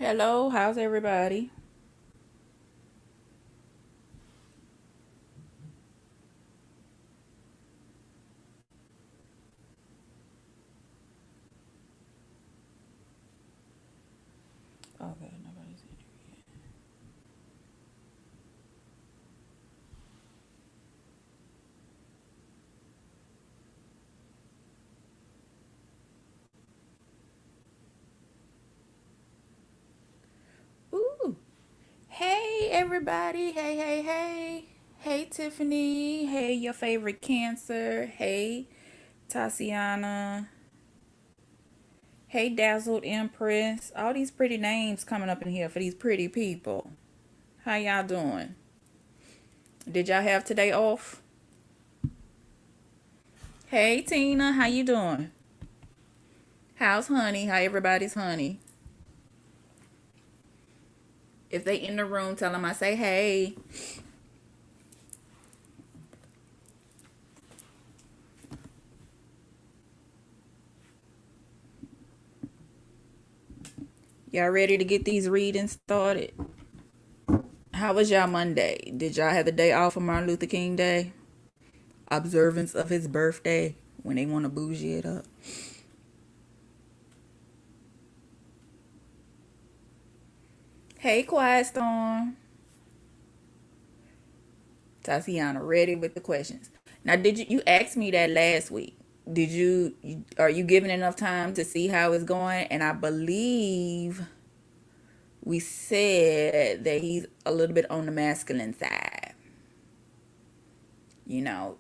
Hello, how's everybody? Okay, nobody's in here yet. Ooh. Hey, everybody. Hey, hey, hey. Hey, Tiffany. Hey, your favorite Cancer. Hey, Tatiana. Hey, Dazzled Empress. All these pretty names coming up in here for these pretty people. How y'all doing? Did y'all have today off? Hey, Tina. How you doing? How's honey? How everybody's honey? If they in the room, tell them I say hey. Y'all ready to get these readings started? How was y'all Monday? Did y'all have the day off of Martin Luther King Day? Observance of his birthday when they want to bougie it up. Hey, Quiet Storm. Tatiana, ready with the questions. Now, you asked me that last week? Are you giving enough time to see how it's going? And I believe we said that he's a little bit on the masculine side. You know,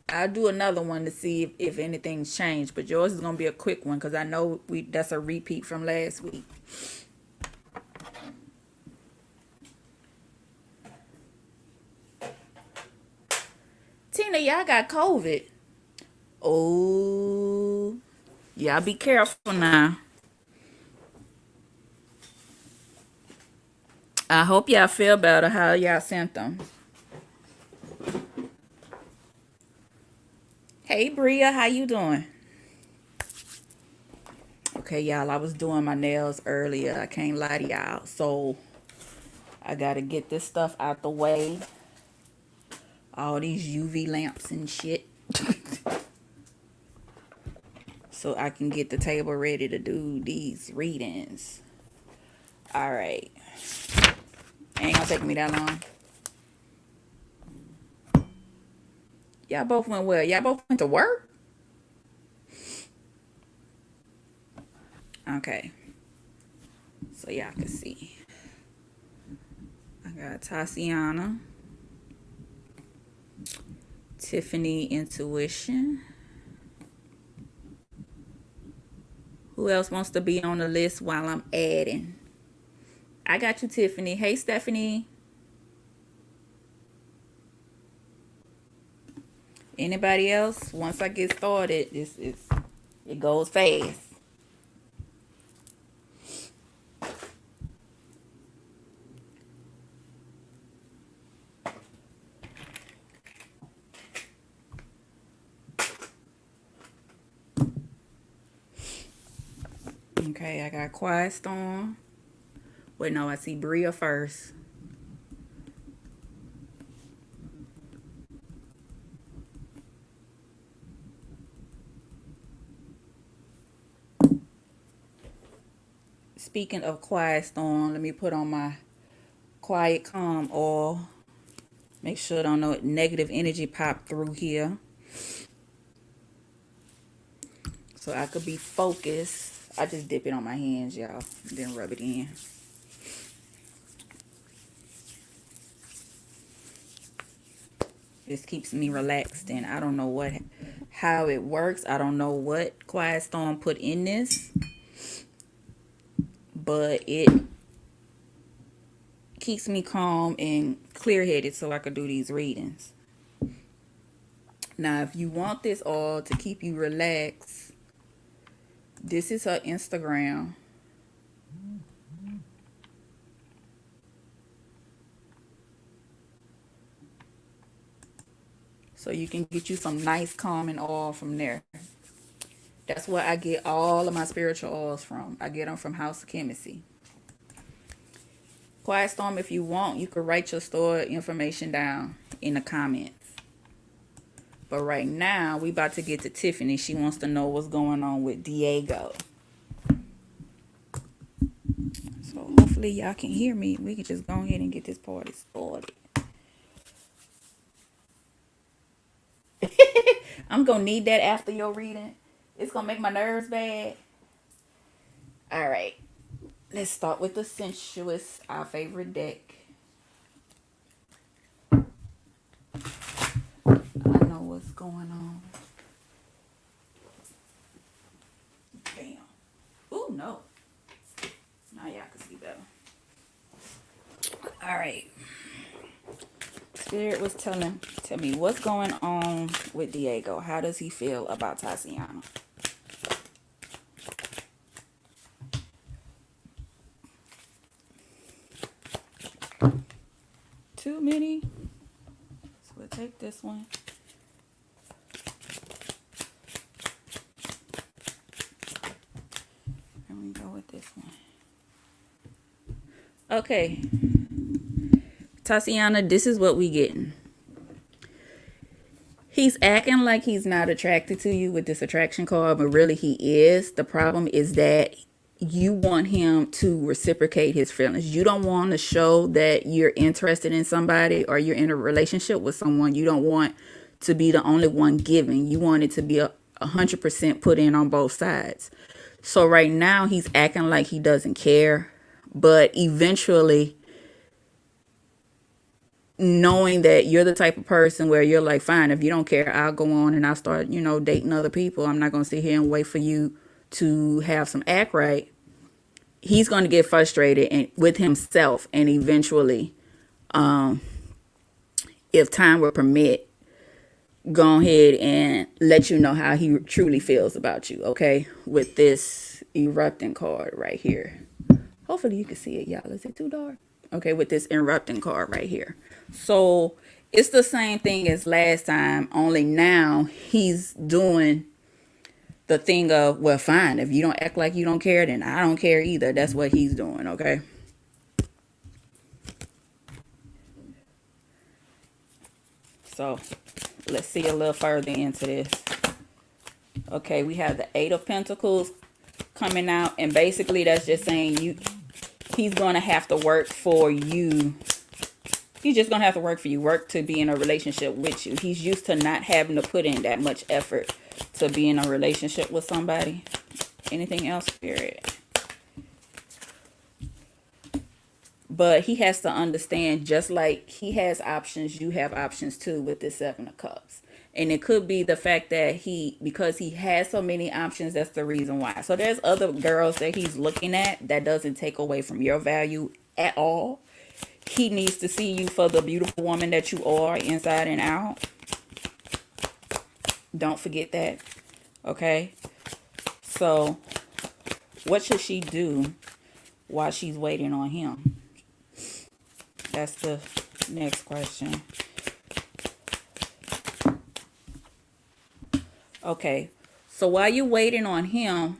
I'll do another one to see if anything's changed, but yours is gonna be a quick one because I know that's a repeat from last week. Tina, y'all got COVID. Oh, y'all be careful now. I hope y'all feel better. How y'all symptoms? Hey, Bria, how you doing? Okay, y'all, I was doing my nails earlier. I can't lie to y'all. So I gotta get this stuff out the way. All these UV lamps and shit. So I can get the table ready to do these readings. All right. Ain't gonna take me that long. Y'all both went well. Y'all both went to work? Okay. So y'all can see. I got Tatiana, Tiffany Intuition. Who else wants to be on the list while I'm adding? I got you, Tiffany. Hey, Stephanie. Anybody else? Once I get started, it goes fast. Okay, I got Quiet Storm. Wait, no, I see Bria first. Speaking of Quiet Storm, let me put on my Quiet Calm oil. Make sure don't know negative energy pop through here. So I could be focused. I just dip it on my hands, y'all. Then rub it in. This keeps me relaxed, and I don't know how it works. I don't know what Quiet Storm put in this, but it keeps me calm and clear-headed so I could do these readings. Now, if you want this all to keep you relaxed, this is her Instagram. So you can get you some nice calming oil from there. That's where I get all of my spiritual oils from. I get them from House of Chemistry. Quiet Storm, if you want, you could write your store information down in the comments. But right now, we about to get to Tiffany. She wants to know what's going on with Diego. So hopefully y'all can hear me. We can just go ahead and get this party started. I'm going to need that after your reading. It's going to make my nerves bad. All right. Let's start with the Sensuous, our favorite deck. I know what's going on. Bam. Ooh, no. Now y'all can see better. All right. Spirit was tell me what's going on with Diego. How does he feel about Tatiana? Too many. So we'll take this one. And we go with this one. Okay. Tatiana, this is what we getting. He's acting like he's not attracted to you with this attraction card, but really he is. The problem is that you want him to reciprocate his feelings. You don't want to show that you're interested in somebody or you're in a relationship with someone. You don't want to be the only one giving. You want it to be 100% put in on both sides. So right now he's acting like he doesn't care, but eventually, knowing that you're the type of person where you're like, fine, if you don't care, I'll go on and I'll start, dating other people. I'm not going to sit here and wait for you to have some act right. He's going to get frustrated and with himself, and eventually, if time will permit, go ahead and let you know how he truly feels about you, okay? With this erupting card right here. Hopefully you can see it, y'all. Is it too dark? Okay, with this erupting card right here. So it's the same thing as last time, only now he's doing the thing of, well, fine, if you don't act like you don't care, then I don't care either. That's what he's doing, okay? So let's see a little further into this. Okay, we have the Eight of Pentacles coming out, and basically that's just saying he's going to have to work for you. He's just going to have to work for you, work to be in a relationship with you. He's used to not having to put in that much effort to be in a relationship with somebody. Anything else, Spirit? But he has to understand, just like he has options, you have options too with this Seven of Cups. And it could be the fact that because he has so many options, that's the reason why. So there's other girls that he's looking at. That doesn't take away from your value at all. He needs to see you for the beautiful woman that you are inside and out. Don't forget that. Okay? So what should she do while she's waiting on him? That's the next question. Okay, so while you're waiting on him,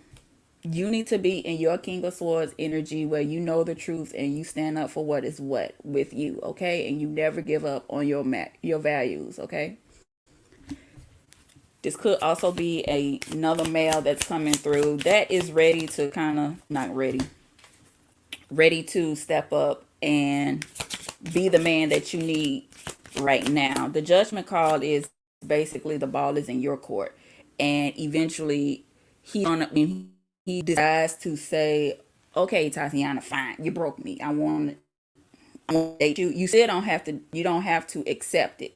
you need to be in your King of Swords energy where you know the truth and you stand up for what is what with you, okay? And you never give up on your values, okay? This could also be another male that's coming through that is ready to ready to step up and be the man that you need right now. The Judgment card is basically the ball is in your court. And eventually, when he decides to say, okay, Tatiana, fine, you broke me. I want to date you. You still don't have to, you don't have to accept it.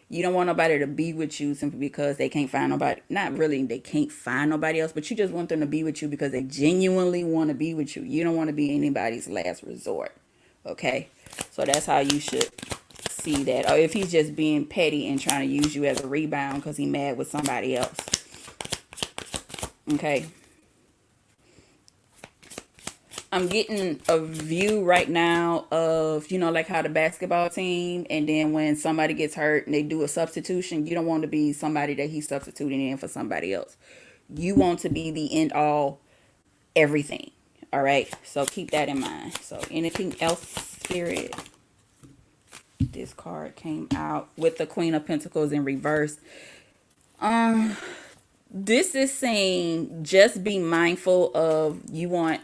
You don't want nobody to be with you simply because they can't find nobody. Not really, they can't find nobody else, but you just want them to be with you because they genuinely want to be with you. You don't want to be anybody's last resort. Okay? So that's how you should see that. Or if he's just being petty and trying to use you as a rebound because he's mad with somebody else. Okay. I'm getting a view right now of, like how the basketball team, and then when somebody gets hurt and they do a substitution, you don't want to be somebody that he's substituting in for somebody else. You want to be the end all everything. All right. So keep that in mind. So anything else, Spirit? This card came out with the Queen of Pentacles in reverse. This is saying just be mindful of, you want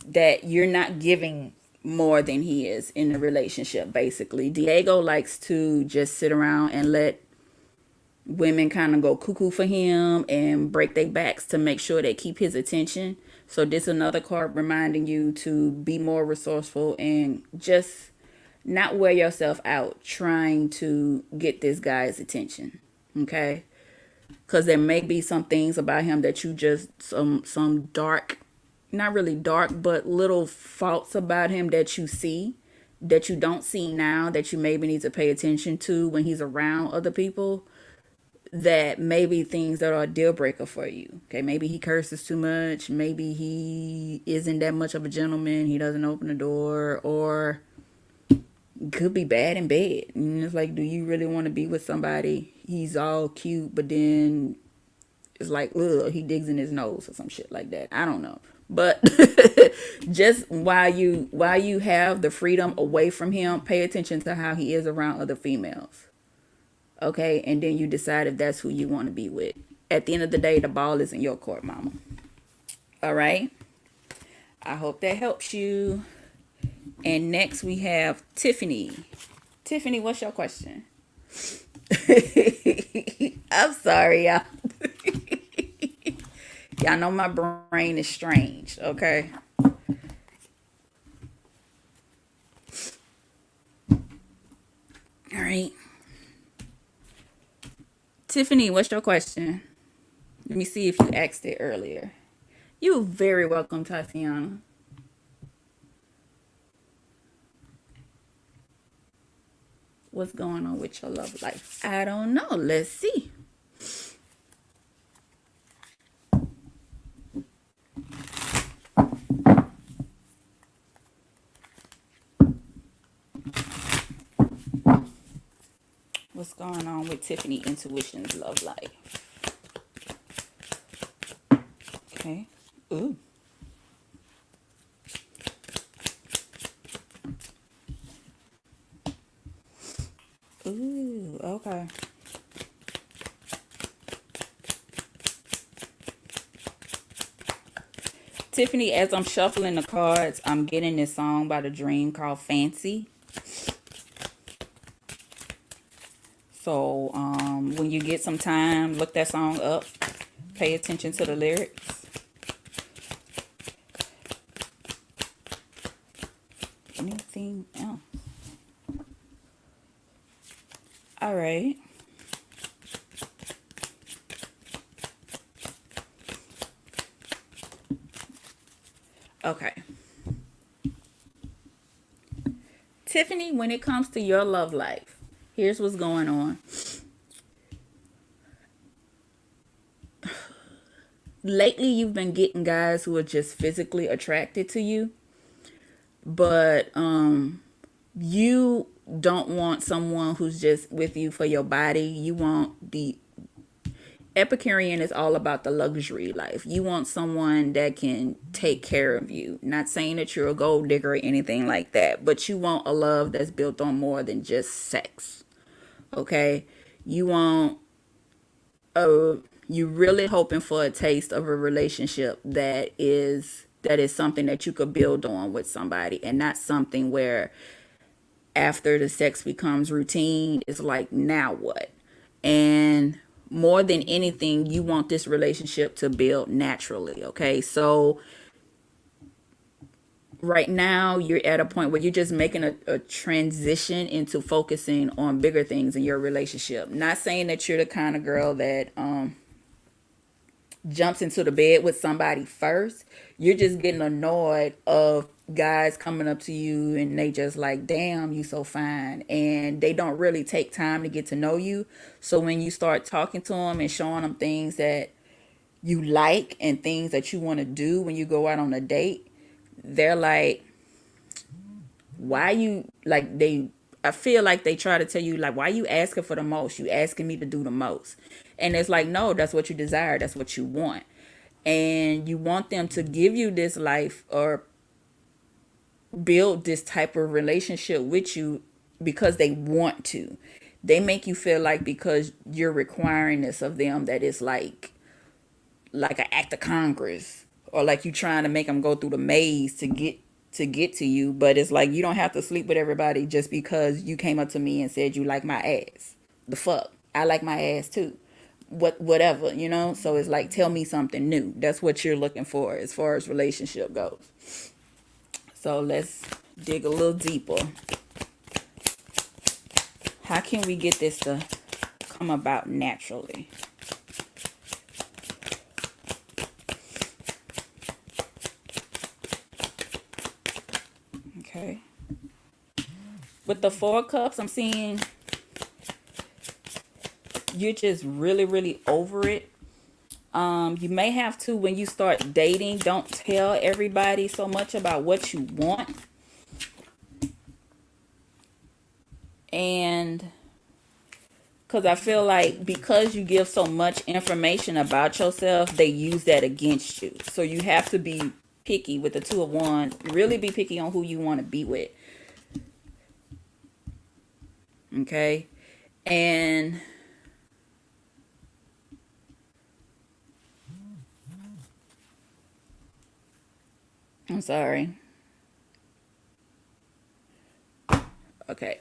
that you're not giving more than he is in the relationship. Basically, Diego likes to just sit around and let women kind of go cuckoo for him and break their backs to make sure they keep his attention. So this is another card reminding you to be more resourceful and just not wear yourself out trying to get this guy's attention. Okay, because there may be some things about him that you just some dark, not really dark, but little faults about him that you see, that you don't see now, that you maybe need to pay attention to when he's around other people, that maybe things that are a deal breaker for you. Okay, maybe he curses too much, maybe he isn't that much of a gentleman, he doesn't open the door, or could be bad in bed. And it's like, do you really want to be with somebody? He's all cute, but then it's like, ugh, he digs in his nose or some shit like that. I don't know. But just while you have the freedom away from him, pay attention to how he is around other females. Okay, and then you decide if that's who you want to be with. At the end of the day, the ball is in your court, mama. All right. I hope that helps you. And next we have Tiffany. Tiffany, what's your question? I'm sorry, y'all. Y'all know my brain is strange, okay? All right. Tiffany, what's your question? Let me see if you asked it earlier. You're very welcome, Tatiana. What's going on with your love life? I don't know. Let's see. What's going on with Tiffany Intuition's love life? Okay. Ooh. Ooh, okay. Tiffany, as I'm shuffling the cards, I'm getting this song by The Dream called Fancy. So when you get some time, look that song up. Pay attention to the lyrics. Anything else? All right. Okay. Tiffany, when it comes to your love life, here's what's going on. Lately, you've been getting guys who are just physically attracted to you, but you don't want someone who's just with you for your body. You want the Epicurean is all about the luxury life. You want someone that can take care of you. Not saying that you're a gold digger or anything like that, but you want a love that's built on more than just sex. Okay? You want you really hoping for a taste of a relationship that is something that you could build on with somebody, and not something where after the sex becomes routine, it's like, now what? And more than anything, you want this relationship to build naturally. Okay, so right now you're at a point where you're just making a transition into focusing on bigger things in your relationship. Not saying that you're the kind of girl that jumps into the bed with somebody first. You're just getting annoyed of guys coming up to you and they just like, damn, you so fine, and they don't really take time to get to know you. So when you start talking to them and showing them things that you like and things that you want to do when you go out on a date, they're like, why you, like, they I feel like they try to tell you, like, why you asking for the most? You asking me to do the most. And it's like, no, that's what you desire. That's what you want. And you want them to give you this life or build this type of relationship with you because they want to. They make you feel like because you're requiring this of them that it's like an act of Congress, or like you trying to make them go through the maze to get to you. But it's like, you don't have to sleep with everybody just because you came up to me and said you like my ass. The fuck, I like my ass too. Whatever, you know. So it's like, tell me something new. That's what you're looking for as far as relationship goes. So let's dig a little deeper. How can we get this to come about naturally? Okay. With the Four of Cups, I'm seeing you're just really, really over it. You may have to, when you start dating, don't tell everybody so much about what you want. And because I feel like because you give so much information about yourself, they use that against you. So you have to be picky with the Two of Wands. Really be picky on who you want to be with. Okay. And I'm sorry. Okay.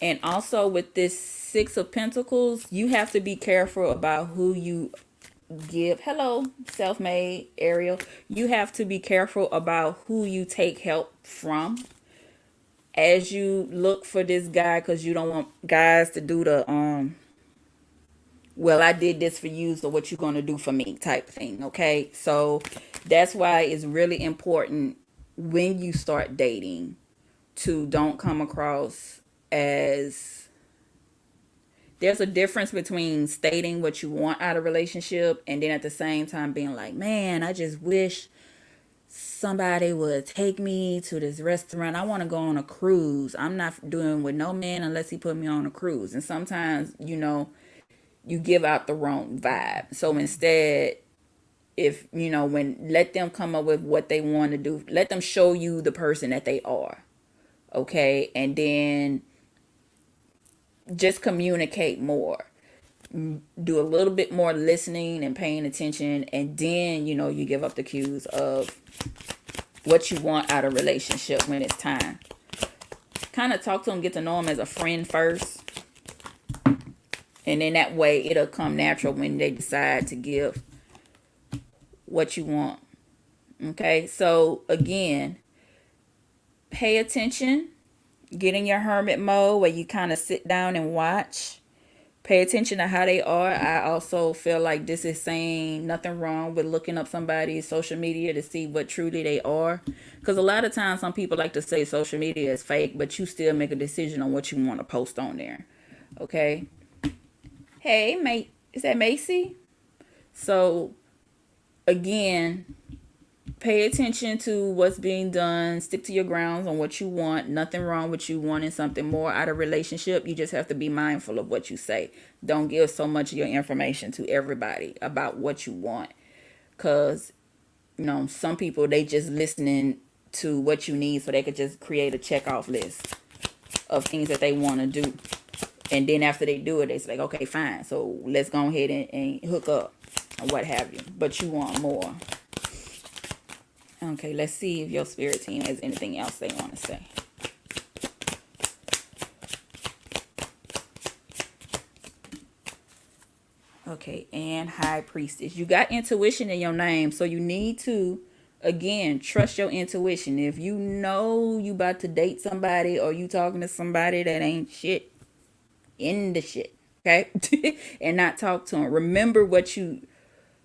And also with this Six of Pentacles, you have to be careful about who you give. Hello, self-made Ariel. You have to be careful about who you take help from as you look for this guy, because you don't want guys to do the well, I did this for you, so what you gonna do for me type thing. Okay, so that's why it's really important when you start dating to don't come across as, there's a difference between stating what you want out of a relationship and then at the same time being like, man, I just wish somebody would take me to this restaurant. I want to go on a cruise. I'm not doing with no man unless he put me on a cruise. And sometimes, you give out the wrong vibe. So instead, if, let them come up with what they want to do. Let them show you the person that they are. Okay. And then just communicate more. Do a little bit more listening and paying attention. And then, you give up the cues of what you want out of a relationship when it's time. Kind of talk to them, get to know them as a friend first. And then that way it'll come natural when they decide to give what you want. Okay, so again, pay attention. Get in your hermit mode where you kind of sit down and watch. Pay attention to how they are. I also feel like this is saying nothing wrong with looking up somebody's social media to see what truly they are. Because a lot of times some people like to say social media is fake, but you still make a decision on what you want to post on there. Okay. Hey, mate. Is that Macy? So, again, pay attention to what's being done. Stick to your grounds on what you want. Nothing wrong with you wanting something more out of relationship. You just have to be mindful of what you say. Don't give so much of your information to everybody about what you want. Because, some people, they just listening to what you need so they could just create a check-off list of things that they want to do. And then after they do it, they say, like, okay, fine. So let's go ahead and hook up or what have you. But you want more. Okay, let's see if your spirit team has anything else they want to say. Okay, and High Priestess. You got intuition in your name, so you need to, again, trust your intuition. If you know you about to date somebody or you talking to somebody that ain't shit, in the shit, okay? And not talk to them. Remember what you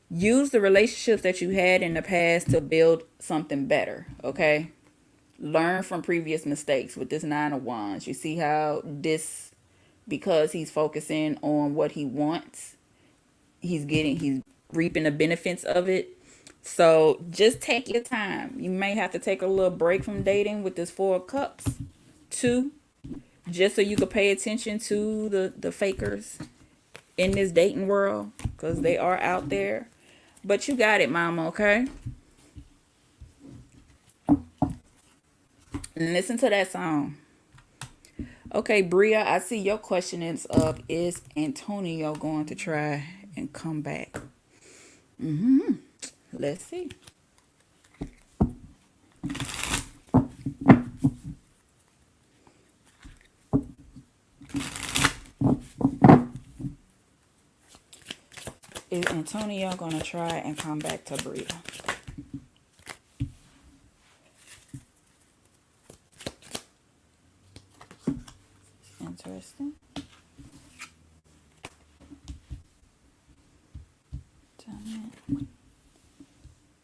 use, the relationships that you had in the past to build something better, okay? Learn from previous mistakes with this Nine of Wands. You see how this, because he's focusing on what he wants, he's reaping the benefits of it. So just take your time. You may have to take a little break from dating with this Four of Cups. 2, just so you could pay attention to the fakers in this dating world, because they are out there. But you got it, mama, okay? And listen to that song. Okay, Bria, I see your question is up. Is Antonio going to try and come back? Let's see. Is Antonio going to try and come back to Bria? Interesting.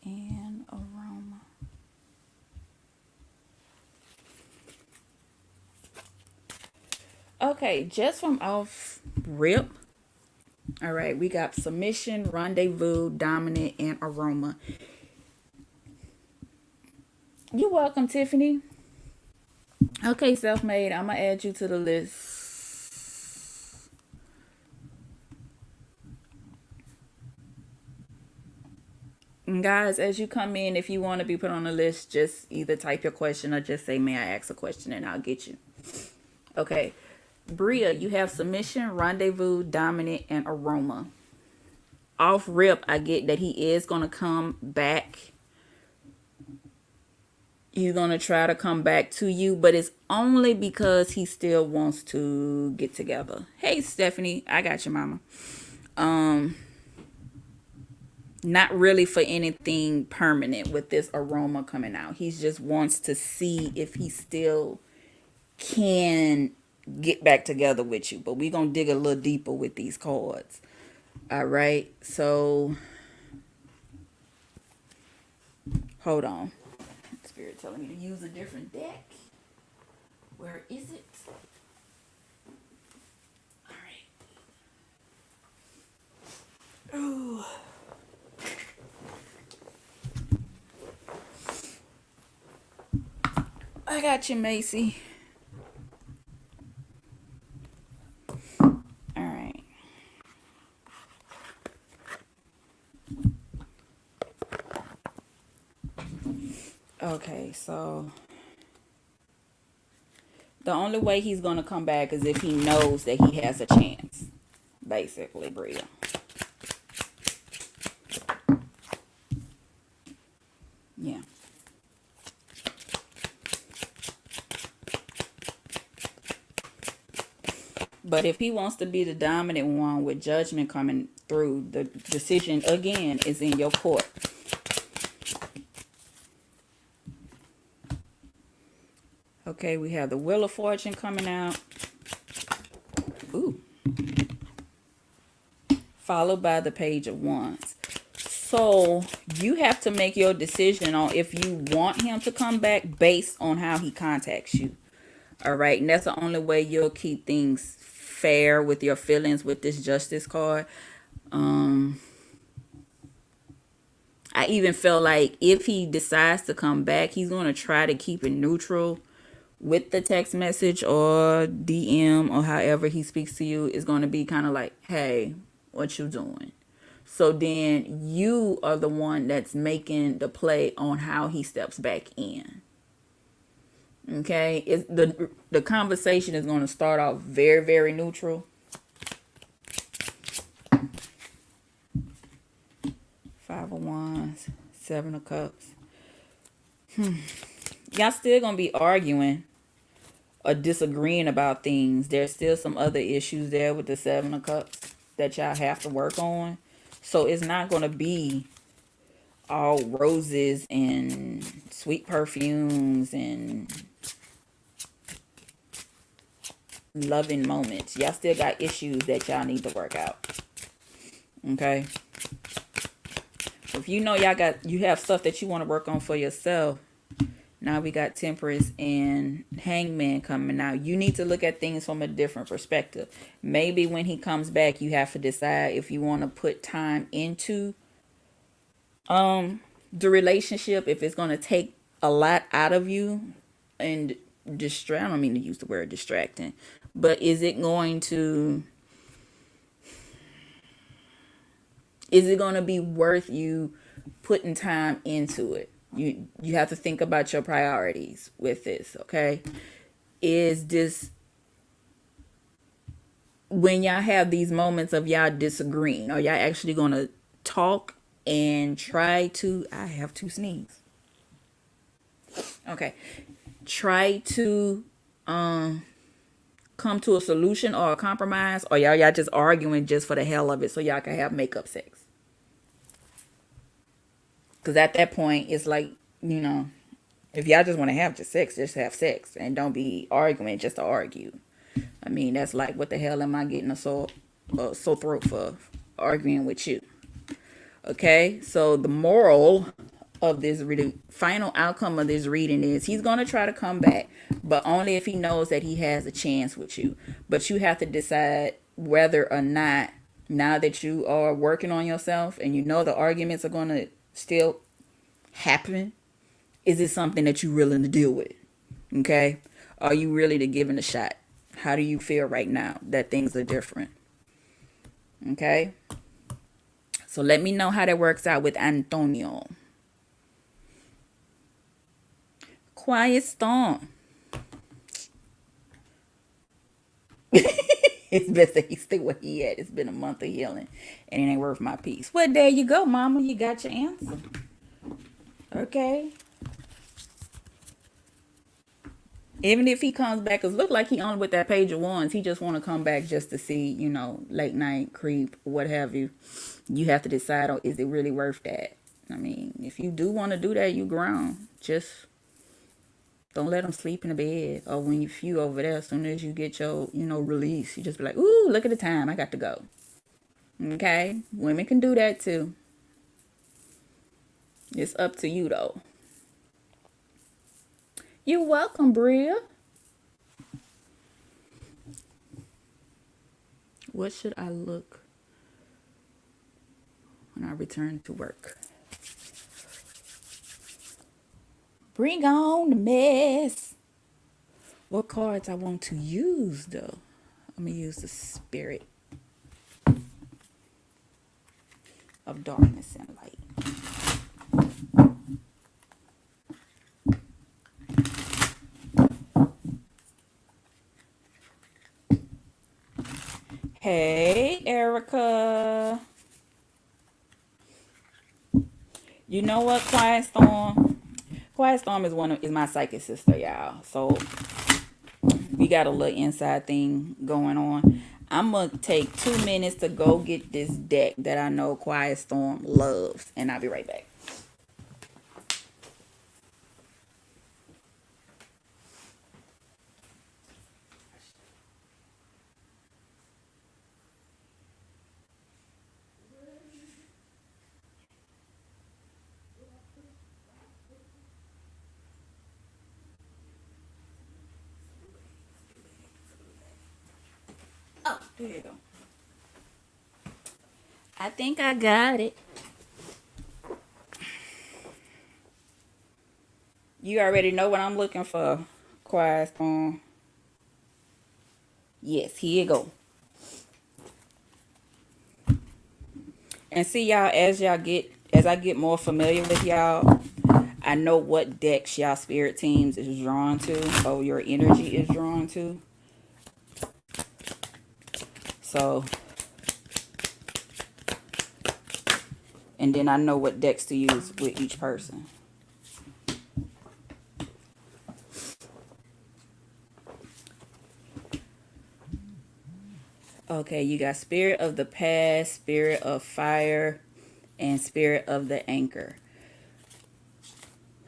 And aroma. Okay, just from off rip. All right, we got submission, rendezvous, dominant, and aroma. You're welcome, Tiffany. Okay, self-made. I'm going to add you to the list. And guys, as you come in, if you want to be put on the list, just either type your question or just say, may I ask a question, and I'll get you. Okay. Bria, you have submission, rendezvous, dominant, and aroma. Off rip, I get that he is going to come back. He's going to try to come back to you, but it's only because he still wants to get together. Hey, Stephanie, I got you, mama. Not really for anything permanent with this aroma coming out. He just wants to see if he still can get back together with you. But we're going to dig a little deeper with these cards. All right. So, hold on. Spirit telling me to use a different deck. Where is it? All right. Ooh. I got you, Macy. All right. Okay, so the only way he's going to come back is if he knows that he has a chance. Basically, Bria. Yeah. But if he wants to be the dominant one with judgment coming through, the decision, again, is in your court. Okay, we have the Wheel of Fortune coming out. Ooh. Followed by the Page of Wands. So you have to make your decision on if you want him to come back based on how he contacts you. All right, and that's the only way you'll keep things fair with your feelings with this Justice card. I even feel like if he decides to come back, he's going to try to keep it neutral with the text message or DM or however he speaks to you. Is going to be kind of like, hey, what you doing? So then you are the one that's making the play on how he steps back in. Okay, the conversation is going to start off very, very neutral. Five of Wands, Seven of Cups. Y'all still going to be arguing or disagreeing about things. There's still some other issues there with the Seven of Cups that y'all have to work on. So it's not going to be all roses and sweet perfumes and loving moments. Y'all still got issues that y'all need to work out. Okay. If you know you have stuff that you want to work on for yourself. Now we got Temperance and Hangman coming out. You need to look at things from a different perspective. Maybe when he comes back, you have to decide if you want to put time into the relationship, if it's going to take a lot out of you and I don't mean to use the word distracting, but is it going to be worth you putting time into it? You have to think about your priorities with this, okay? Is this, when y'all have these moments of y'all disagreeing, are y'all actually gonna talk and try to, I have to sneeze. Okay. Try to come to a solution or a compromise, or y'all just arguing just for the hell of it so y'all can have makeup sex? Because at that point, it's like, if y'all just want to have just have sex and don't be arguing just to argue. I mean, that's like, what the hell am I getting a sore throat for arguing with you? Okay, so the moral of this reading, final outcome of this reading, is he's going to try to come back, but only if he knows that he has a chance with you. But you have to decide whether or not, now that you are working on yourself and you know the arguments are going to still happen, is it something that you're willing to deal with? Okay, are you really to give it a shot? How do you feel right now that things are different? Okay, so let me know how that works out with Antonio. Quiet storm. It's best that he stay where he at. It's been a month of healing, and it ain't worth my peace. Well, there you go, mama. You got your answer. Okay. Even if he comes back, because look like he on with that page of wands, he just want to come back just to see, late night creep, what have you. You have to decide, is it really worth that? I mean, if you do want to do that, you grown. Just don't let him sleep in the bed, or when you over there, as soon as you get your, release, you just be like, ooh, look at the time, I got to go. Okay? Women can do that too. It's up to you though. You're welcome, Bria. What should I look when I return to work? Bring on the mess. What cards I want to use though? I'm going to use the Spirit of Darkness and Light. Hey, Erica. You know what, Quiet Storm? Quiet Storm is my psychic sister, y'all. So we got a little inside thing going on. I'm going to take 2 minutes to go get this deck that I know Quiet Storm loves, and I'll be right back. Oh, there you go. I think I got it. You already know what I'm looking for, Quiet Storm. Yes, here you go. And see, y'all, as I get more familiar with y'all, I know what decks y'all spirit teams is drawn to, or your energy is drawn to. So, and then I know what decks to use with each person. Okay, you got Spirit of the Past, Spirit of Fire, and Spirit of the Anchor.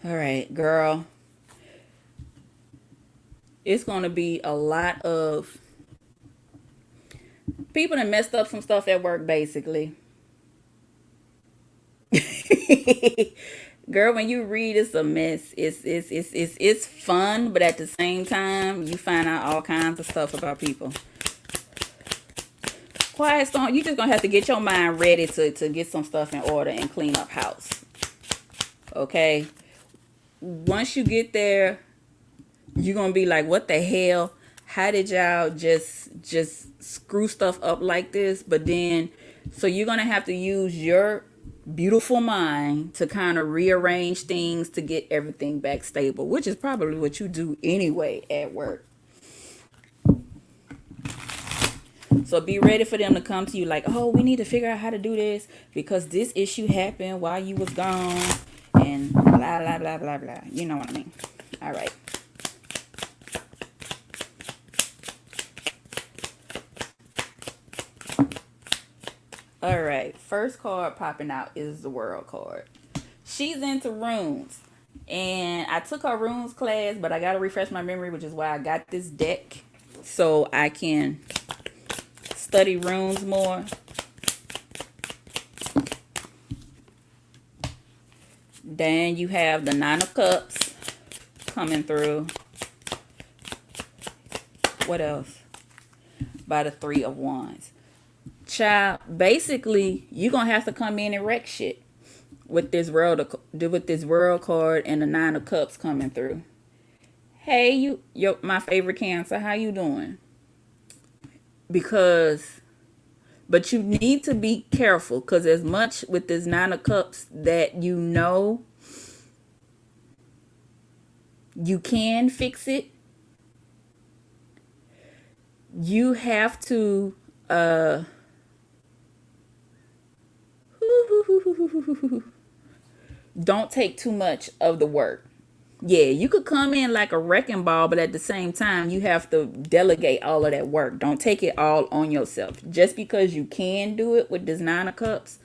All right, girl. It's going to be a lot of people that messed up some stuff at work, basically. Girl, when you read, it's a mess. It's fun, but at the same time, you find out all kinds of stuff about people. Quiet Storm, you just gonna have to get your mind ready to get some stuff in order and clean up house. Okay? Once you get there, You're gonna be like, what the hell? How did y'all just screw stuff up like this? But then, so you're gonna have to use your beautiful mind to kind of rearrange things to get everything back stable, which is probably what you do anyway at work. So be ready for them to come to you like, oh, we need to figure out how to do this because this issue happened while you was gone and blah, blah, blah, blah, blah. You know what I mean? All right. All right. First card popping out is the World card. She's into runes. And I took her runes class, but I got to refresh my memory, which is why I got this deck so I can study runes more. Then you have the Nine of Cups coming through. What else? By the Three of Wands. Child, basically, you're going to have to come in and wreck shit with this world card and the Nine of Cups coming through. Hey, my favorite Cancer, how you doing? But you need to be careful because as much with this Nine of Cups that you can fix it, you have to don't take too much of the work. Yeah, you could come in like a wrecking ball, but at the same time, you have to delegate all of that work. Don't take it all on yourself. Just because you can do it with this Nine of Cups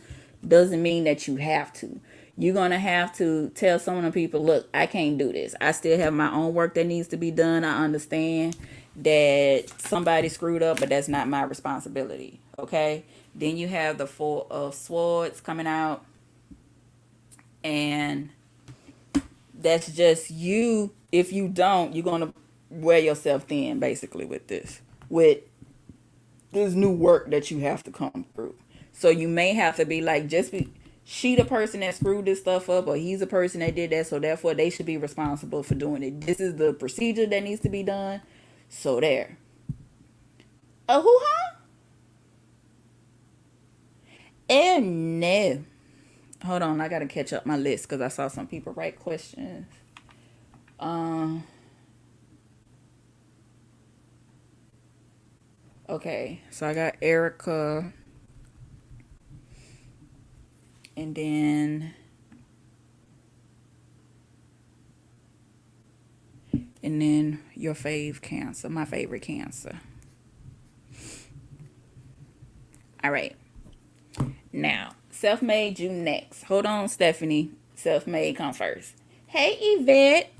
doesn't mean that you have to. You're going to have to tell some of the people, look, I can't do this. I still have my own work that needs to be done. I understand that somebody screwed up, but that's not my responsibility. Okay? Then you have the Four of Swords coming out. And that's just you. If you don't, you're going to wear yourself thin, basically, with this new work that you have to come through. So you may have to be like, she the person that screwed this stuff up, or he's the person that did that, so therefore they should be responsible for doing it. This is the procedure that needs to be done. So there. A hoo-ha? And no. Hold on, I gotta catch up my list because I saw some people write questions. Okay, so I got Erica, and then your fave Cancer, my favorite Cancer. All right, now Self-Made, you next. Hold on, Stephanie. Self-Made come first. Hey, Yvette.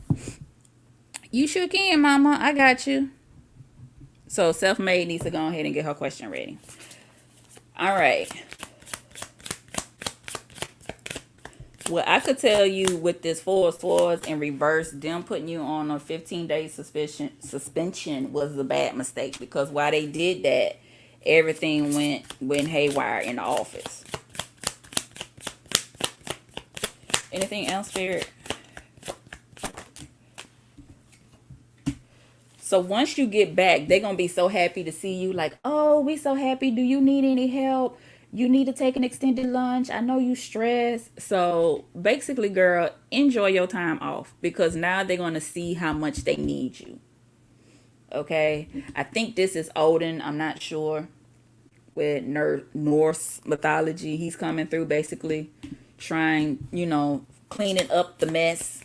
You sure can, mama. I got you. So Self-Made needs to go ahead and get her question ready. All right. Well, I could tell you with this Four of Swords in reverse, them putting you on a 15-day suspension was a bad mistake because while they did that, everything went haywire in the office. Anything else, Spirit? So once you get back, they're going to be so happy to see you. Like, oh, we so happy. Do you need any help? You need to take an extended lunch. I know you stressed. So basically, girl, enjoy your time off because now they're going to see how much they need you. Okay? I think this is Odin. I'm not sure. With Norse mythology, he's coming through basically trying, cleaning up the mess.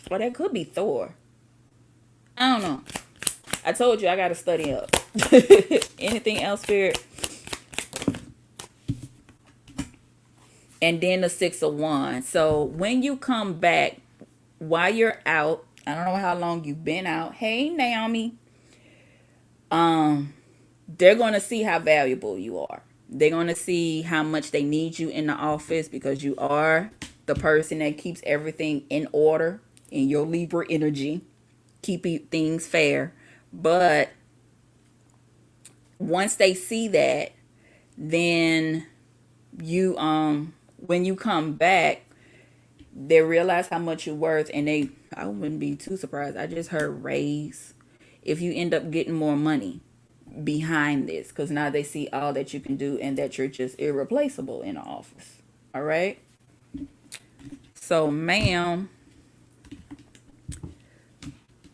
Or that could be Thor. I don't know. I told you I got to study up. Anything else, Spirit? And then the Six of Wands. So when you come back, while you're out, I don't know how long you've been out. Hey, Naomi. They're going to see how valuable you are. They're going to see how much they need you in the office because you are the person that keeps everything in order in your Libra energy. Keeping things fair. But once they see that, then you when you come back, They realize how much you're worth, and I wouldn't be too surprised. I just heard raise if you end up getting more money behind this, because now they see all that you can do and that you're just irreplaceable in the office. All right. So, ma'am,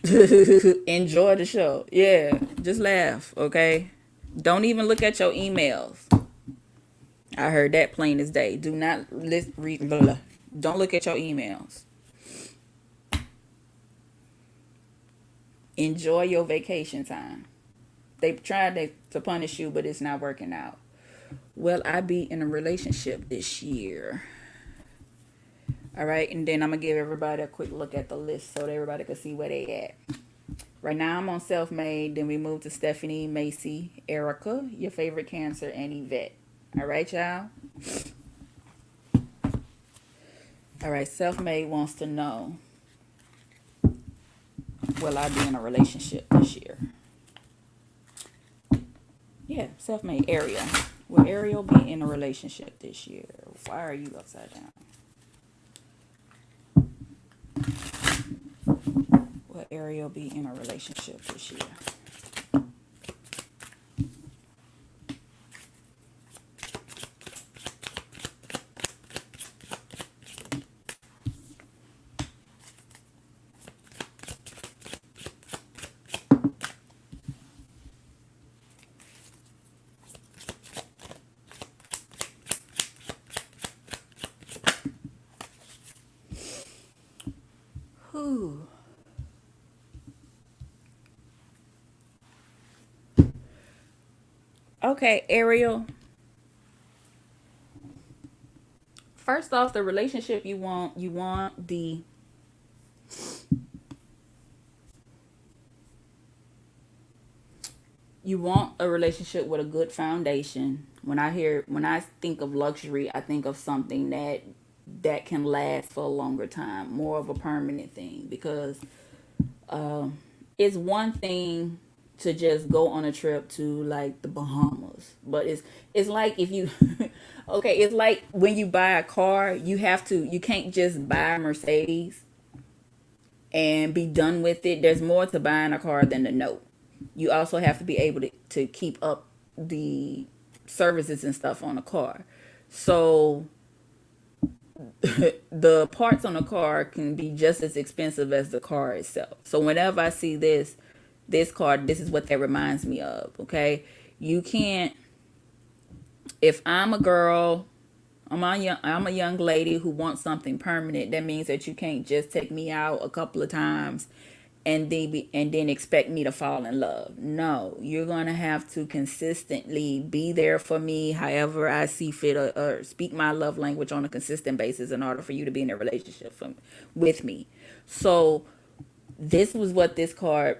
enjoy the show. Yeah, just laugh, okay? Don't even look at your emails. I heard that plain as day. Do not read. Blah, blah. Don't look at your emails. Enjoy your vacation time. They tried to punish you, but it's not working out. Will I be in a relationship this year? All right, and then I'm going to give everybody a quick look at the list so that everybody can see where they at. Right now I'm on Self-Made. Then we move to Stephanie, Macy, Erica, your favorite Cancer, and Yvette. All right, y'all? All right, Self-Made wants to know, will I be in a relationship this year? Yeah, Self-Made, Ariel. Will Ariel be in a relationship this year? Why are you upside down? Will Ariel be in a relationship this year? Whew. Okay, Ariel. First off, the relationship you want a relationship with a good foundation. When I think of luxury, I think of something that can last for a longer time, more of a permanent thing, because it's one thing to just go on a trip to like the Bahamas, but it's like if you okay, it's like when you buy a car, you can't just buy a Mercedes and be done with it. There's more to buying a car than the note. You also have to be able to keep up the services and stuff on a car. So the parts on a car can be just as expensive as the car itself. So whenever I see this card, this is what that reminds me of. Okay, you can't. If I'm a girl, I'm a young lady who wants something permanent. That means that you can't just take me out a couple of times and then expect me to fall in love. No, you're gonna have to consistently be there for me, however I see fit, or speak my love language on a consistent basis in order for you to be in a relationship with me. So this was what this card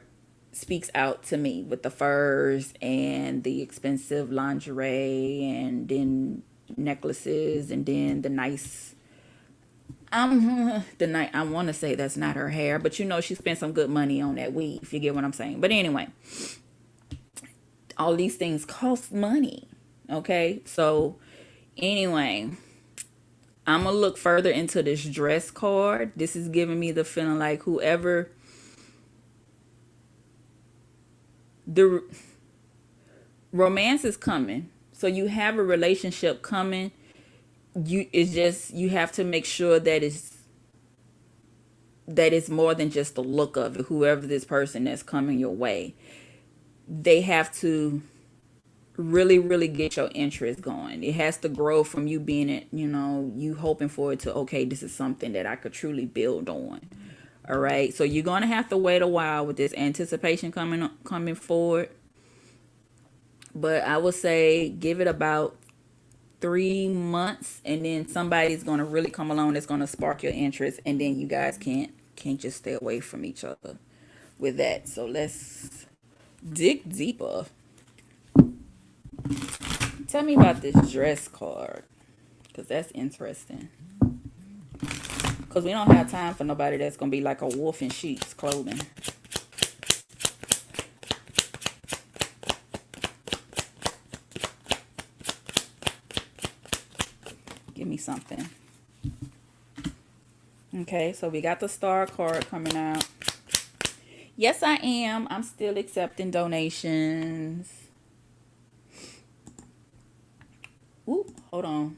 speaks out to me, with the furs and the expensive lingerie and then necklaces and then the nice the night. I want to say that's not her hair, but she spent some good money on that weave, if you get what I'm saying. But anyway, all these things cost money. Okay, so anyway, I'm gonna look further into this dress card. This is giving me the feeling like whoever the romance is coming. So you have a relationship coming. You have to make sure that it's more than just the look of it. Whoever this person that's coming your way, they have to really, really get your interest going. It has to grow from you being it, you hoping for it to, okay, this is something that I could truly build on. All right. So you're going to have to wait a while with this anticipation coming forward. But I would say give it about 3 months, and then somebody's going to really come along that's going to spark your interest, and then you guys can't just stay away from each other with that. So let's dig deeper. Tell me about this dress card, because that's interesting. Because we don't have time for nobody that's going to be like a wolf in sheep's clothing. Give me something. Okay, so we got the star card coming out. Yes, I am. I'm still accepting donations. Ooh, hold on.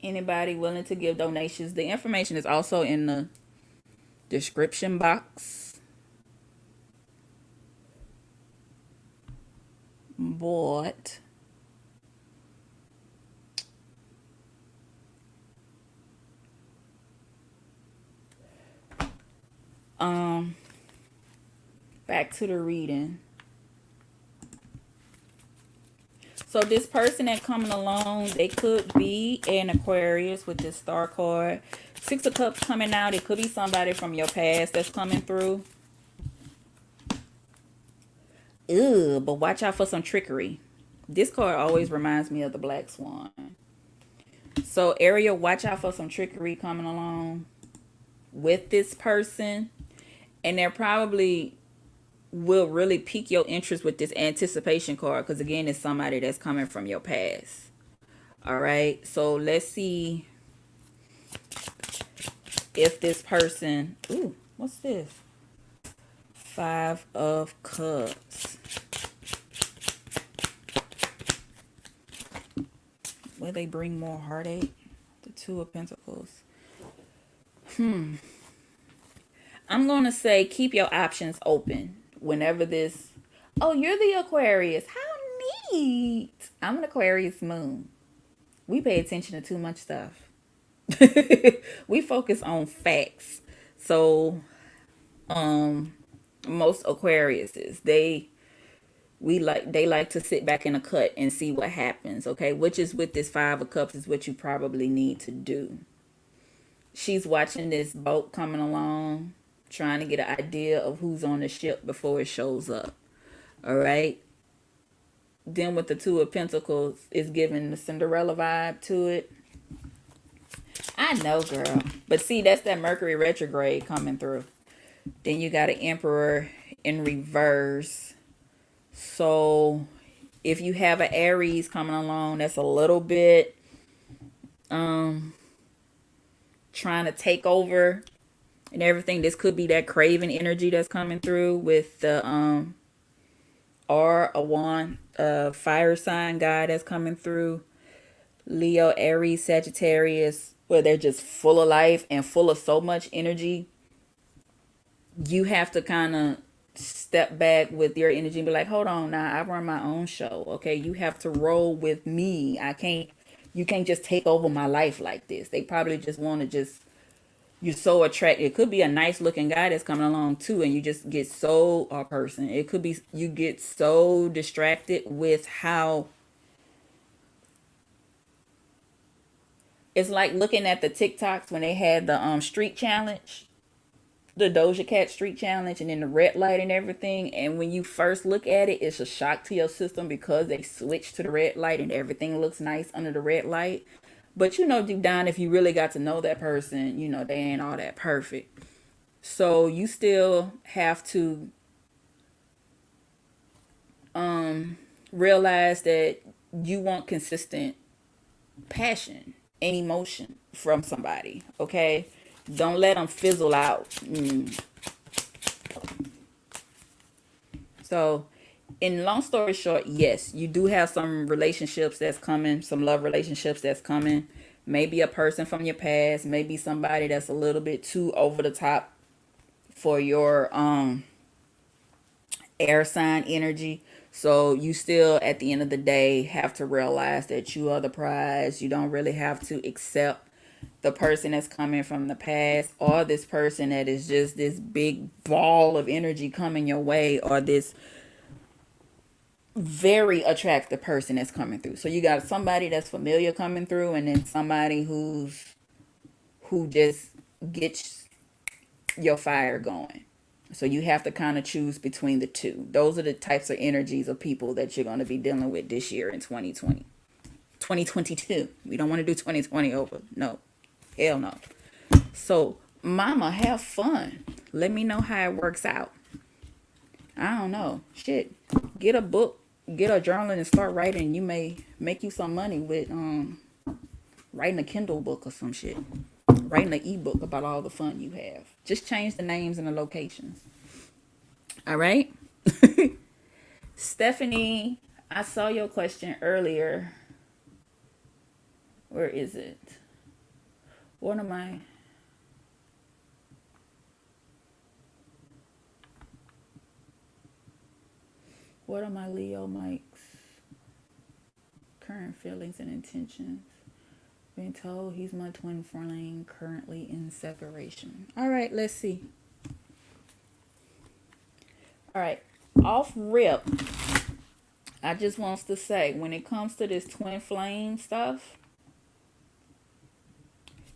Anybody willing to give donations? The information is also in the description box. But back to the reading. So this person that coming along, they could be an Aquarius with this star card. Six of Cups coming out. It could be somebody from your past that's coming through. Ew, but watch out for some trickery. This card always reminds me of the Black Swan. So Ariel, watch out for some trickery coming along with this person. And they're probably will really pique your interest with this anticipation card, because again, it's somebody that's coming from your past. All right, so let's see if this person, ooh, what's this? Five of Cups. Will they bring more heartache? The Two of Pentacles. I'm going to say keep your options open whenever this. Oh, you're the Aquarius. How neat. I'm an Aquarius moon. We pay attention to too much stuff. We focus on facts. So, most Aquariuses, they like to sit back in a cut and see what happens, okay? Which is with this Five of Cups is what you probably need to do. She's watching this boat coming along, trying to get an idea of who's on the ship before it shows up. All right. Then with the Two of Pentacles, it's giving the Cinderella vibe to it. I know, girl. But see, that's that Mercury retrograde coming through. Then you got an Emperor in reverse. So if you have an Aries coming along, that's a little bit trying to take over and everything. This could be that craven energy that's coming through with the a wand, fire sign guy that's coming through. Leo, Aries, Sagittarius, where they're just full of life and full of so much energy. You have to kind of step back with your energy and be like, hold on now, I run my own show. Okay, you have to roll with me. You can't just take over my life like this. They probably just want to just, you're so attracted. It could be a nice looking guy that's coming along too, and you just get so, or person. It could be you get so distracted with how it's like looking at the TikToks when they had the street challenge, the Doja Cat street challenge, and then the red light and everything. And when you first look at it, it's a shock to your system because they switched to the red light and everything looks nice under the red light. But you know, deep down, if you really got to know that person, you know, they ain't all that perfect. So you still have to realize that you want consistent passion and emotion from somebody, okay? Don't let them fizzle out. So, in long story short, yes, you do have some relationships that's coming, some love relationships that's coming. Maybe a person from your past, maybe somebody that's a little bit too over the top for your air sign energy. So you still, at the end of the day, have to realize that you are the prize. You don't really have to accept the person that's coming from the past, or this person that is just this big ball of energy coming your way, or this very attractive person that's coming through. So you got somebody that's familiar coming through, and then somebody who just gets your fire going. So you have to kind of choose between the two. Those are the types of energies of people that you're going to be dealing with this year in 2020. 2022. We don't want to do 2020 over. No. Hell no. So, mama, have fun. Let me know how it works out. I don't know. Shit. Get a book, get a journal and start writing. You may make you some money with Writing a Kindle book or some shit. Writing an ebook about all the fun you have. Just change the names and the locations. All right. Stephanie, I saw your question earlier. Where is it? What am I? What are my Leo Mike's current feelings and intentions? Being told he's my twin flame, currently in separation. All right, let's see. All right, off rip, I just wants to say, when it comes to this twin flame stuff,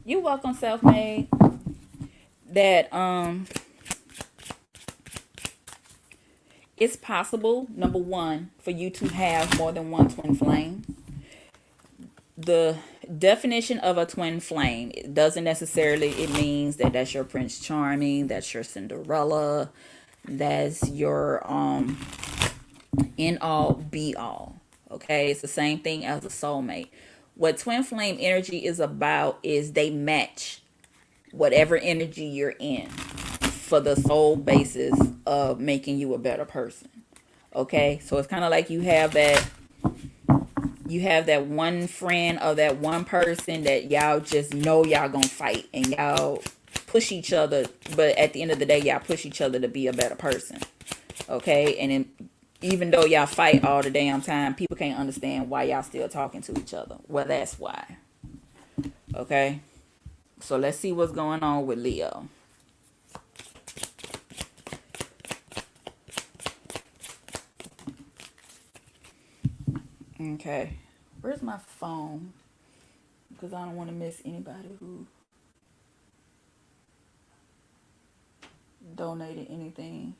you're welcome, self-made, that it's possible, number one, for you to have more than one twin flame. The definition of a twin flame, it doesn't necessarily, it means that that's your Prince Charming, that's your Cinderella, that's your end all be all. Okay, it's the same thing as a soulmate. What twin flame energy is about is they match whatever energy you're in for the sole basis of making you a better person. Okay, so it's kind of like you have that one friend or that one person that y'all just know y'all gonna fight, and y'all push each other, but at the end of the day y'all push each other to be a better person. Okay, and then even though y'all fight all the damn time, people can't understand why y'all still talking to each other. Well, that's why. Okay, so let's see what's going on with Leo. Okay, where's my phone? Because I don't want to miss anybody who donated anything.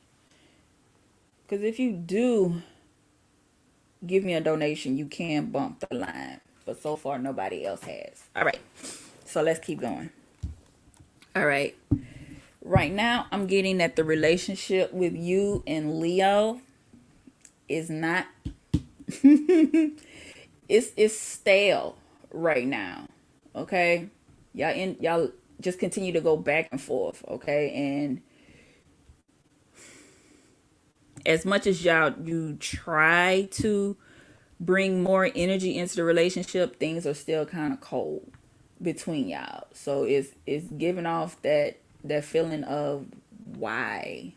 Because if you do give me a donation, you can bump the line. But so far, nobody else has. All right, so let's keep going. All right, right now I'm getting that the relationship with you and Leo is not it's stale right now. Okay, y'all just continue to go back and forth. Okay, and as much as you try to bring more energy into the relationship, things are still kind of cold between y'all. So it's giving off that feeling of why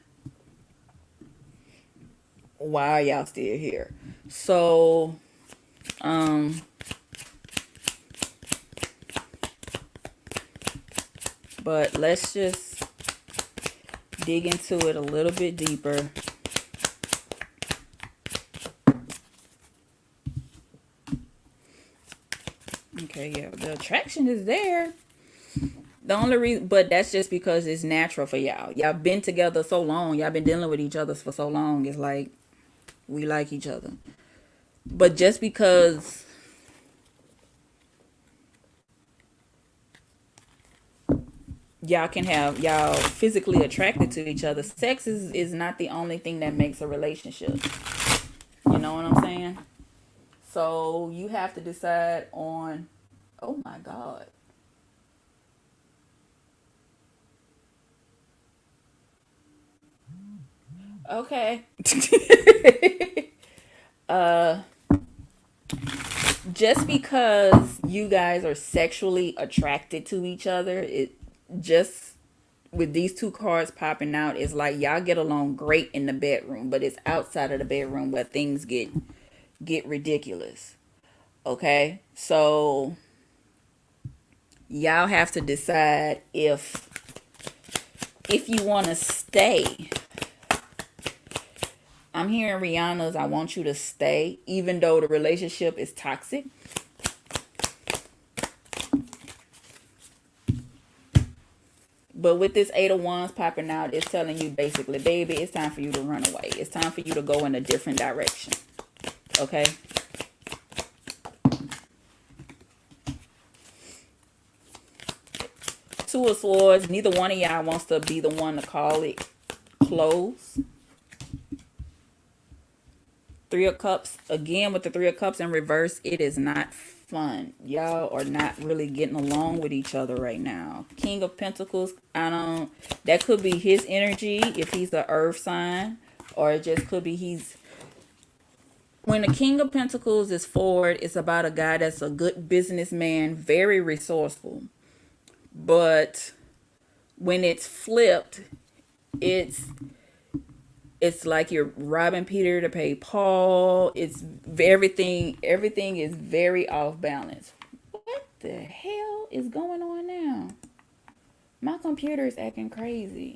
are y'all still here. So but let's just dig into it a little bit deeper. Okay, yeah, the attraction is there. The only reason, but that's just because it's natural for y'all. Y'all been together so long. Y'all been dealing with each other for so long. It's like we like each other. But just because y'all physically attracted to each other, sex is not the only thing that makes a relationship. You know what I'm saying? So you have to decide on, oh my God. Okay. Just because you guys are sexually attracted to each other, it just with these two cards popping out, it's like y'all get along great in the bedroom, but it's outside of the bedroom where things get ridiculous. Okay? So y'all have to decide if you want to stay. I'm hearing Rihanna's I want you to stay, even though the relationship is toxic. But with this Eight of Wands popping out, it's telling you basically, baby, it's time for you to run away. It's time for you to go in a different direction. Okay? Two of Swords. Neither one of y'all wants to be the one to call it close. Three of Cups. Again, with the Three of Cups in reverse, it is not fun. Y'all are not really getting along with each other right now. King of Pentacles, that could be his energy if he's the earth sign, or it just could be when the King of Pentacles is forward, it's about a guy that's a good businessman, very resourceful. But when it's flipped, it's like you're robbing Peter to pay Paul. It's everything is very off balance. What the hell is going on now? My computer is acting crazy.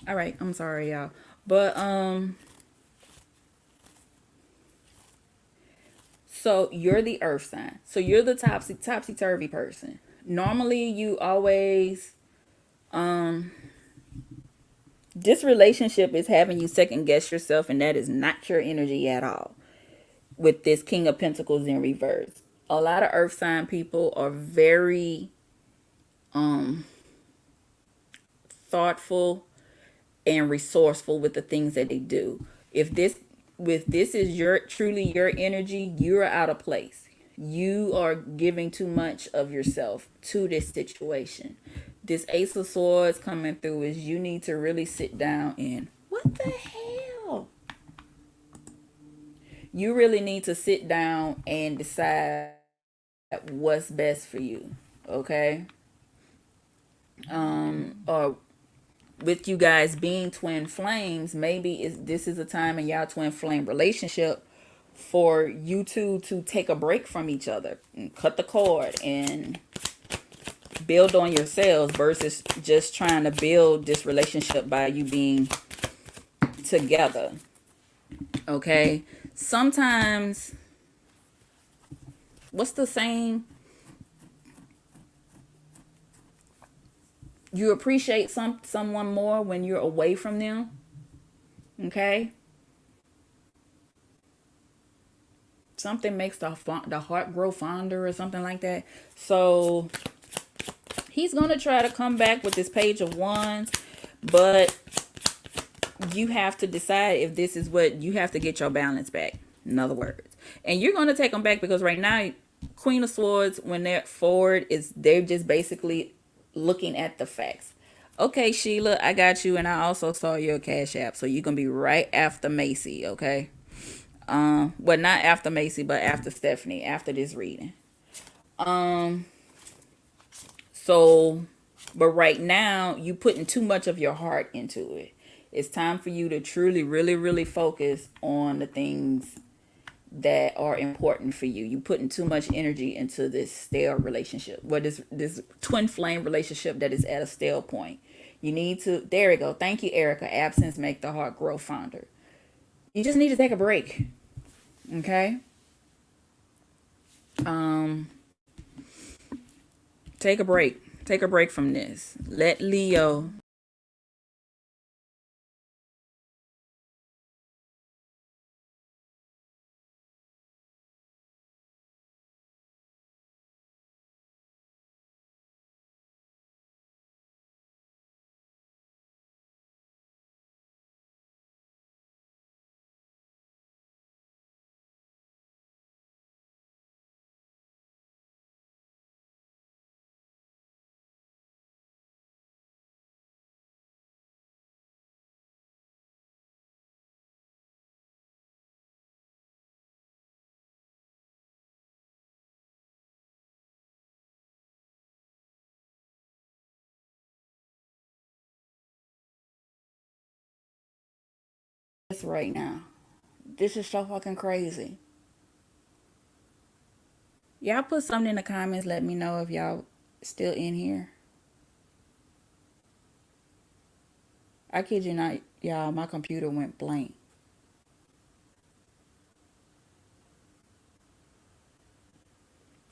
All right, I'm sorry, y'all. But so you're the earth sign. So you're the topsy-turvy person. Normally you always this relationship is having you second guess yourself, and that is not your energy at all. With this King of Pentacles in reverse, a lot of earth sign people are very thoughtful and resourceful with the things that they do. If this is your truly your energy, you're out of place. You are giving too much of yourself to this situation. This Ace of Swords coming through is you need to really sit down and what the hell? You really need to sit down and decide what's best for you. Okay? Or with you guys being twin flames, maybe this is a time in y'all twin flame relationship for you two to take a break from each other and cut the cord and build on yourselves versus just trying to build this relationship by you being together. Okay? Sometimes, what's the saying? You appreciate someone more when you're away from them. Okay? Something makes the heart grow fonder or something like that. So he's going to try to come back with this Page of Wands, but you have to decide if this is what you have to get your balance back. In other words, and you're going to take them back because right now, Queen of Swords, when they're forward, they're just basically looking at the facts. Okay, Sheila, I got you, and I also saw your Cash App, so you're gonna be right after Macy, okay? Well, not after Macy, but after Stephanie, after this reading. So, but right now, you putting too much of your heart into it. It's time for you to truly, really, really focus on the things that are important for you. You putting too much energy into this stale relationship. What is this twin flame relationship that is at a stale point? You need to, there we go. Thank you, Erica. Absence make the heart grow fonder. You just need to take a break. Okay? Take a break. Take a break from this. Let Leo this right now. This is so fucking crazy. Y'all put something in the comments. Let me know if y'all still in here. I kid you not, y'all. My computer went blank.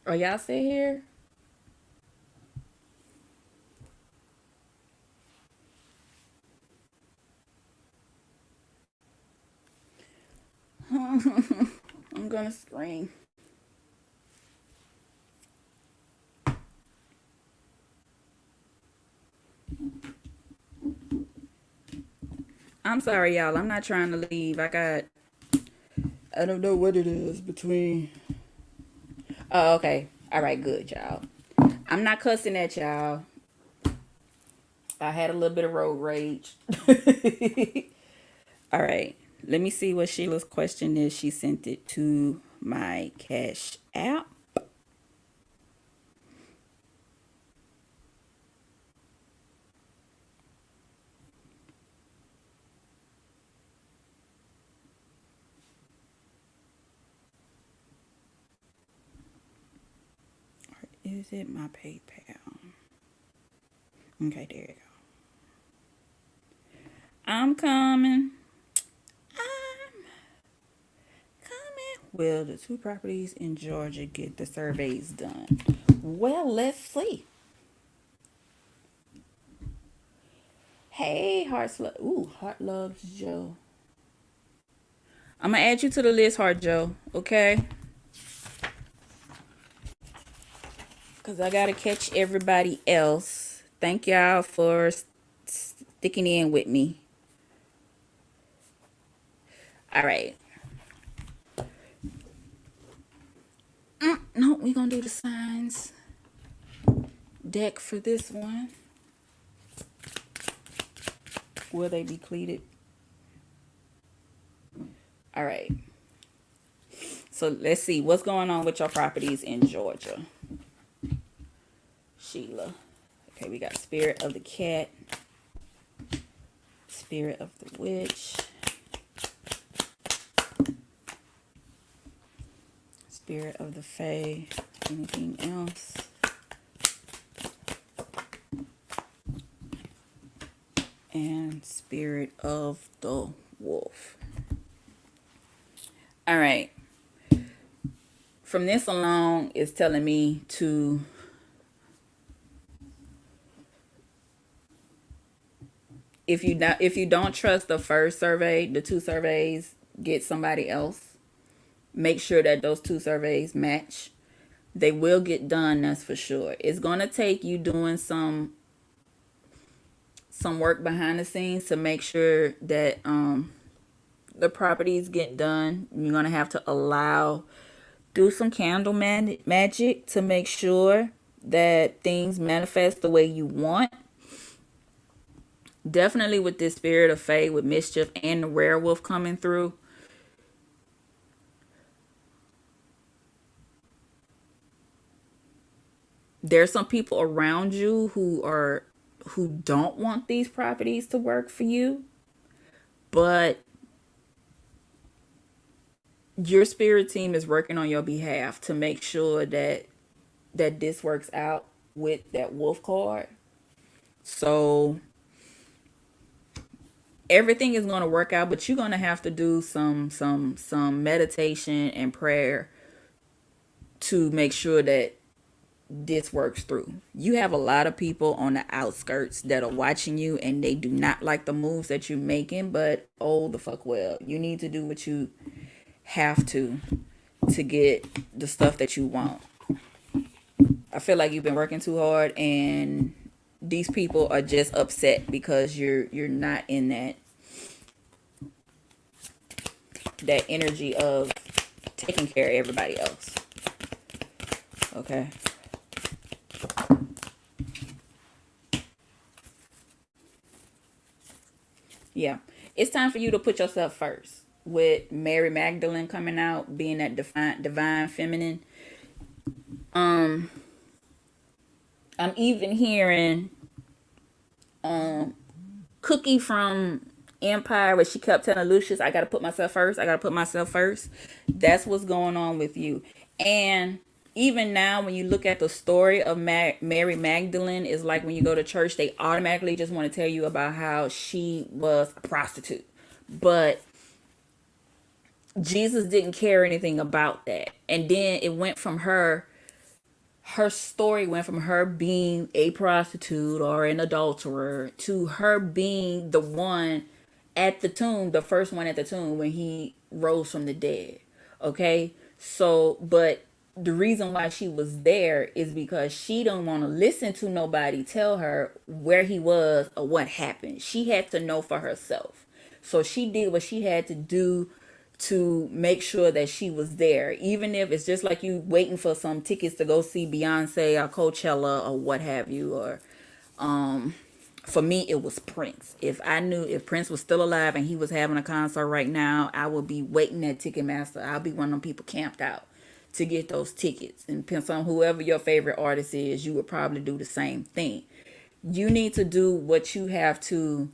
Are y'all still here? I'm gonna scream. I'm sorry, y'all. I'm not trying to leave. I don't know what it is between. Oh, okay. All right, good, y'all. I'm not cussing at y'all. I had a little bit of road rage. All right. Let me see what Sheila's question is. She sent it to my Cash app. Or is it my PayPal? Okay, there you go. I'm coming. I'm coming. Will the two properties in Georgia get the surveys done? Well, let's see. Hey, Heart loves Joe. I'm gonna add you to the list, Heart Joe. Okay, cause I gotta catch everybody else. Thank y'all for sticking in with me. All right. No, we gonna do the signs deck for this one. Will they be pleated? All right. So let's see what's going on with your properties in Georgia. Sheila. Okay, we got Spirit of the Cat, Spirit of the Witch, Spirit of the Fae. Anything else? And Spirit of the Wolf. All right. From this alone, it's telling me to if you don't trust the first survey, the two surveys, get somebody else. Make sure that those two surveys match. They will get done, that's for sure. It's gonna take you doing some work behind the scenes to make sure that the properties get done. You're gonna have to do some candle magic to make sure that things manifest the way you want. Definitely with this Spirit of Fae, with Mischief and the Werewolf coming through. There's some people around you who don't want these properties to work for you, but your spirit team is working on your behalf to make sure that this works out with that wolf card. So everything is going to work out, but you're going to have to do some meditation and prayer to make sure that this works through. You have a lot of people on the outskirts that are watching you and they do not like the moves that you're making, but oh the fuck well, you need to do what you have to get the stuff that you want. I feel like you've been working too hard and these people are just upset because you're not in that energy of taking care of everybody else. Okay. Yeah. It's time for you to put yourself first. With Mary Magdalene coming out, being that divine feminine. I'm even hearing Cookie from Empire, where she kept telling Lucius, I gotta put myself first. I gotta put myself first. That's what's going on with you. And even now, when you look at the story of Mary Magdalene, is like when you go to church, they automatically just want to tell you about how she was a prostitute. But Jesus didn't care anything about that. And then it went from her story went from her being a prostitute or an adulterer to her being the one at the tomb, the first one at the tomb when he rose from the dead. Okay? So, but the reason why she was there is because she don't want to listen to nobody tell her where he was or what happened. She had to know for herself. So she did what she had to do to make sure that she was there, even if it's just like you waiting for some tickets to go see Beyonce or Coachella or what have you. Or for me, it was Prince. If I knew if Prince was still alive and he was having a concert right now, I would be waiting at Ticketmaster. I'll be one of them people camped out to get those tickets. And depends on whoever your favorite artist is, you would probably do the same thing. You need to do what you have to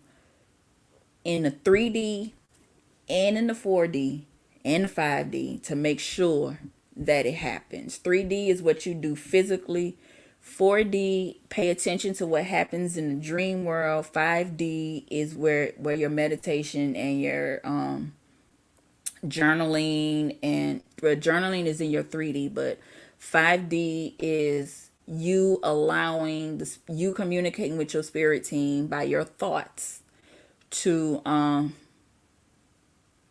in the 3D and in the 4D and the 5D to make sure that it happens. 3D is what you do physically. 4D, pay attention to what happens in the dream world. 5D is where your meditation and your journaling, and journaling is in your 3D, but 5D is you allowing you communicating with your spirit team by your thoughts to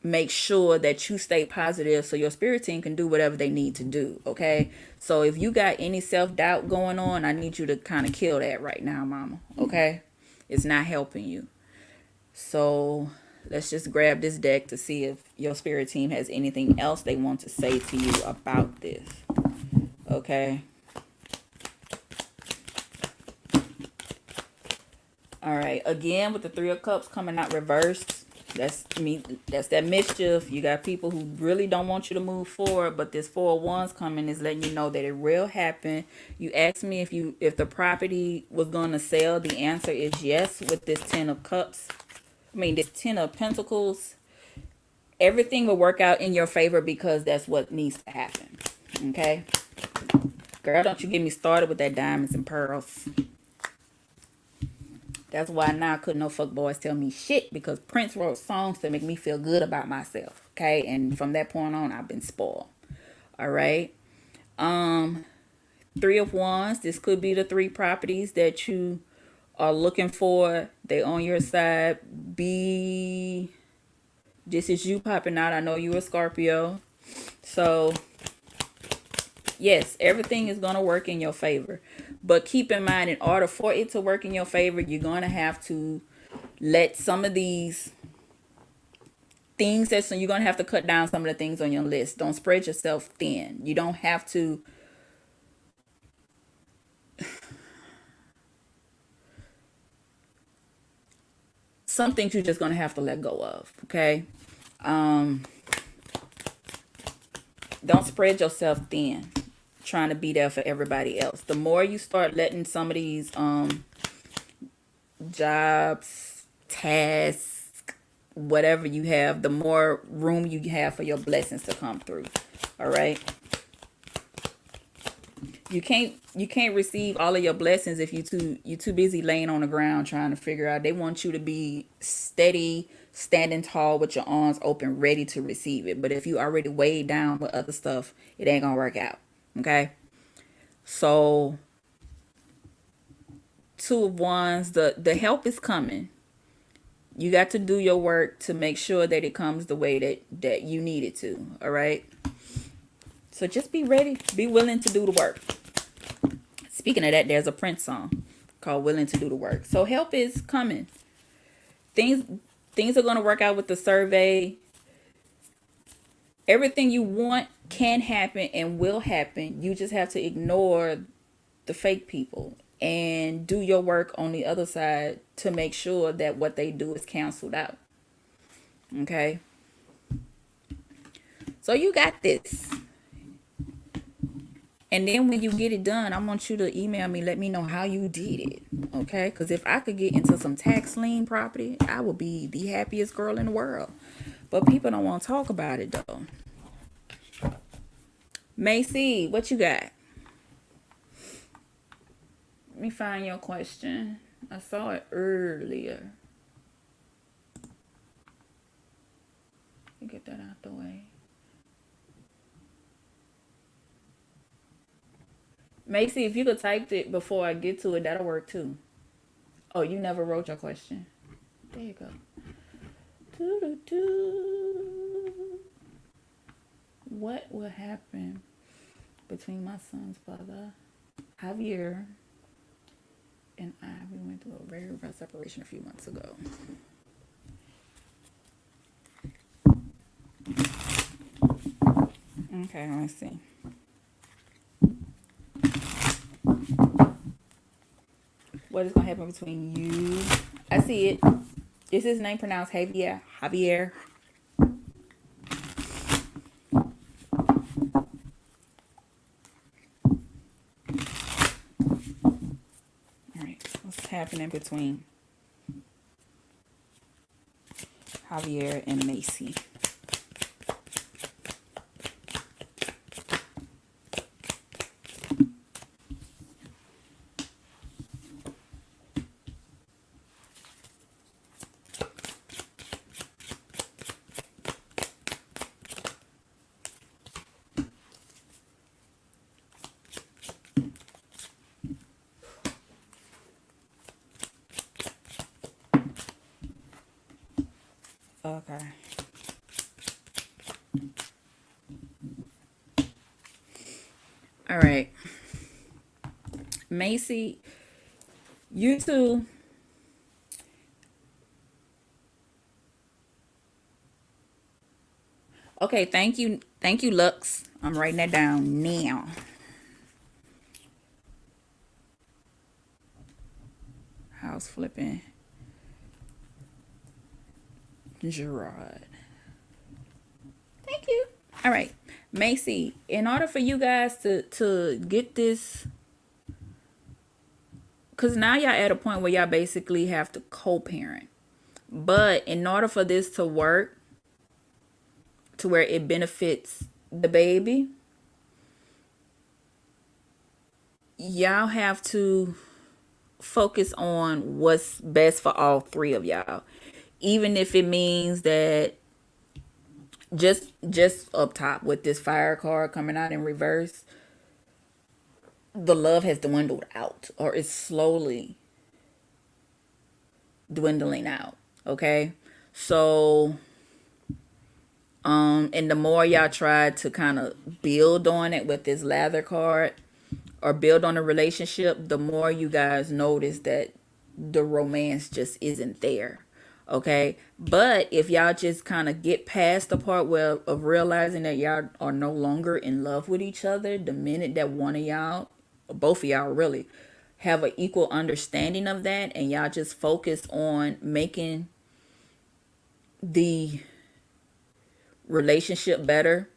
make sure that you stay positive so your spirit team can do whatever they need to do. Okay, so if you got any self-doubt going on, I need you to kind of kill that right now, mama. Okay, it's not helping you. So let's just grab this deck to see if your spirit team has anything else they want to say to you about this. Okay, all right, again with the 3 of Cups coming out reversed. That's that mischief. You got people who really don't want you to move forward, but this 4 of Wands coming is letting you know that it will happen. You asked me if the property was going to sell. The answer is yes with this 10 of Cups. This 10 of Pentacles. Everything will work out in your favor because that's what needs to happen. Okay? Girl, don't you get me started with that diamonds and pearls. That's why now couldn't no fuck boys tell me shit, because Prince wrote songs to make me feel good about myself. Okay, and from that point on, I've been spoiled. All right. 3 of Wands. This could be the 3 properties that you are looking for. They on your side. This is you popping out. I know you a Scorpio, so yes, everything is gonna work in your favor. But keep in mind, in order for it to work in your favor, you're going to have to let some of these things so you're going to have to cut down some of the things on your list. Don't spread yourself thin. You don't have to. Some things you're just going to have to let go of. Okay. Don't spread yourself thin, trying to be there for everybody else. The more you start letting some of these jobs, tasks, whatever you have, the more room you have for your blessings to come through. All right, you can't receive all of your blessings if you too busy laying on the ground trying to figure out. They want you to be steady, standing tall with your arms open, ready to receive it. But if you already weighed down with other stuff, it ain't gonna work out. Okay, so 2 of Wands, the help is coming. You got to do your work to make sure that it comes the way that you need it to. All right, so just be ready, be willing to do the work. Speaking of that, there's a Prince song called Willing to Do the Work. So help is coming. Things are going to work out with the survey. Everything you want can happen and will happen. You just have to ignore the fake people and do your work on the other side to make sure that what they do is canceled out. Okay? So you got this. And then when you get it done, I want you to email me, let me know how you did it. Okay? Because if I could get into some tax lien property, I would be the happiest girl in the world. But people don't want to talk about it, though. Macy, what you got? Let me find your question. I saw it earlier. Let me get that out the way. Macy, if you could type it before I get to it, that'll work too. Oh, you never wrote your question. There you go. What will happen between my son's father, Javier, and I? We went through a very rough separation a few months ago. Okay, let's see. What is going to happen between you? I see it. Is his name pronounced Javier? Javier. All right. What's happening between Javier and Macy? Okay. All right. Macy, you two. Okay, thank you. Thank you, Lux. I'm writing that down now. House flipping. Gerard. Thank you. All right. Macy, in order for you guys to get this, because now y'all at a point where y'all basically have to co-parent. But in order for this to work, to where it benefits the baby, y'all have to focus on what's best for all three of y'all. Even if it means that just up top with this fire card coming out in reverse, the love has dwindled out, or it's slowly dwindling out. Okay. So and the more y'all try to kind of build on it with this lather card or build on a relationship, the more you guys notice that the romance just isn't there. Okay. But if y'all just kind of get past the part where of realizing that y'all are no longer in love with each other, the minute that one of y'all, or both of y'all really, have an equal understanding of that, and y'all just focus on making the relationship better,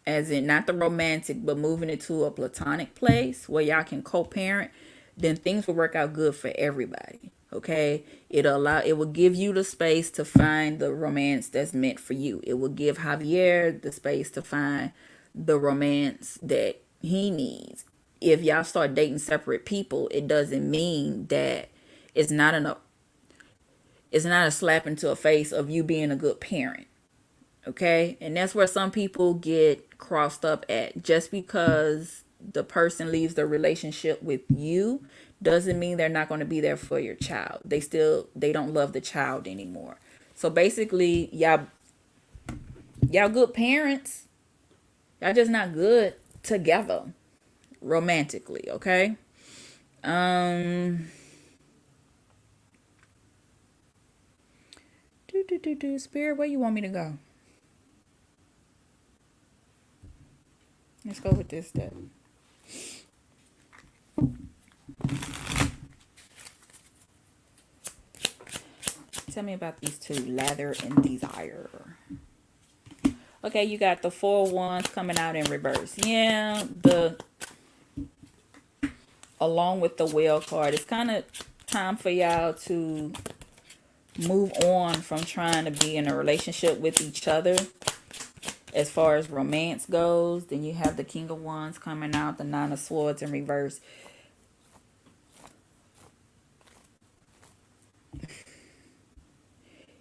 as in not the romantic, but moving it to a platonic place where y'all can co-parent, then things will work out good for everybody. Okay. It will give you the space to find the romance that's meant for you. It will give Javier the space to find the romance that he needs. If y'all start dating separate people, it doesn't mean that it's not it's not a slap into a face of you being a good parent. Okay. And that's where some people get crossed up at. Just because the person leaves the relationship with you doesn't mean they're not going to be there for your child. They don't love the child anymore. So basically, y'all good parents. Y'all just not good together romantically. Okay. Spirit, where you want me to go? Let's go with this step. Tell me about these two, lather and desire. Okay, you got the 4 wands coming out in reverse. Yeah, along with the wheel card, it's kind of time for y'all to move on from trying to be in a relationship with each other as far as romance goes. Then you have the King of Wands coming out, the 9 of Swords in reverse.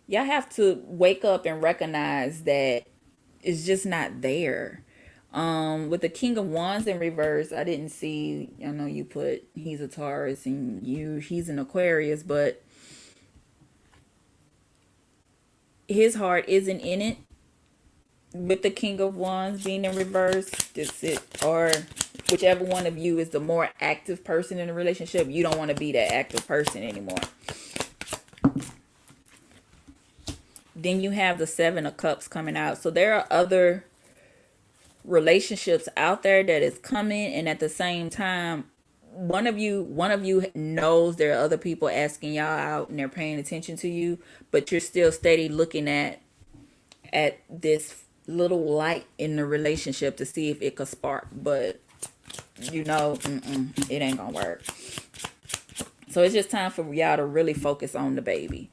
Y'all have to wake up and recognize that it's just not there. With the King of Wands in reverse, I didn't see, I know you put he's a Taurus and he's an Aquarius, but his heart isn't in it. With the King of Wands being in reverse, or whichever one of you is the more active person in the relationship, you don't want to be that active person anymore. Then you have the 7 of Cups coming out. So there are other relationships out there that is coming, and at the same time, one of you knows there are other people asking y'all out and they're paying attention to you, but you're still steady looking at this little light in the relationship to see if it could spark, but it ain't gonna work. So it's just time for y'all to really focus on the baby.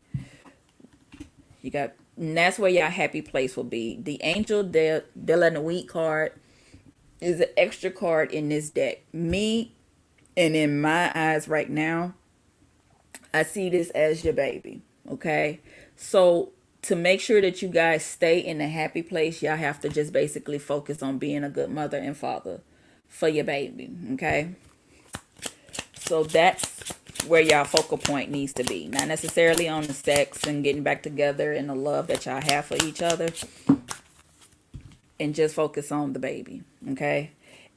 And that's where y'all happy place will be. The Angel de la Nuit card is an extra card in this deck. Me, and in my eyes right now, I see this as your baby. Okay? So to make sure that you guys stay in the happy place, y'all have to just basically focus on being a good mother and father for your baby. Okay? So that's where y'all focal point needs to be. Not necessarily on the sex and getting back together and the love that y'all have for each other. And just focus on the baby. Okay?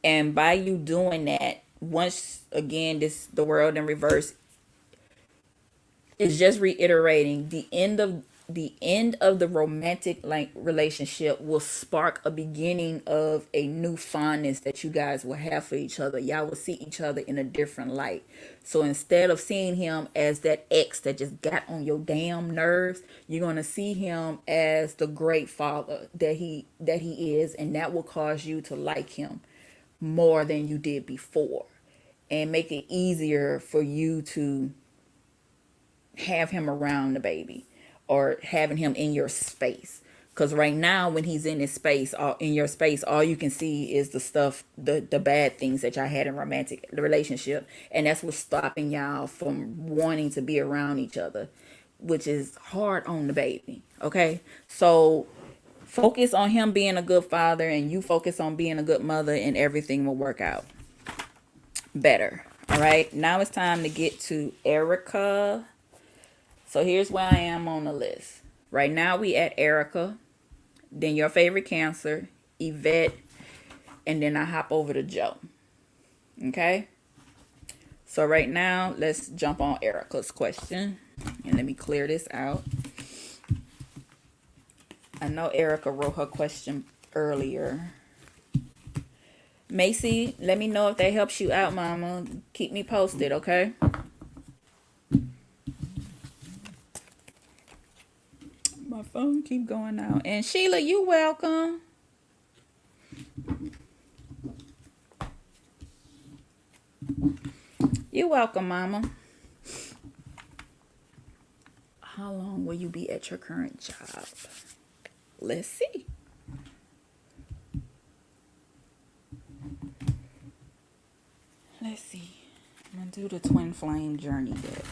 And by you doing that, once again, the world in reverse is just reiterating the end of the romantic relationship will spark a beginning of a new fondness that you guys will have for each other. Y'all will see each other in a different light. So instead of seeing him as that ex that just got on your damn nerves, you're going to see him as the great father that he is, and that will cause you to like him more than you did before, and make it easier for you to have him around the baby or having him in your space. Because right now, when he's in his space, in your space, all you can see is the stuff, the bad things that y'all had in romantic relationship, and that's what's stopping y'all from wanting to be around each other, which is hard on the baby. Okay, so focus on him being a good father, and you focus on being a good mother, and everything will work out better. All right, now it's time to get to Erica. So here's where I am on the list. Right now we at Erica, then your favorite Cancer, Yvette, and then I hop over to Joe. Okay? So right now, let's jump on Erica's question. And let me clear this out. I know Erica wrote her question earlier. Macy, let me know if that helps you out, mama. Keep me posted, okay? My phone keep going out. And Sheila, you welcome. You welcome, mama. How long will you be at your current job? Let's see. Let's see. I'm going to do the twin flame journey deck.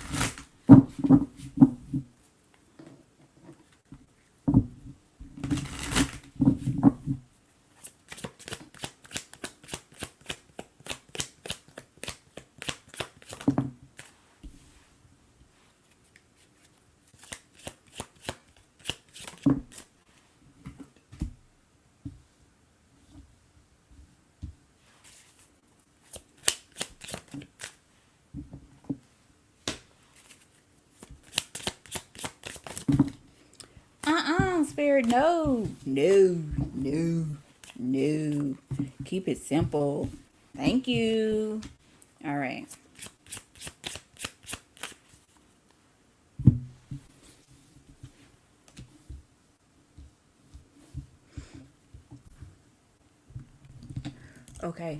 Spirit, no. Keep it simple. Thank you. All right. Okay.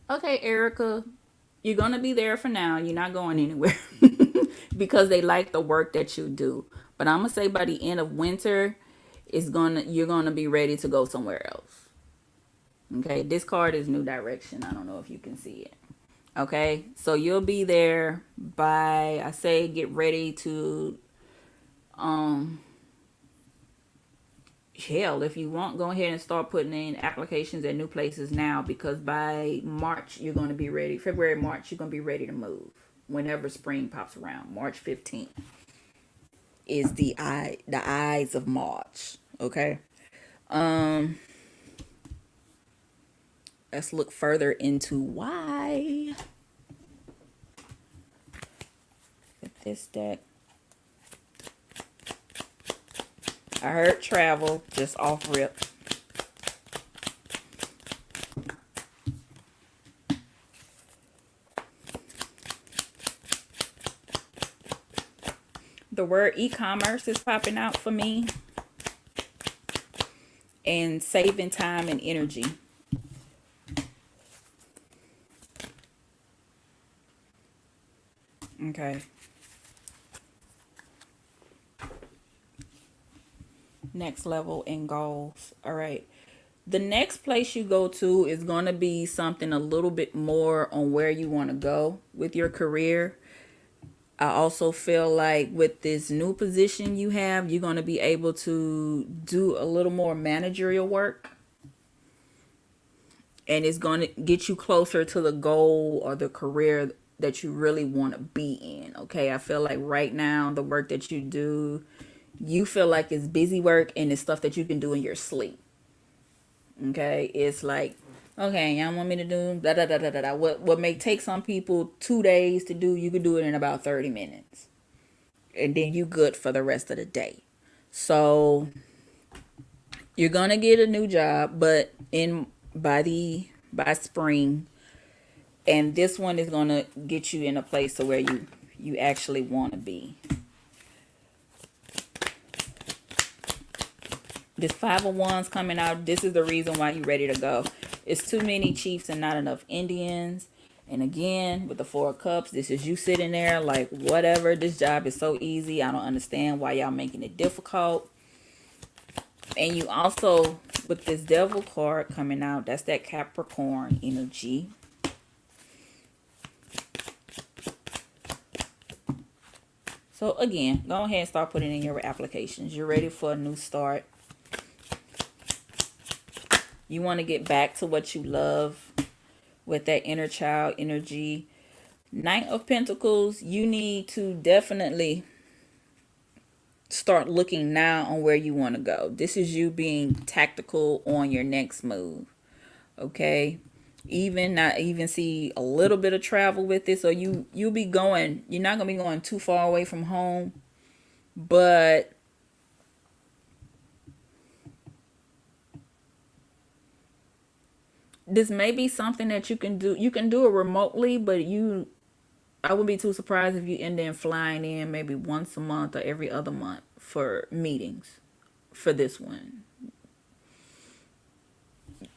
Okay, Erica. You're going to be there for now. You're not going anywhere. Because they like the work that you do. But I'm going to say by the end of winter, you're going to be ready to go somewhere else. Okay, this card is New Direction. I don't know if you can see it. Okay, so you'll be there by, I say, get ready to, hell, if you want, go ahead and start putting in applications at new places now, because by March, you're going to be ready. February, March, you're going to be ready to move. Whenever spring pops around, March 15th is the eyes of March. Okay. Let's look further into why. With this deck. I heard travel, just off rip. The word e-commerce is popping out for me. And saving time and energy. Okay. Next level and goals. All right. The next place you go to is going to be something a little bit more on where you want to go with your career. I also feel like with this new position you have, you're going to be able to do a little more managerial work. And it's going to get you closer to the goal or the career that you really want to be in. Okay. I feel like right now, the work that you do, you feel like it's busy work and it's stuff that you can do in your sleep. Okay. It's like, okay, y'all want me to do da da da da da. What may take some people 2 days to do, you could do it in about 30 minutes. And then you good for the rest of the day. So you're gonna get a new job, but by spring, and this one is gonna get you in a place to where you actually want to be. This Five of Wands coming out. This is the reason why you're ready to go. It's too many chiefs and not enough Indians. And again, with the Four of Cups, this is you sitting there like, whatever. This job is so easy. I don't understand why y'all making it difficult. And you also, with this Devil card coming out, that's that Capricorn energy. So again, go ahead and start putting in your applications. You're ready for a new start. You want to get back to what you love with that inner child energy. Knight of Pentacles, you need to definitely start looking now on where you want to go. This is you being tactical on your next move. Okay. Not even see a little bit of travel with this. So you'll be going, you're not going to be going too far away from home. But this may be something that you can do. You can do it remotely, but I wouldn't be too surprised if you end up flying in maybe once a month or every other month for meetings for this one.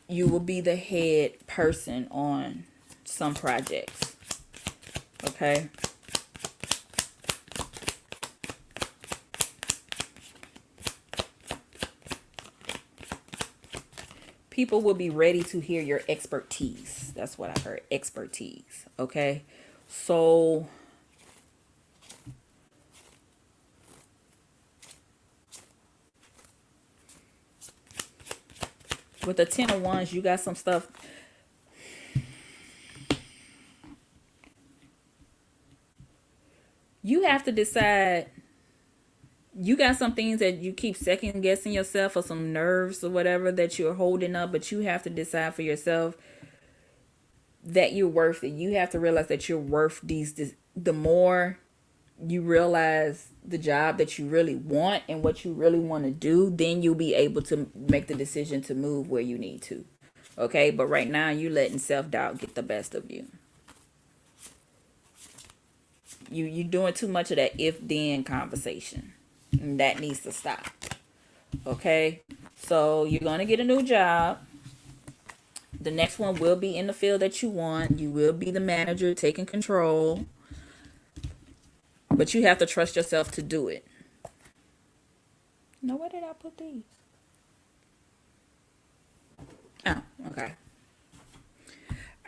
You will be the head person on some projects. Okay. People will be ready to hear your expertise. That's what I heard. Expertise. Okay. So with the 10 of Wands, you got some stuff. You have to decide. You got some things that you keep second guessing yourself, or some nerves or whatever that you're holding up, but you have to decide for yourself that you're worth it. You have to realize that you're worth these. The more you realize the job that you really want and what you really want to do, then you'll be able to make the decision to move where you need to. Okay, but right now you're letting self-doubt get the best of you. You're doing too much of that if-then conversation. And that needs to stop. Okay, so you're going to get a new job. The next one will be in the field that you want. You will be the manager taking control. But you have to trust yourself to do it. Now, where did I put these? Oh, okay.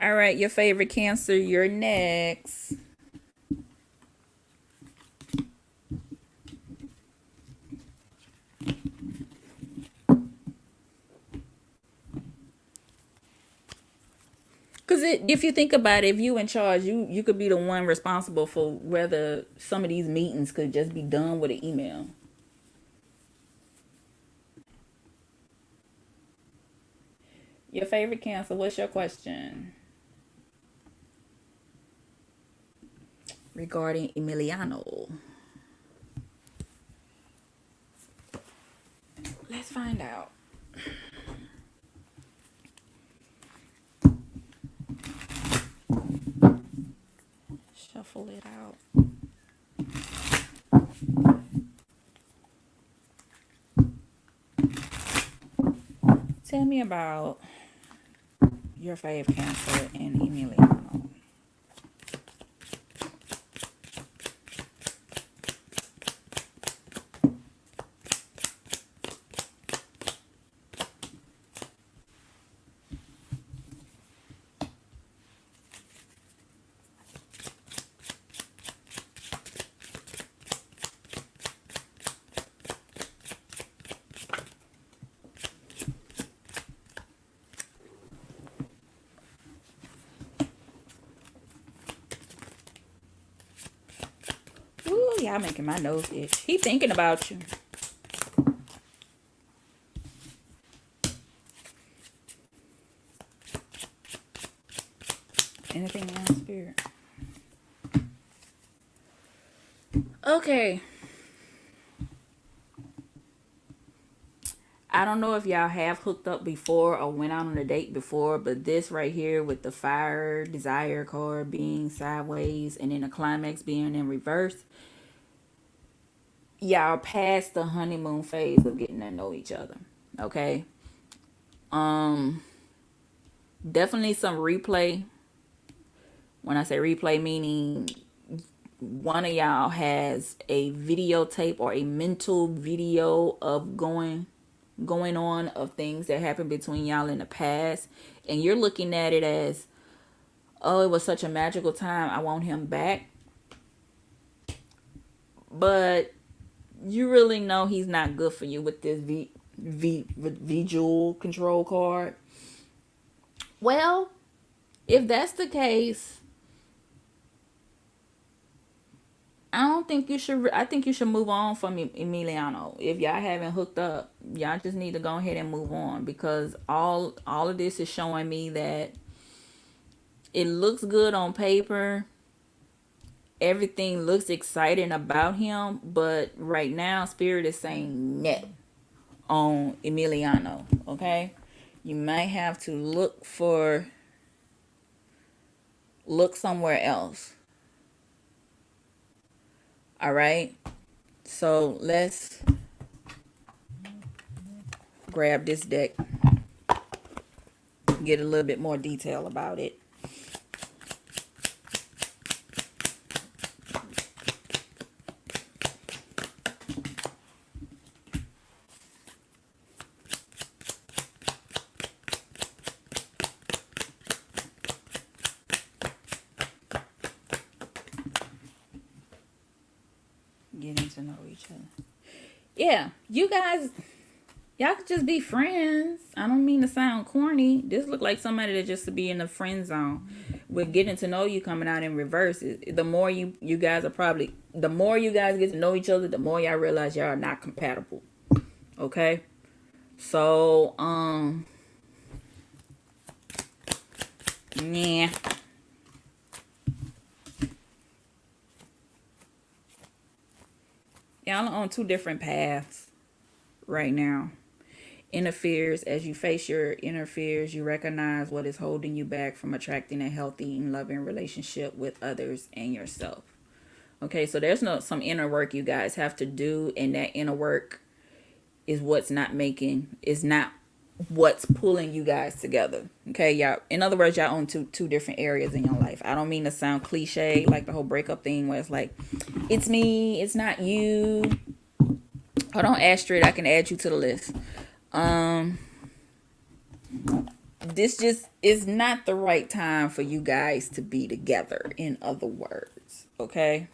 All right, your favorite Cancer, you're next. Because if you think about it, if you in charge, you could be the one responsible for whether some of these meetings could just be done with an email. Your favorite Cancer, what's your question? Regarding Emiliano. Let's find out. Shuffle it out. Tell me about your fave Cancer and Emiliano. Ooh, y'all making my nose itch. He thinking about you. Anything else, Spirit? Okay. I don't know if y'all have hooked up before or went out on a date before, but this right here with the fire desire card being sideways and then the climax being in reverse, y'all past the honeymoon phase of getting to know each other. Okay. Definitely some replay. When I say replay, meaning one of y'all has a videotape or a mental video of going on of things that happened between y'all in the past, and you're looking at it as, oh, it was such a magical time, I want him back. But you really know he's not good for you with this visual control card. Well, if that's the case, I think you should move on from Emiliano. If y'all haven't hooked up, y'all just need to go ahead and move on, because all of this is showing me that it looks good on paper. Everything looks exciting about him, but right now Spirit is saying no on Emiliano. Okay, you might have to look somewhere else. All right, so let's grab this deck, get a little bit more detail about it. Getting to know each other. Yeah, you guys, y'all could just be friends. I don't mean to sound corny. This look like somebody that just to be in the friend zone. With getting to know you coming out in reverse, the more you guys are probably, the more you guys get to know each other, the more y'all realize y'all are not compatible. Okay, so yeah. Y'all are on two different paths right now. Inner fears, as you face your inner fears, you recognize what is holding you back from attracting a healthy and loving relationship with others and yourself. Okay, so there's some inner work you guys have to do, and that inner work is not what's pulling you guys together. Okay, y'all, in other words, y'all own two different areas in your life. I don't mean to sound cliche like the whole breakup thing where it's like, it's me, it's not you. Hold on, Astrid, I can add you to the list. This just is not the right time for you guys to be together, in other words. Okay,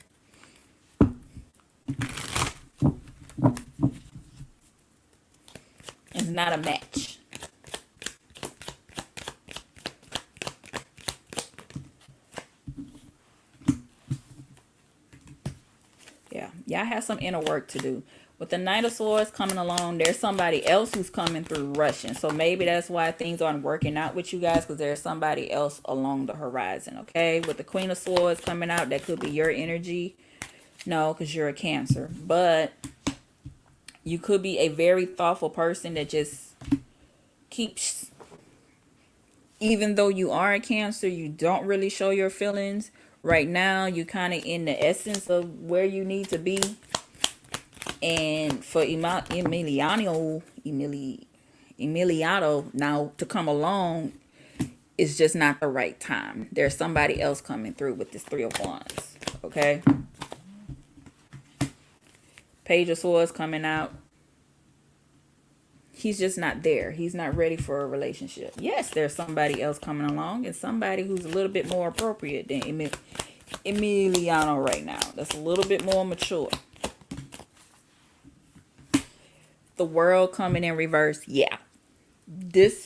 it's not a match. Yeah, y'all have some inner work to do. With the Knight of Swords coming along, there's somebody else who's coming through rushing. So maybe that's why things aren't working out with you guys, because there's somebody else along the horizon, okay? With the Queen of Swords coming out, that could be your energy. No, because you're a Cancer. But You could be a very thoughtful person that just keeps, even though you are a Cancer, you don't really show your feelings. Right now, you kind of in the essence of where you need to be. And for Emiliano now to come along, it's just not the right time. There's somebody else coming through with this Three of Wands. Okay. Page of Swords coming out. He's just not there. He's not ready for a relationship. Yes, there's somebody else coming along, and somebody who's a little bit more appropriate than Emiliano right now. That's a little bit more mature. The World coming in reverse. Yeah. This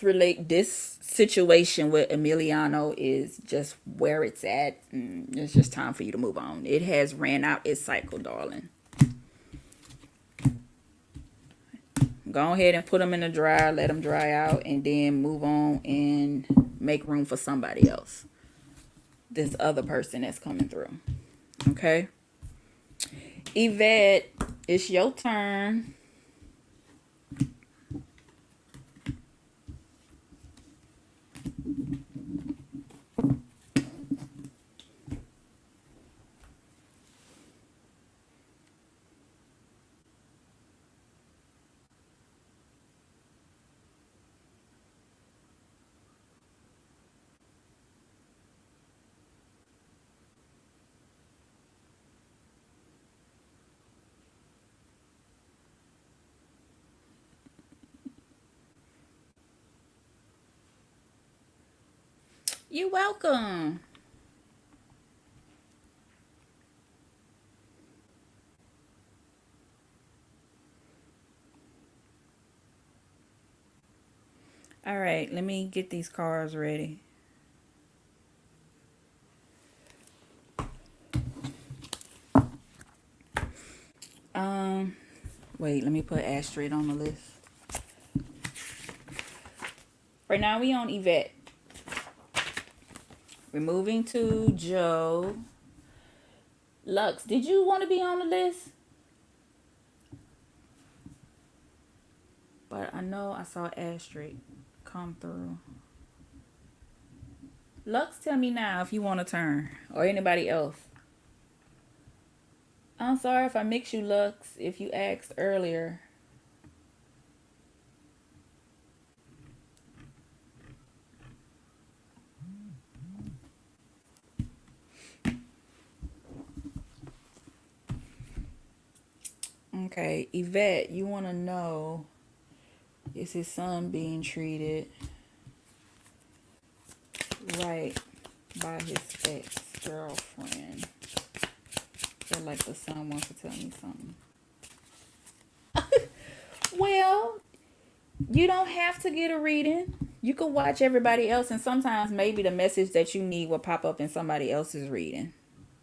situation with Emiliano is just where it's at. It's just time for you to move on. It has ran out its cycle, darling. Go ahead and put them in the dryer, let them dry out, and then move on and make room for somebody else. This other person that's coming through. Okay? Yvette, it's your turn. You're welcome. All right, let me get these cards ready. Wait, let me put Astrid on the list. Right now we on Yvette. We're moving to Joe. Lux, did you want to be on the list? But I know I saw Astrid come through. Lux, tell me now if you want to turn. Or anybody else. I'm sorry if I mixed you, Lux, if you asked earlier. Okay, Yvette, you want to know, is his son being treated right by his ex-girlfriend? I feel like the son wants to tell me something. Well, you don't have to get a reading. You can watch everybody else, and sometimes maybe the message that you need will pop up in somebody else's reading.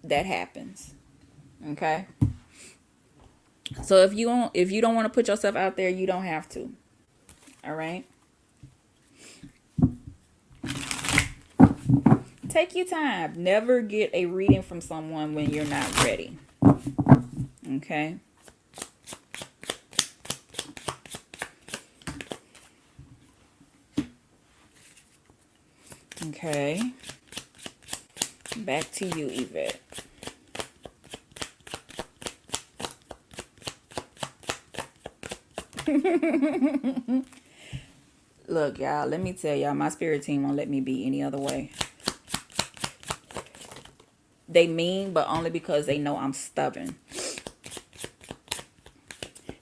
That happens. Okay? So if you don't want to put yourself out there, you don't have to. All right? Take your time. Never get a reading from someone when you're not ready. Okay? Okay. Back to you, Yvette. Look, y'all, let me tell y'all, my spirit team won't let me be any other way. They mean, but only because they know I'm stubborn.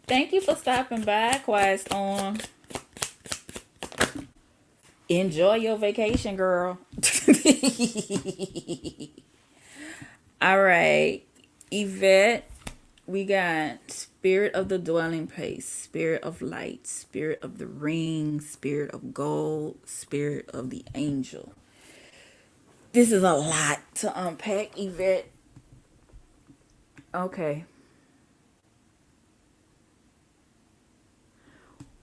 Thank you for stopping by, Quiet Storm. Enjoy your vacation, girl. All right, Yvette, we got Spirit of the Dwelling Place, Spirit of Light, Spirit of the Ring, Spirit of Gold, Spirit of the Angel. This is a lot to unpack, Yvette. Okay.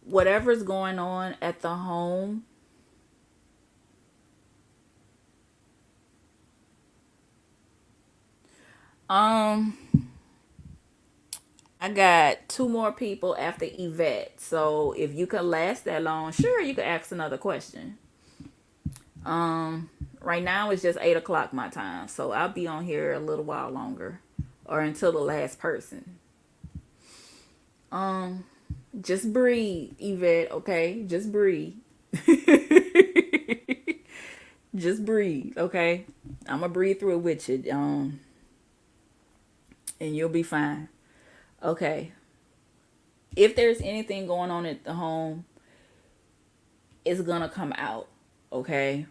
Whatever's going on at the home, I I got 2 more people after Yvette. So if you could last that long, sure, you could ask another question. Right now it's just 8 o'clock my time, so I'll be on here a little while longer, or until the last person. Just breathe, Yvette. Okay, just breathe. Just breathe. Okay, I'm gonna breathe through it with you. And you'll be fine. Okay. If there's anything going on at the home, it's gonna come out. Okay.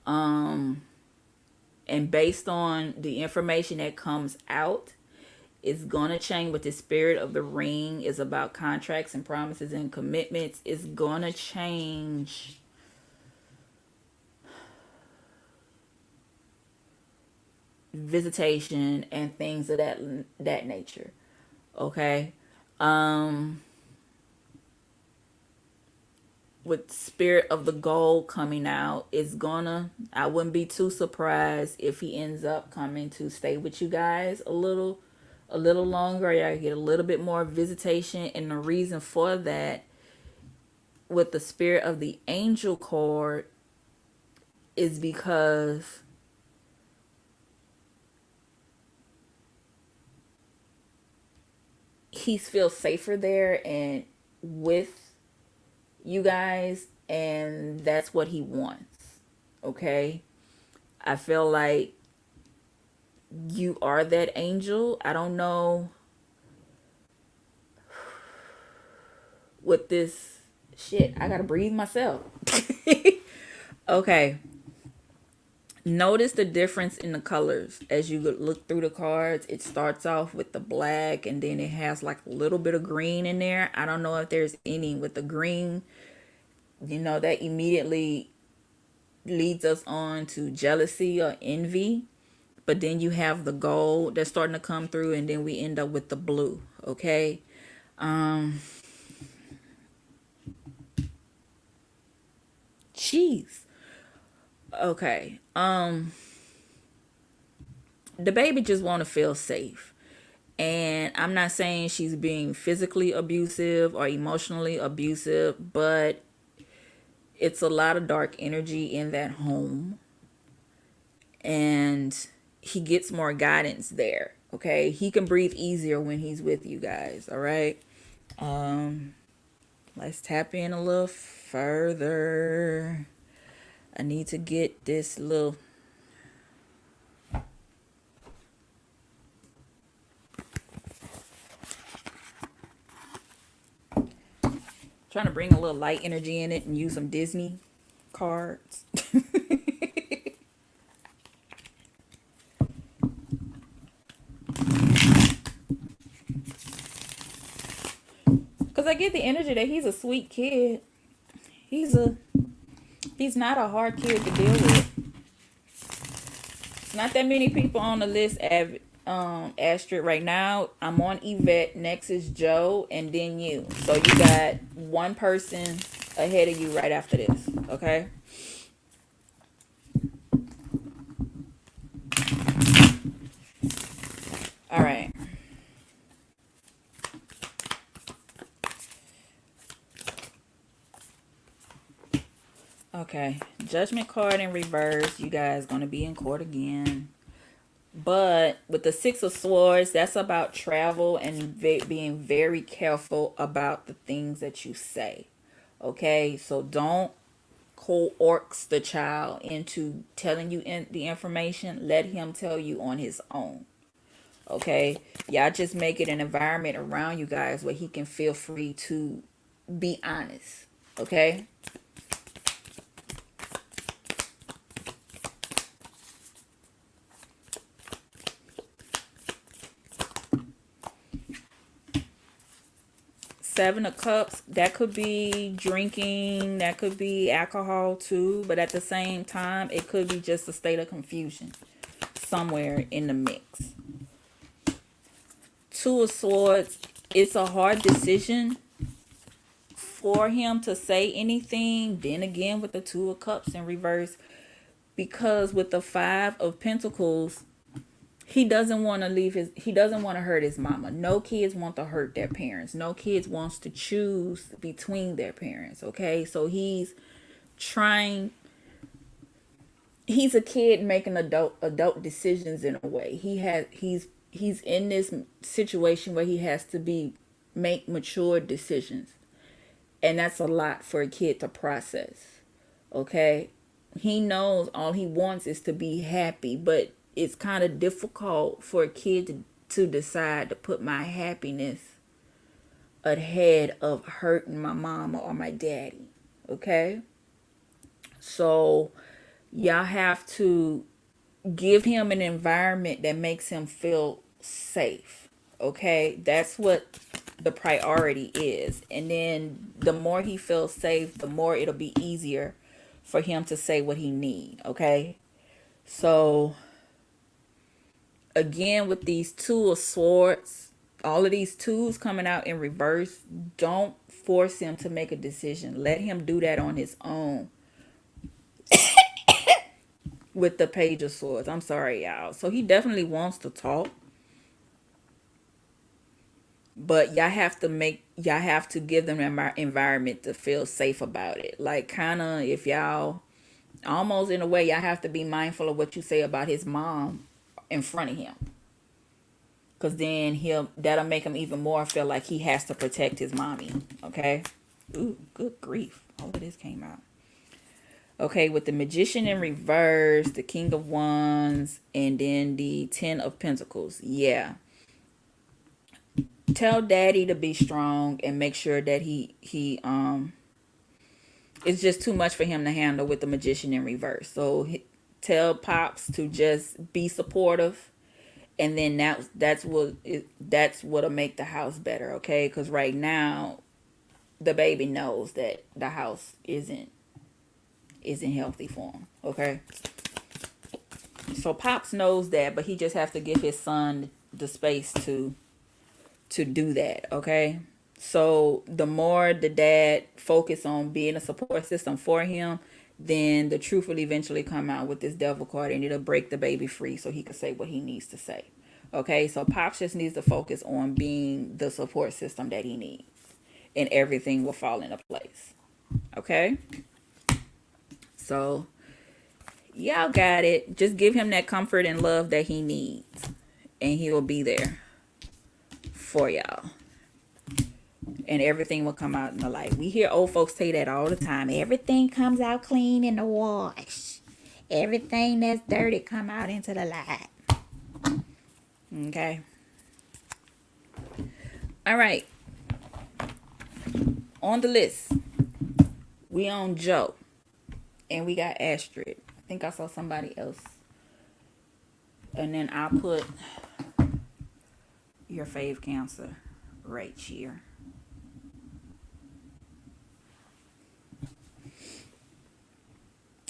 And based on the information that comes out, it's gonna change. What the spirit of the ring is about, contracts and promises and commitments. It's gonna change visitation and things of that nature. Okay. With spirit of the gold coming out, it's gonna, I wouldn't be too surprised if he ends up coming to stay with you guys a little longer. I get a little bit more visitation, and the reason for that, with the spirit of the angel card, is because he feels safer there and with you guys, and that's what he wants. Okay. I feel like you are that angel. I don't know with this shit. I gotta breathe myself. Okay. Notice the difference in the colors as you look through the cards. It starts off with the black, and then it has like a little bit of green in there. I don't know if there's any with the green. That immediately leads us on to jealousy or envy. But then you have the gold that's starting to come through, and then we end up with the blue. Okay. Jeez. Okay. The baby just want to feel safe. And I'm not saying she's being physically abusive or emotionally abusive, but it's a lot of dark energy in that home. And he gets more guidance there. Okay. He can breathe easier when he's with you guys. All right. Let's tap in a little further. I need to get this little trying to bring a little light energy in it and use some Disney cards. Because I get the energy that he's a sweet kid. He's not a hard kid to deal with. Not that many people on the list, Astrid. Right now, I'm on Yvette. Next is Joe, and then you. So you got one person ahead of you right after this. Okay. All right. Okay. Judgment card in reverse. You guys gonna be in court again. But with the Six of Swords, that's about travel and being very careful about the things that you say. Okay, so don't coerce the child into telling you the information. Let him tell you on his own. Okay, y'all just make it an environment around you guys where he can feel free to be honest. Okay. Seven of Cups, that could be drinking, that could be alcohol too, but at the same time, it could be just a state of confusion somewhere in the mix. Two of Swords, it's a hard decision for him to say anything. Then again, with the Two of Cups in reverse, because with the Five of Pentacles, he doesn't want to leave his, he doesn't want to hurt his mama. No kids want to hurt their parents. No kids wants to choose between their parents. Okay, so he's trying, he's a kid making adult decisions in a way. He's in this situation where he has to be make mature decisions, and that's a lot for a kid to process. Okay, he knows all he wants is to be happy, but it's kind of difficult for a kid to decide to put my happiness ahead of hurting my mama or my daddy. Okay, so y'all have to give him an environment that makes him feel safe. Okay, that's what the priority is. And then the more he feels safe, the more it'll be easier for him to say what he need. Okay, so again, with these two of swords, all of these twos coming out in reverse, don't force him to make a decision. Let him do that on his own. With the page of swords, I'm sorry, y'all. So he definitely wants to talk, but y'all have to give them an environment to feel safe about it. Like, kind of, if y'all, almost in a way, y'all have to be mindful of what you say about his mom in front of him, because then that'll make him even more feel like he has to protect his mommy. Okay. Ooh, good grief, all of this came out. Okay, with the Magician in reverse, the King of Wands, and then the Ten of Pentacles. Yeah. Tell daddy to be strong and make sure that it's just too much for him to handle with the Magician in reverse. So tell pops to just be supportive, and then that's what'll make the house better. Okay, because right now the baby knows that the house isn't healthy for him. Okay, so pops knows that, but he just has to give his son the space to do that. Okay, so the more the dad focus on being a support system for him, then the truth will eventually come out with this devil card, and it'll break the baby free so he can say what he needs to say. Okay, so pops just needs to focus on being the support system that he needs, and everything will fall into place. Okay, so y'all got it. Just give him that comfort and love that he needs, and he will be there for y'all. And everything will come out in the light. We hear old folks say that all the time. Everything comes out clean in the wash. Everything that's dirty come out into the light. Okay. All right. On the list, we on Joe. And we got Astrid. I think I saw somebody else. And then I'll put your fave Cancer right here.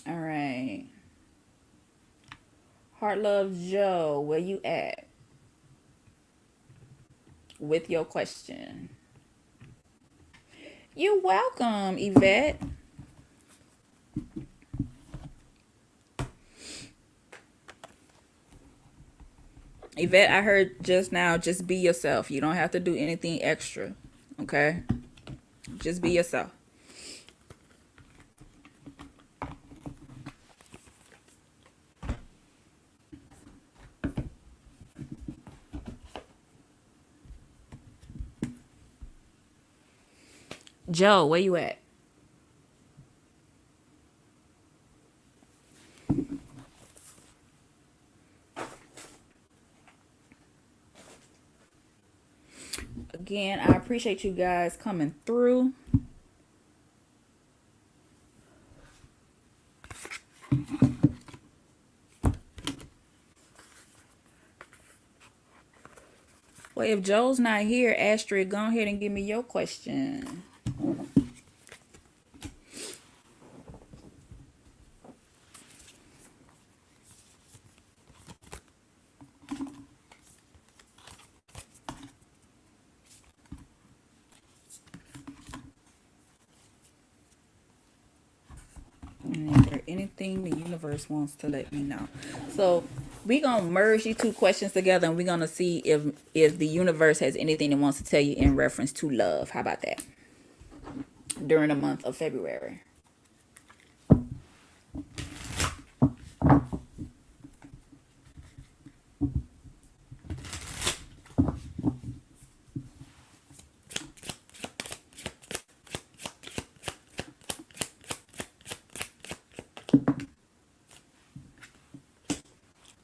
All right. Heart loves Joe. Where you at with your question? You're welcome, Yvette. Yvette, I heard just now, just be yourself. You don't have to do anything extra. Okay? Just be yourself. Joe, where you at? Again, I appreciate you guys coming through. Well, if Joe's not here, Astrid, go ahead and give me your question. And is there anything the universe wants to let me know? So We're going to merge these two questions together, and we're going to see if the universe has anything it wants to tell you in reference to love. How about that? During the month of February.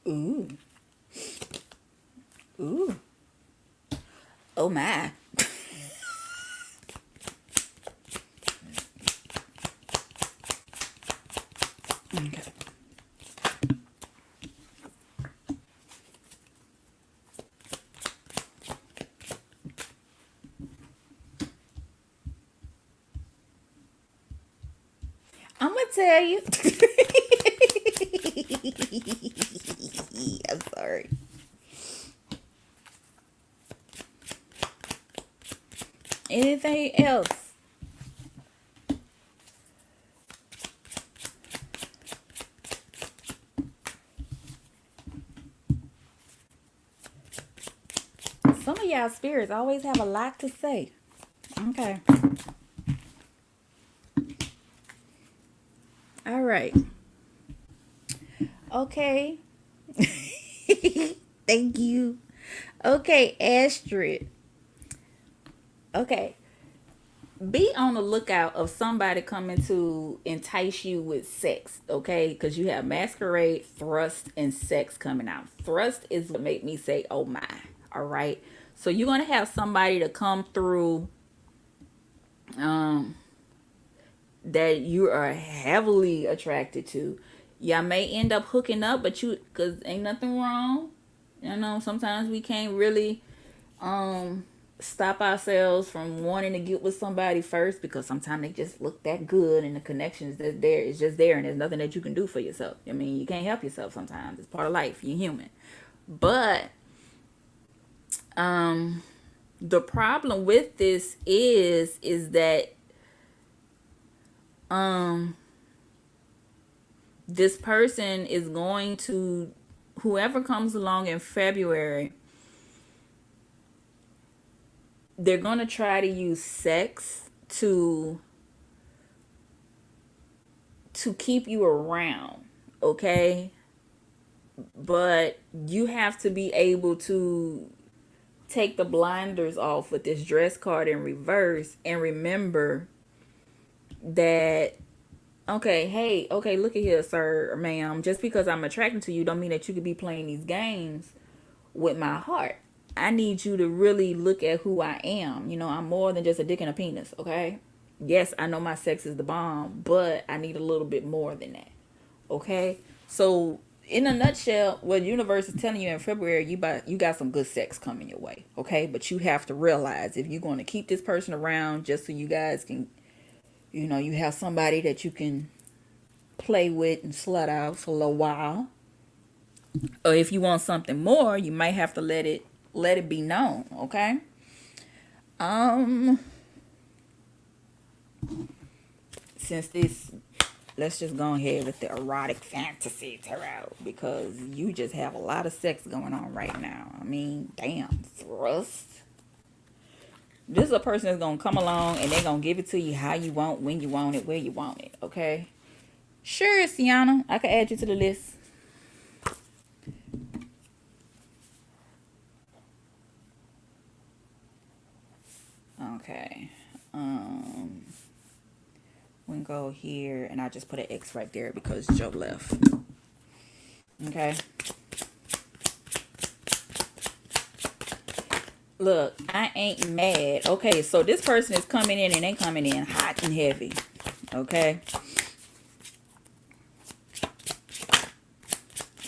Ooh. Ooh. Oh my. Okay. I'm gonna tell you. I'm sorry. Anything else? Some of y'all spirits always have a lot to say. Okay. All right. Okay. Thank you. Okay, Astrid. Okay. Be on the lookout of somebody coming to entice you with sex, okay? Because you have masquerade, thrust, and sex coming out. Thrust is what made me say, oh my. All right. So you're going to have somebody to come through that you are heavily attracted to. Y'all may end up hooking up, but because ain't nothing wrong. You know, sometimes we can't really stop ourselves from wanting to get with somebody first, because sometimes they just look that good and the connection is just there. It's just there, and there's nothing that you can do for yourself. I mean, you can't help yourself sometimes. It's part of life. You're human. But the problem with this is that this person is going to, whoever comes along in February, they're going to try to use sex to keep you around, okay? But you have to be able to take the blinders off with this dress card in reverse and remember that, okay, hey, okay, look at here, sir or ma'am. Just because I'm attracted to you don't mean that you could be playing these games with my heart. I need you to really look at who I am. You know, I'm more than just a dick and a penis, okay? Yes, I know my sex is the bomb, but I need a little bit more than that, okay? So, in a nutshell, what the universe is telling you in February, you got some good sex coming your way, okay? But you have to realize, if you're going to keep this person around just so you guys can, you know, you have somebody that you can play with and slut out for a little while, or if you want something more, you might have to let it be known, okay? Since this, let's just go ahead with the erotic fantasy tarot, because you just have a lot of sex going on right now. I mean, damn, thrust. This is a person that's gonna come along and they're gonna give it to you how you want, when you want it, where you want it, okay? Sure, Sienna, I can add you to the list. Okay. We can go here, and I just put an X right there because Joe left. Okay. Look, I ain't mad. Okay, so this person is coming in, and they coming in hot and heavy. Okay.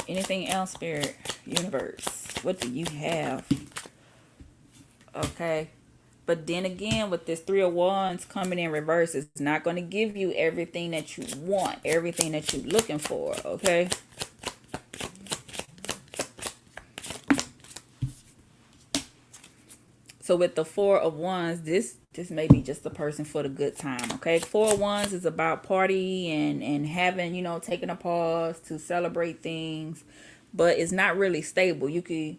Anything else, Spirit, Universe? What do you have? Okay. But then again, with this Three of Wands coming in reverse, it's not going to give you everything that you want, everything that you're looking for, okay? So with the Four of Wands, this may be just the person for the good time, okay? Four of Wands is about party and having, you know, taking a pause to celebrate things. but it's not really stable. You could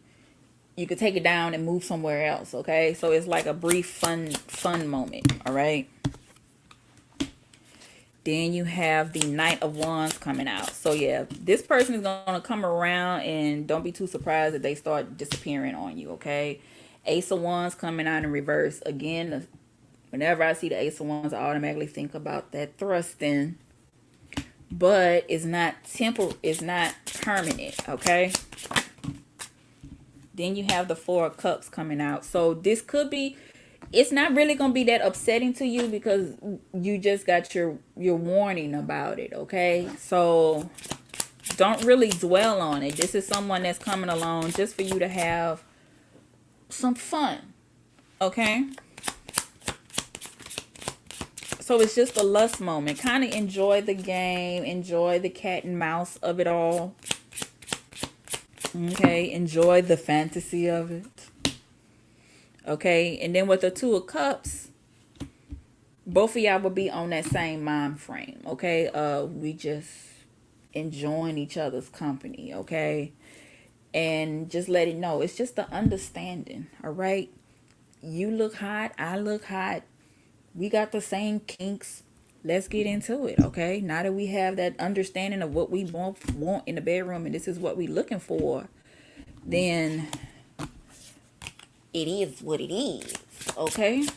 take it down and move somewhere else, okay? So it's like a brief fun moment, all right? Then you have the Knight of Wands coming out. So yeah, this person is going to come around, and don't be too surprised if they start disappearing on you, okay? Ace of Wands coming out in reverse. Again, whenever I see the Ace of Wands, I automatically think about that thrusting. But it's not it's not permanent, okay? Then you have the Four of Cups coming out. So this could be, it's not really going to be that upsetting to you because you just got your warning about it, okay? So don't really dwell on it. This is someone that's coming along just for you to have some fun, okay? So it's just a lust moment. Kind of enjoy the game. Enjoy the cat and mouse of it all. Okay, enjoy the fantasy of it. Okay, and then with the Two of Cups, both of y'all will be on that same mind frame. Okay, we just enjoying each other's company. Okay, and just let it know it's just the understanding. All right, you look hot, I look hot. We got the same kinks. Let's get into it, okay? Now that we have that understanding of what we want in the bedroom, and this is what we're looking for, then it is what it is, okay?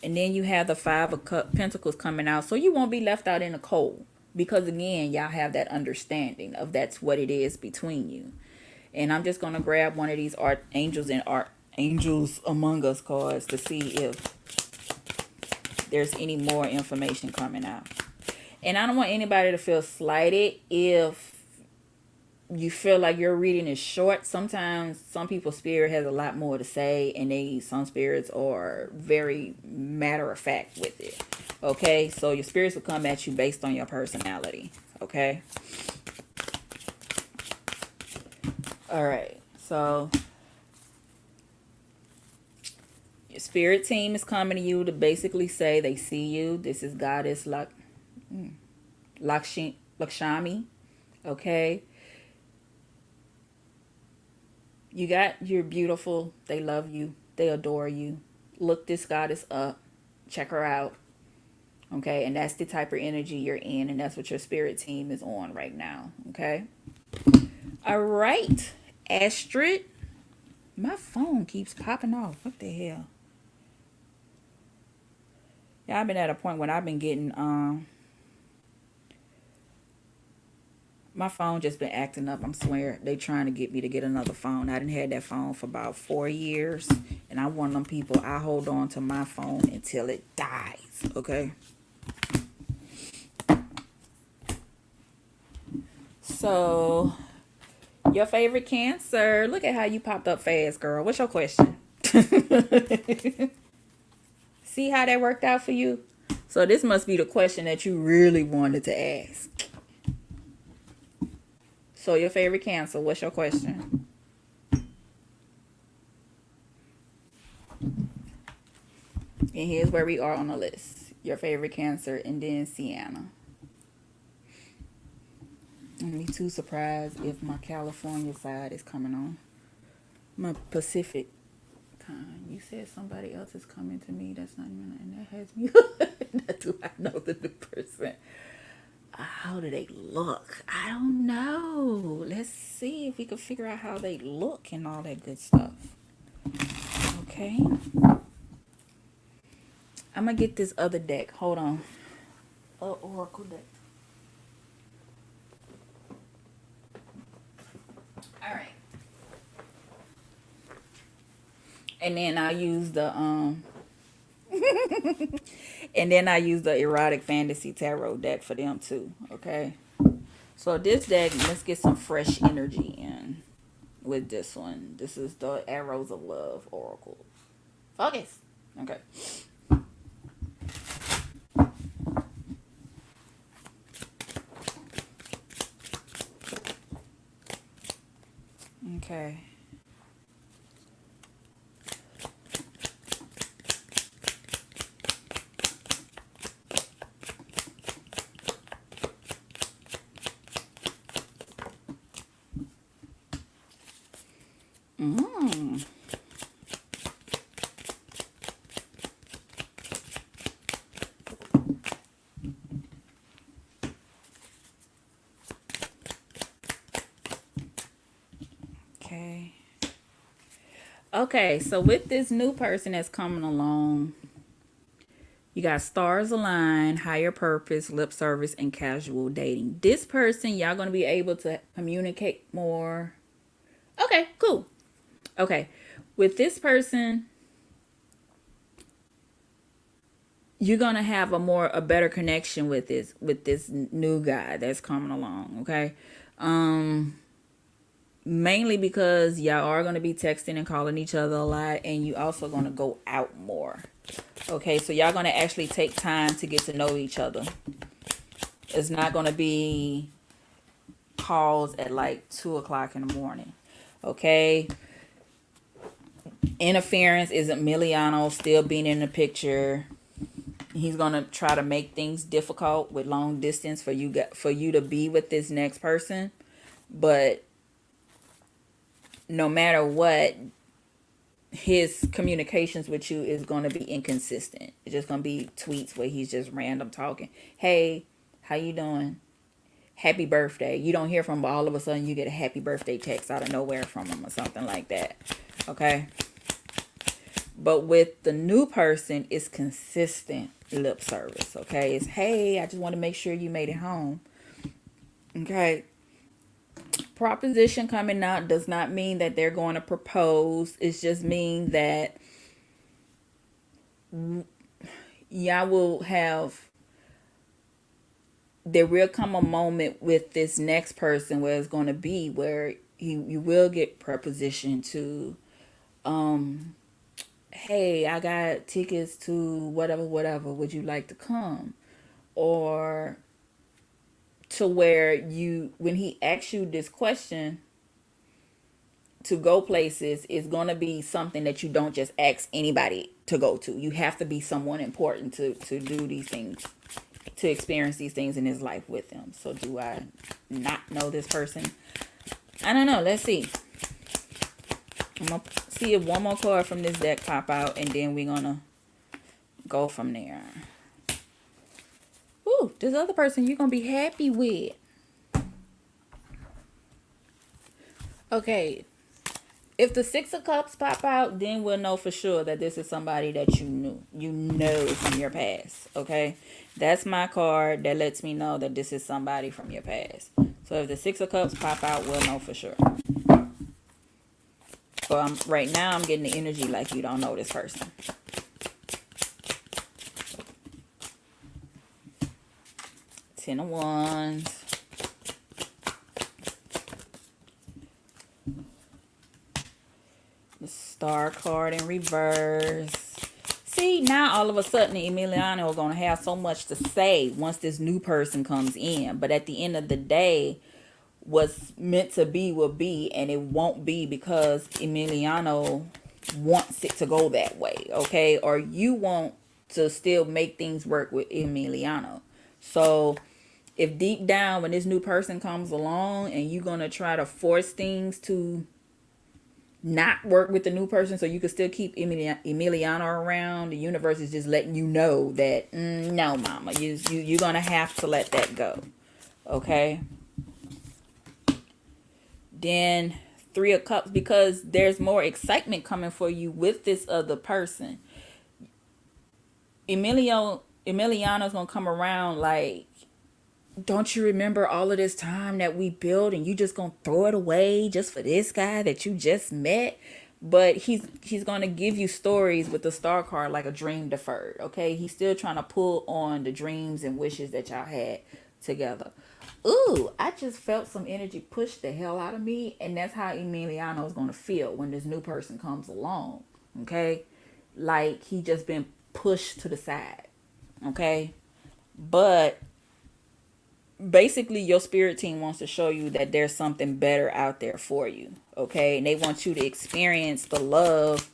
And then you have the Five of Pentacles coming out, so you won't be left out in the cold, because again, y'all have that understanding of that's what it is between you. And I'm just going to grab one of these Angels Among Us cards to see if there's any more information coming out. And I don't want anybody to feel slighted if you feel like your reading is short. Sometimes some people's spirit has a lot more to say, and some spirits are very matter of fact with it. Okay, so your spirits will come at you based on your personality. Okay. All right. So your spirit team is coming to you to basically say they see you. This is Goddess Lakshmi. Okay. You're beautiful. They love you. They adore you. Look this goddess up. Check her out. Okay. And that's the type of energy you're in. And that's what your spirit team is on right now. Okay. All right. Astrid. My phone keeps popping off. What the hell? Yeah, I've been at a point when I've been getting my phone just been acting up. I'm swear they trying to get me to get another phone. I didn't have that phone for about 4 years, and I'm one of them people. I hold on to my phone until it dies. Okay. So your favorite Cancer. Look at how you popped up fast, girl. What's your question? See how that worked out for you? So this must be the question that you really wanted to ask. So your favorite Cancer, what's your question? And here's where we are on the list. Your favorite Cancer, and then Sienna. I'm be too surprised if my California side is coming on. My Pacific time. You said somebody else is coming to me. That's not even, and that has me. Do I know the new person? How do they look? I don't know. Let's see if we can figure out how they look and all that good stuff. Okay. I'm gonna get this other deck. Hold on. Oracle deck. All right. And then I use the and then I use the Erotic Fantasy Tarot deck for them too. Okay. So this deck, let's get some fresh energy in with this one. This is the Arrows of Love Oracle. Focus. Okay. Okay. Okay, so with this new person that's coming along, you got stars align, higher purpose, lip service, and casual dating. This person, y'all going to be able to communicate more. Okay, cool. Okay, with this person, you're going to have a better connection with this new guy that's coming along, okay? Mainly because y'all are going to be texting and calling each other a lot, and you also going to go out more. Okay, so y'all going to actually take time to get to know each other. It's not going to be calls at like 2 o'clock in the morning. Okay, interference is Emiliano still being in the picture. He's going to try to make things difficult with long distance for you to be with this next person. But no matter what, his communications with you is going to be inconsistent. It's just going to be tweets where he's just random talking. Hey, how you doing? Happy birthday. You don't hear from him, but all of a sudden you get a happy birthday text out of nowhere from him or something like that. Okay? But with the new person, it's consistent lip service. Okay? It's, hey, I just want to make sure you made it home. Okay? Proposition coming out does not mean that they're going to propose. It just means that y'all will have, there will come a moment with this next person where it's going to be where you will get proposition to, hey, I got tickets to whatever, would you like to come? Or to where when he asks you this question to go places, is going to be something that you don't just ask anybody to go to. You have to be someone important to do these things, to experience these things in his life with him. So do I not know this person? I don't know. Let's see. I'm going to see if one more card from this deck pop out, and then we're going to go from there. Ooh, this other person you're going to be happy with. Okay. If the Six of Cups pop out, then we'll know for sure that this is somebody that you know from your past. Okay, that's my card that lets me know that this is somebody from your past. So if the Six of Cups pop out, we'll know for sure. But right now I'm getting the energy like you don't know this person. Ten of Wands. The Star card in reverse. See, now all of a sudden Emiliano is going to have so much to say once this new person comes in. But at the end of the day, what's meant to be will be, and it won't be because Emiliano wants it to go that way, okay? Or you want to still make things work with Emiliano. So if deep down when this new person comes along and you're going to try to force things to not work with the new person so you can still keep Emiliano around, the universe is just letting you know that no, mama, you're gonna have to let that go. Okay, then Three of Cups, because there's more excitement coming for you with this other person. Emiliano's gonna come around like, don't you remember all of this time that we built and you just gonna throw it away just for this guy that you just met? But he's gonna give you stories with the Star card like a dream deferred. Okay, he's still trying to pull on the dreams and wishes that y'all had together. Ooh, I just felt some energy push the hell out of me, and that's how Emiliano is gonna feel when this new person comes along. Okay, like he just been pushed to the side. Okay, but basically your spirit team wants to show you that there's something better out there for you. Okay, and they want you to experience the love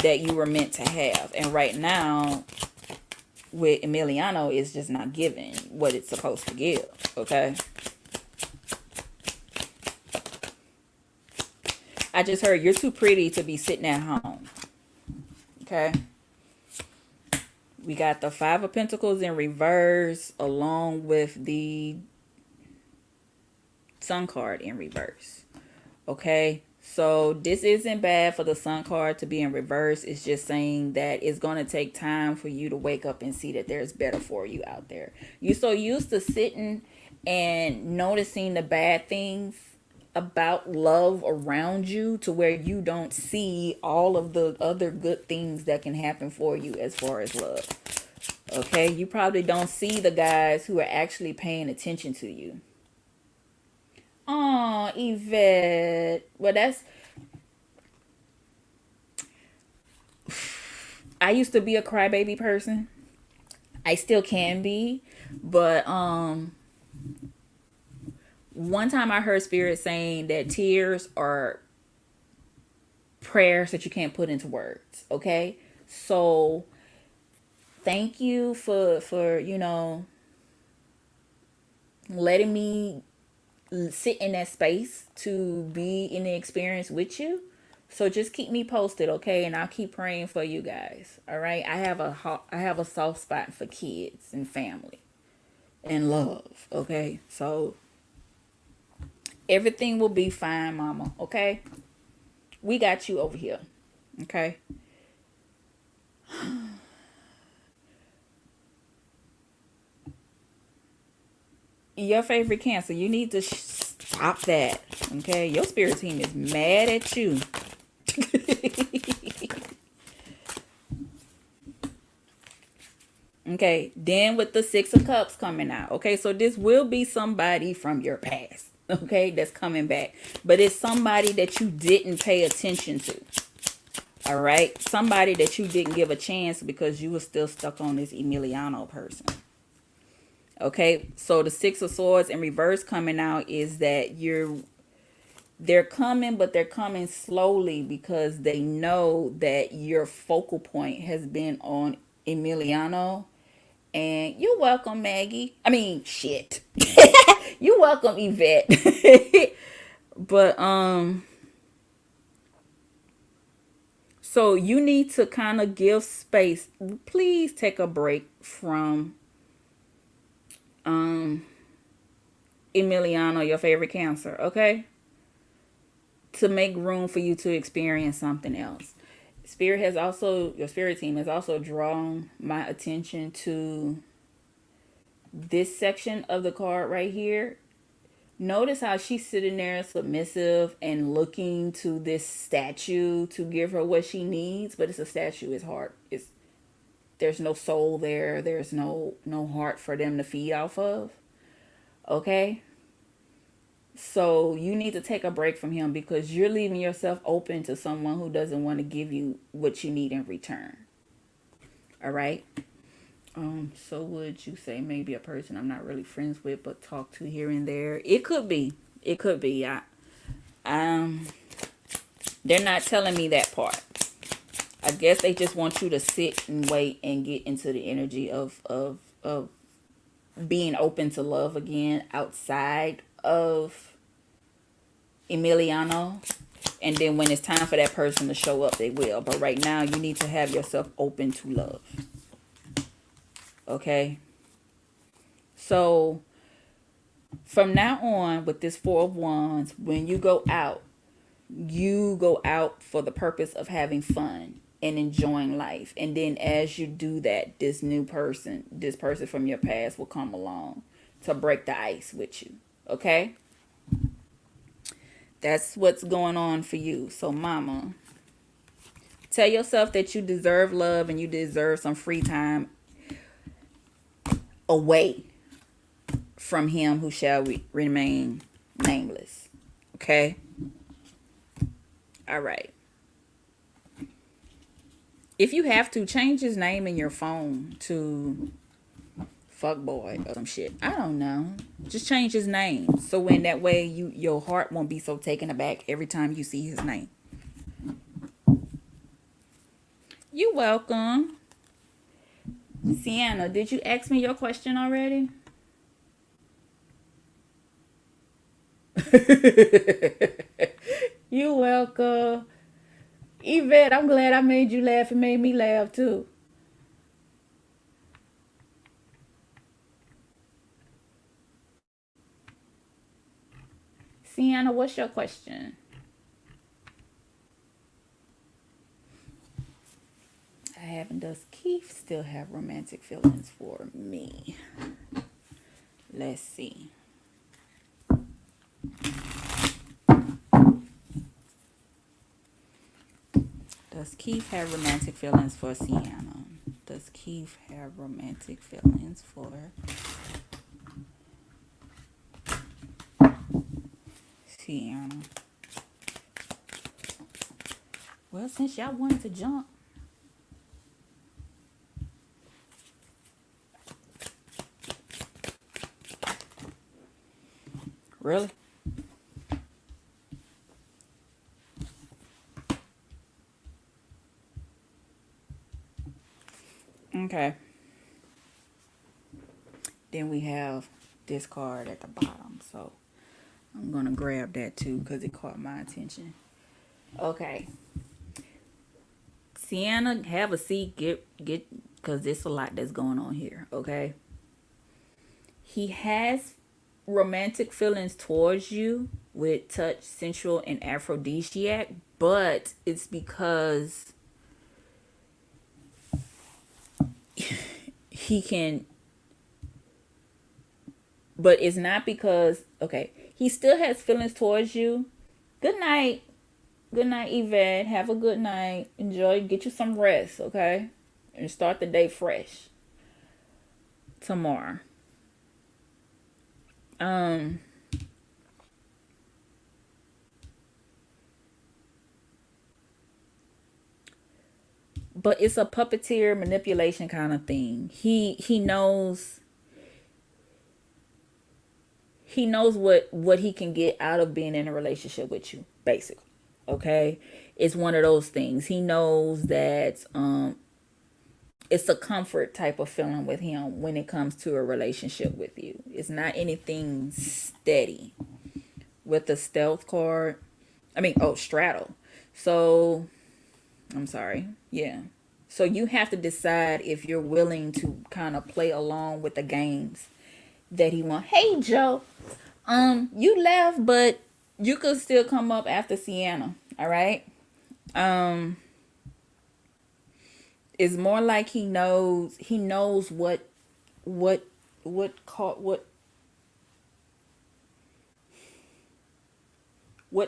that you were meant to have. And right now with Emiliano, it's just not giving what it's supposed to give. Okay, I just heard you're too pretty to be sitting at home. Okay, we got the Five of Pentacles in reverse along with the Sun card in reverse. Okay, So this isn't bad for the Sun card to be in reverse. It's just saying that it's going to take time for you to wake up and see that there's better for you out there. You're so used to sitting and noticing the bad things about love around you to where you don't see all of the other good things that can happen for you as far as love. Okay, you probably don't see the guys who are actually paying attention to you. Oh, Yvette. Well, I used to be a crybaby person. I still can be, but one time I heard spirit saying that tears are prayers that you can't put into words. Okay, so thank you for letting me sit in that space to be in the experience with you. So just keep me posted, okay? And I'll keep praying for you guys. All right? I have a soft spot for kids and family and love, okay? So everything will be fine, mama, okay? We got you over here. Okay? Your favorite Cancer, you need to stop that. Okay? Your spirit team is mad at you. Okay, then with the Six of Cups coming out. Okay, so this will be somebody from your past. Okay, that's coming back. But it's somebody that you didn't pay attention to. All right, somebody that you didn't give a chance because you were still stuck on this Emiliano person. Okay, so the Six of Swords in reverse coming out is that they're coming, but they're coming slowly because they know that your focal point has been on Emiliano. And you're welcome, Maggie. I mean, shit. You're welcome, Yvette. But so you need to kind of give space. Please take a break from Emiliano, your favorite Cancer, okay? To make room for you to experience something else. Your spirit team has also drawn my attention to this section of the card right here. Notice how she's sitting there submissive and looking to this statue to give her what she needs, but it's a statue. It's hard. There's no soul there. There's no heart for them to feed off of. Okay? So you need to take a break from him because you're leaving yourself open to someone who doesn't want to give you what you need in return. All right? So would you say maybe a person I'm not really friends with but talk to here and there? It could be. It could be. They're not telling me that part. I guess they just want you to sit and wait and get into the energy of being open to love again outside of Emiliano. And then when it's time for that person to show up, they will. But right now, you need to have yourself open to love. Okay? So, from now on, with this Four of Wands, when you go out for the purpose of having fun and enjoying life. And then as you do that, this person from your past will come along to break the ice with you. Okay? That's what's going on for you. So, mama, tell yourself that you deserve love and you deserve some free time away from him who shall remain nameless. Okay? All right. If you have to, change his name in your phone to fuckboy or some shit. I don't know. Just change his name. So when that way your heart won't be so taken aback every time you see his name. You're welcome. Sienna, did you ask me your question already? You're welcome. Yvette, I'm glad I made you laugh and made me laugh too. Sienna, what's your question? have, and does Keith still have romantic feelings for me? Let's see. Does Keith have romantic feelings for Sienna? Does Keith have romantic feelings for Sienna? Well, since y'all wanted to jump, really? Okay. Then we have this card at the bottom. So I'm going to grab that too because it caught my attention. Okay. Sienna, have a seat. Get, because there's a lot that's going on here. Okay. He has romantic feelings towards you with touch, sensual, and aphrodisiac, but it's because he can, but it's not because, okay, he still has feelings towards you. Good night. Good night, Yvette. Have a good night. Enjoy. Get you some rest, okay? And start the day fresh tomorrow. But it's a puppeteer manipulation kind of thing. He knows what he can get out of being in a relationship with you, basically. Okay? It's one of those things. He knows that it's a comfort type of feeling with him when it comes to a relationship with you. It's not anything steady. With the stealth card, straddle. So, I'm sorry. Yeah. So you have to decide if you're willing to kind of play along with the games that he wants. Hey, Joe. You left, but you could still come up after Sienna. All right. It's more like he knows what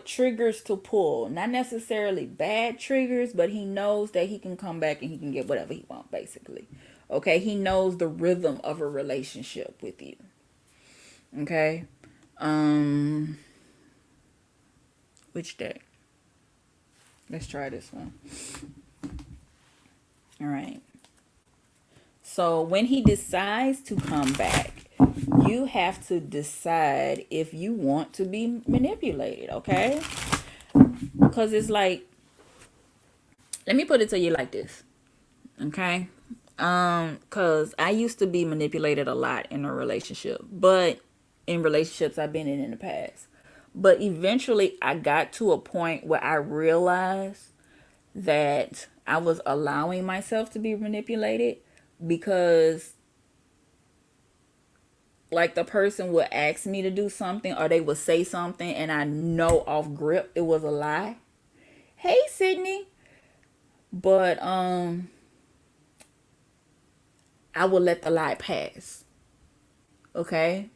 triggers to pull. Not necessarily bad triggers, but he knows that he can come back and he can get whatever he wants, basically. Okay, he knows the rhythm of a relationship with you. Okay. Which deck? Let's try this one. All right. So when he decides to come back, you have to decide if you want to be manipulated, okay? Because it's like, let me put it to you like this, okay? Because I used to be manipulated a lot in a relationship, but in relationships I've been in the past. But eventually I got to a point where I realized that I was allowing myself to be manipulated because like the person would ask me to do something or they would say something and I know off grip it was a lie. Hey, Sydney. But I would let the lie pass. Okay?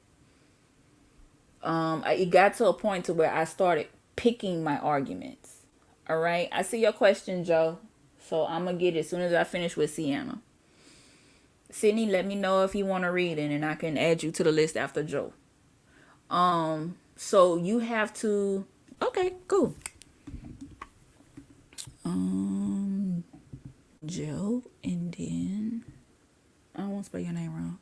It got to a point to where I started picking my arguments. All right? I see your question, Joe. So I'm going to get it as soon as I finish with Sienna. Sydney, let me know if you want to read it and I can add you to the list after Joe. So you have to, okay, cool. Joe, and then I won't spell your name wrong.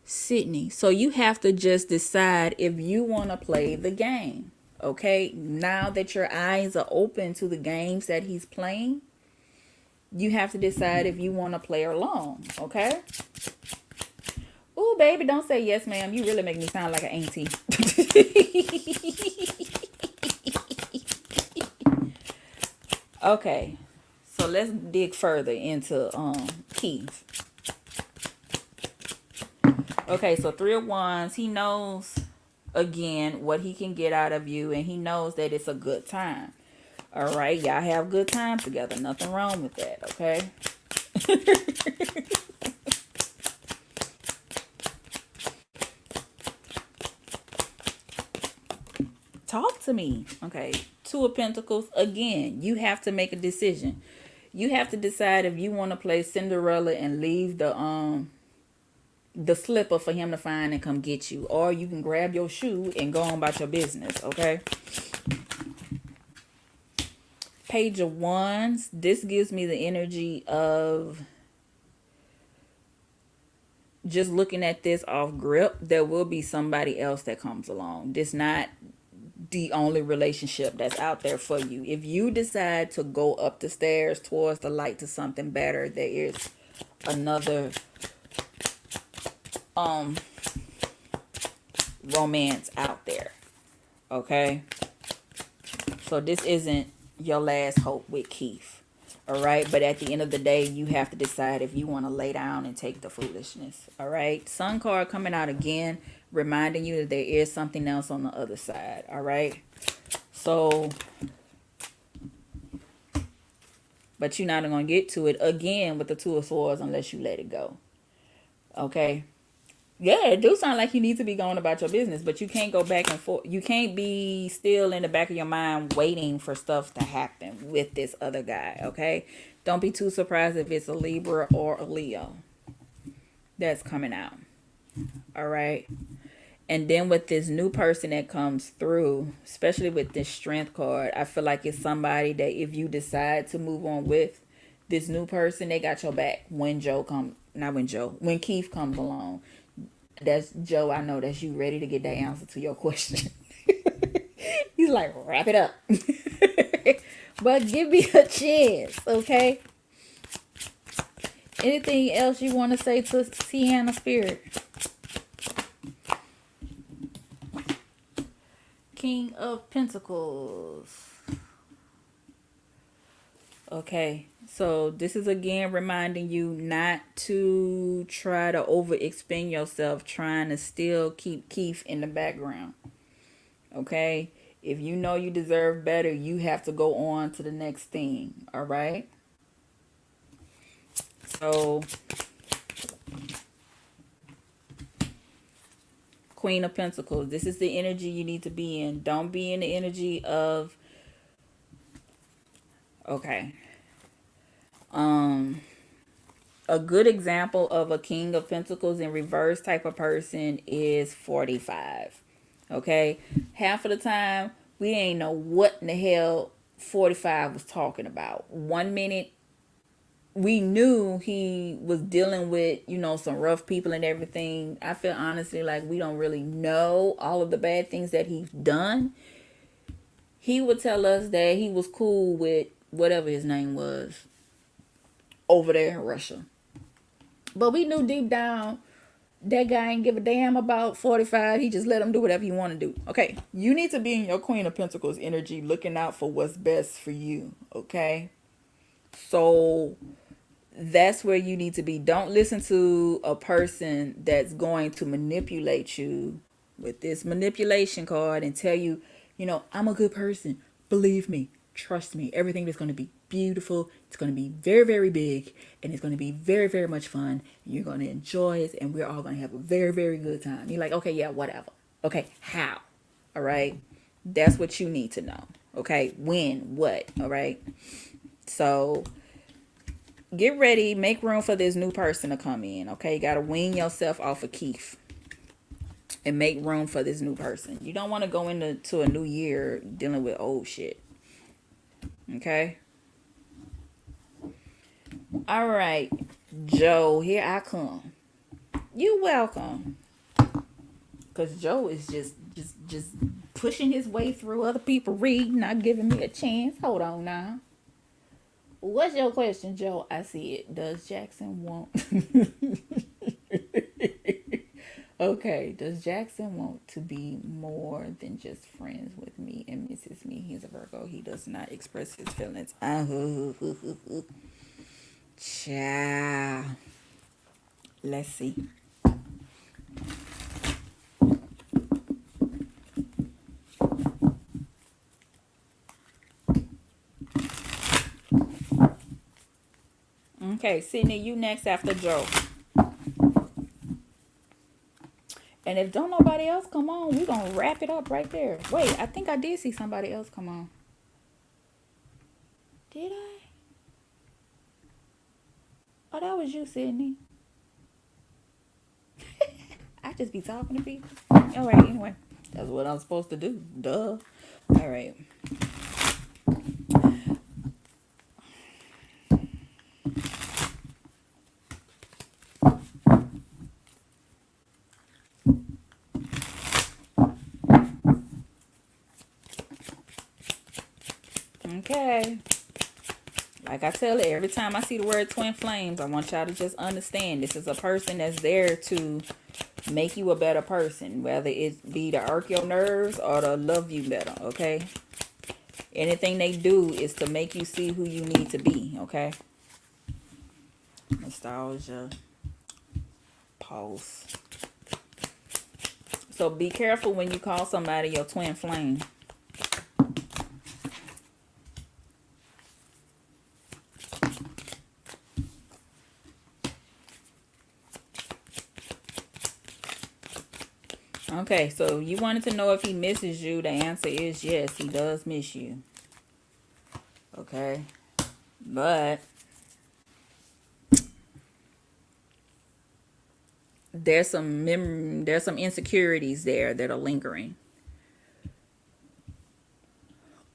Sydney. So you have to just decide if you want to play the game. Okay, now that your eyes are open to the games that he's playing, you have to decide if you want to play along. Okay. Ooh, baby, don't say yes, ma'am. You really make me sound like an auntie. Okay, so let's dig further into Keith. Okay, so 3 of Wands. He knows again what he can get out of you, and he knows that it's a good time. All right, y'all have good time together. Nothing wrong with that. Okay. Talk to me. Okay. Two of Pentacles. Again, you have to make a decision. You have to decide if you want to play Cinderella and leave the slipper for him to find and come get you, or you can grab your shoe and go on about your business. Okay. Page of Wands. This gives me the energy of just looking at this off grip. There will be somebody else that comes along. This not the only relationship that's out there for you. If you decide to go up the stairs towards the light to something better, there is another romance out there. Okay. So this isn't your last hope with Keith. All right. But at the end of the day, you have to decide if you want to lay down and take the foolishness. All right. Sun card coming out again, reminding you that there is something else on the other side. All right. So, but you're not going to get to it again with the Two of Swords unless you let it go. Okay. Yeah, it do sound like you need to be going about your business, but you can't go back and forth. You can't be still in the back of your mind waiting for stuff to happen with this other guy, okay? Don't be too surprised if it's a Libra or a Leo that's coming out, all right? And then with this new person that comes through, especially with this Strength card, I feel like it's somebody that if you decide to move on with this new person, they got your back when when Keith comes along. That's Joe. I know that's you ready to get that answer to your question. He's like, wrap it up. But give me a chance, okay? Anything else you want to say to Sienna Spirit? King of Pentacles. Okay. So this is again reminding you not to try to overexpend yourself trying to still keep Keith in the background. Okay? If you know you deserve better, you have to go on to the next thing. All right? So Queen of Pentacles. This is the energy you need to be in. Don't be in the energy of okay. A good example of a King of Pentacles in reverse type of person is 45. Okay? Half of the time, we ain't know what in the hell 45 was talking about. 1 minute, we knew he was dealing with, some rough people and everything. I feel honestly like we don't really know all of the bad things that he's done. He would tell us that he was cool with whatever his name was over there in Russia. But we knew deep down that guy ain't give a damn about 45. He just let him do whatever he want to do. Okay. You need to be in your Queen of Pentacles energy looking out for what's best for you. Okay. So that's where you need to be. Don't listen to a person that's going to manipulate you with this manipulation card and tell you, I'm a good person. Believe me. Trust me. Everything is going to be beautiful. It's going to be very, very big. And it's going to be very, very much fun. And you're going to enjoy it. And we're all going to have a very, very good time. You're like, okay, yeah, whatever. Okay, how? All right. That's what you need to know. Okay. When, what? All right. So get ready. Make room for this new person to come in. Okay. You got to wean yourself off of Keith. And make room for this new person. You don't want to go into a new year dealing with old shit. Okay. All right, Joe, here I come. You welcome. Because Joe is just pushing his way through other people reading, not giving me a chance. Hold on now. What's your question, Joe? I see it. Does Jackson want... Okay, does Jackson want to be more than just friends with me and misses me? He's a Virgo. He does not express his feelings. Ciao. Let's see. Okay, Sydney, you next after Joe. And if don't nobody else come on, we're going to wrap it up right there. Wait, I think I did see somebody else come on. Did I? Oh, that was you, Sydney. I just be talking to people. All right, anyway. That's what I'm supposed to do. Duh. All right. Okay. Like I tell it, every time I see the word twin flames, I want y'all to just understand this is a person that's there to make you a better person, whether it be to irk your nerves or to love you better, okay? Anything they do is to make you see who you need to be, okay? Nostalgia. Pulse. So be careful when you call somebody your twin flame. Okay, so you wanted to know if he misses you. The answer is yes, he does miss you. Okay, but there's some insecurities there that are lingering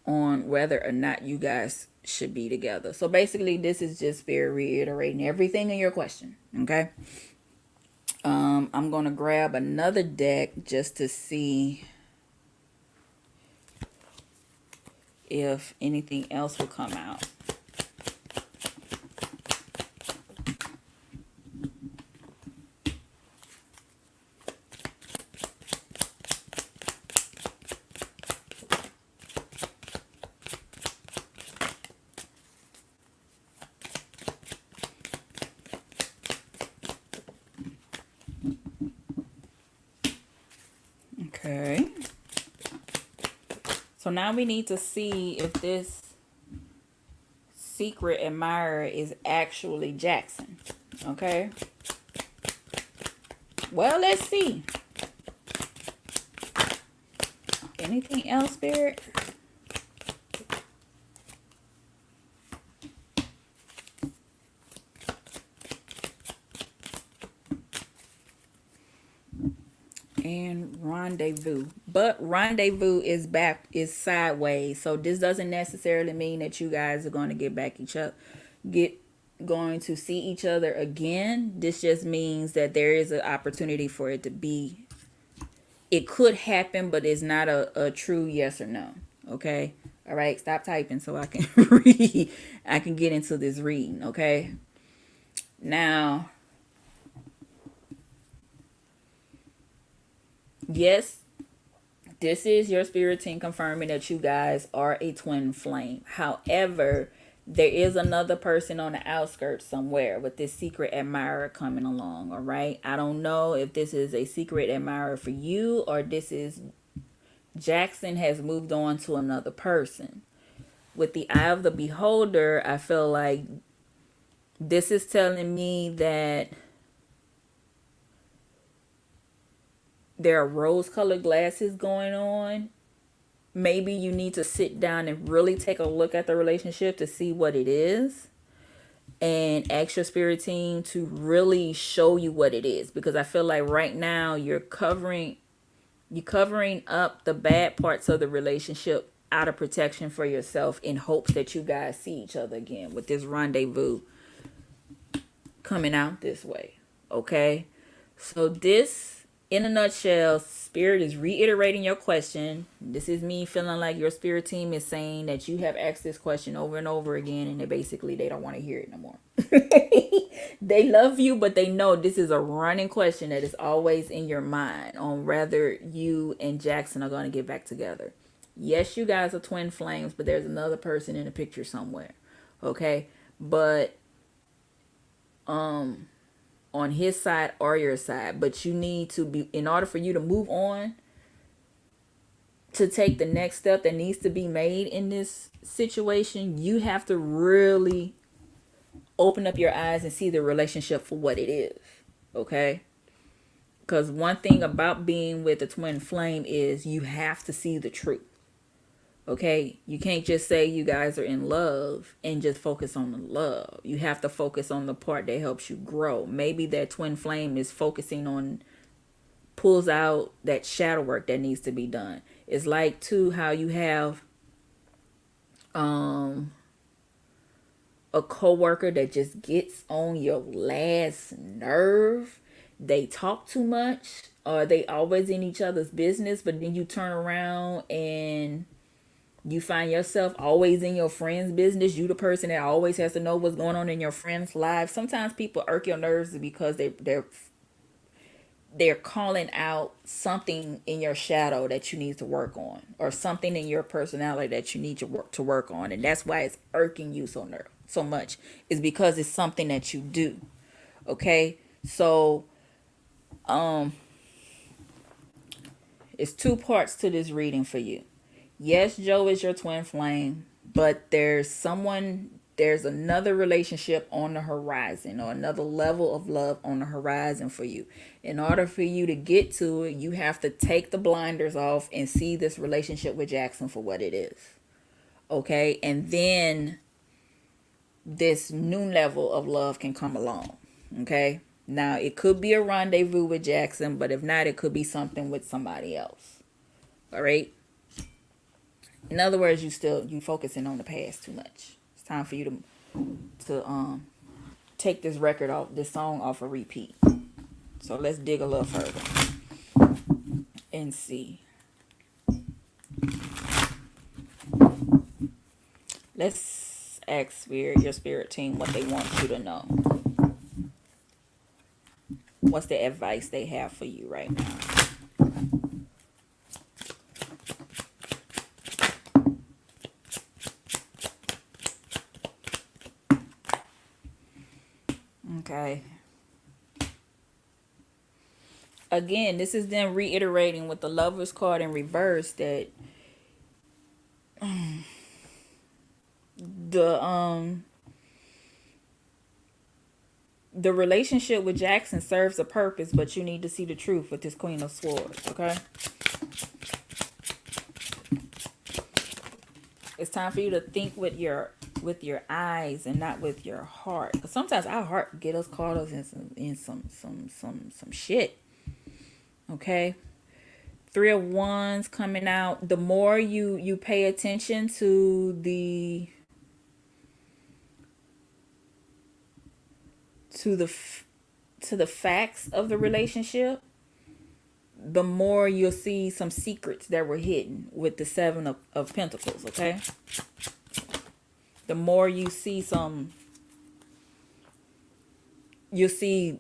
on whether or not you guys should be together. So basically, this is just reiterating everything in your question. Okay. I'm gonna grab another deck just to see if anything else will come out. Okay. So now we need to see if this secret admirer is actually Jackson. Okay. Well, let's see. Anything else, Spirit? And rendezvous, but rendezvous is sideways, so this doesn't necessarily mean that you guys are going to going to see each other again. This just means that there is an opportunity for it to be. It could happen, but it's not a true yes or no. Okay. All right. Stop typing so I can read. I can get into this reading. Okay. Now, yes, this is your spirit team confirming that you guys are a twin flame. However, there is another person on the outskirts somewhere with this secret admirer coming along. All right. I don't know if this is a secret admirer for you or this is Jackson has moved on to another person. With the eye of the beholder, I feel like this is telling me that there are rose-colored glasses going on. Maybe you need to sit down and really take a look at the relationship to see what it is. And ask your spirit team to really show you what it is. Because I feel like right now you're covering up the bad parts of the relationship out of protection for yourself in hopes that you guys see each other again with this rendezvous coming out this way. Okay? So this, in a nutshell, spirit is reiterating your question. This is me feeling like your spirit team is saying that you have asked this question over and over again and they don't want to hear it no more. They love you, but they know this is a running question that is always in your mind on whether you and Jackson are going to get back together. Yes, you guys are twin flames, but there's another person in the picture somewhere. Okay? But on his side or your side, but you need to be, in order for you to move on, to take the next step that needs to be made in this situation, you have to really open up your eyes and see the relationship for what it is. Okay? Because one thing about being with a twin flame is you have to see the truth. Okay? You can't just say you guys are in love and just focus on the love. You have to focus on the part that helps you grow. Maybe that twin flame is focusing on, pulls out that shadow work that needs to be done. It's like, too, how you have a coworker that just gets on your last nerve. They talk too much, or they always in each other's business, but then you turn around and you find yourself always in your friend's business. You the person that always has to know what's going on in your friend's life. Sometimes people irk your nerves because they're calling out something in your shadow that you need to work on, or something in your personality that you need to work on, and that's why it's irking you so much. Is because it's something that you do. Okay, so it's two parts to this reading for you. Yes, Joe is your twin flame, but there's another relationship on the horizon, or another level of love on the horizon for you. In order for you to get to it, you have to take the blinders off and see this relationship with Jackson for what it is. Okay? And then this new level of love can come along. Okay? Now, it could be a rendezvous with Jackson, but if not, it could be something with somebody else. All right? In other words, you focusing on the past too much. It's time for you to take this song off a repeat. So let's dig a little further and see. Let's ask your spirit team what they want you to know. What's the advice they have for you right now? Okay. Again, this is them reiterating with the Lovers card in reverse that the relationship with Jackson serves a purpose, but you need to see the truth with this Queen of Swords. Okay. It's time for you to think with your eyes and not with your heart. Because sometimes our heart get us caught up in some shit. Okay. 3 of Wands coming out. The more you pay attention to the facts of the relationship, the more you'll see some secrets that were hidden with the 7 of Pentacles. Okay. The more you see you'll see,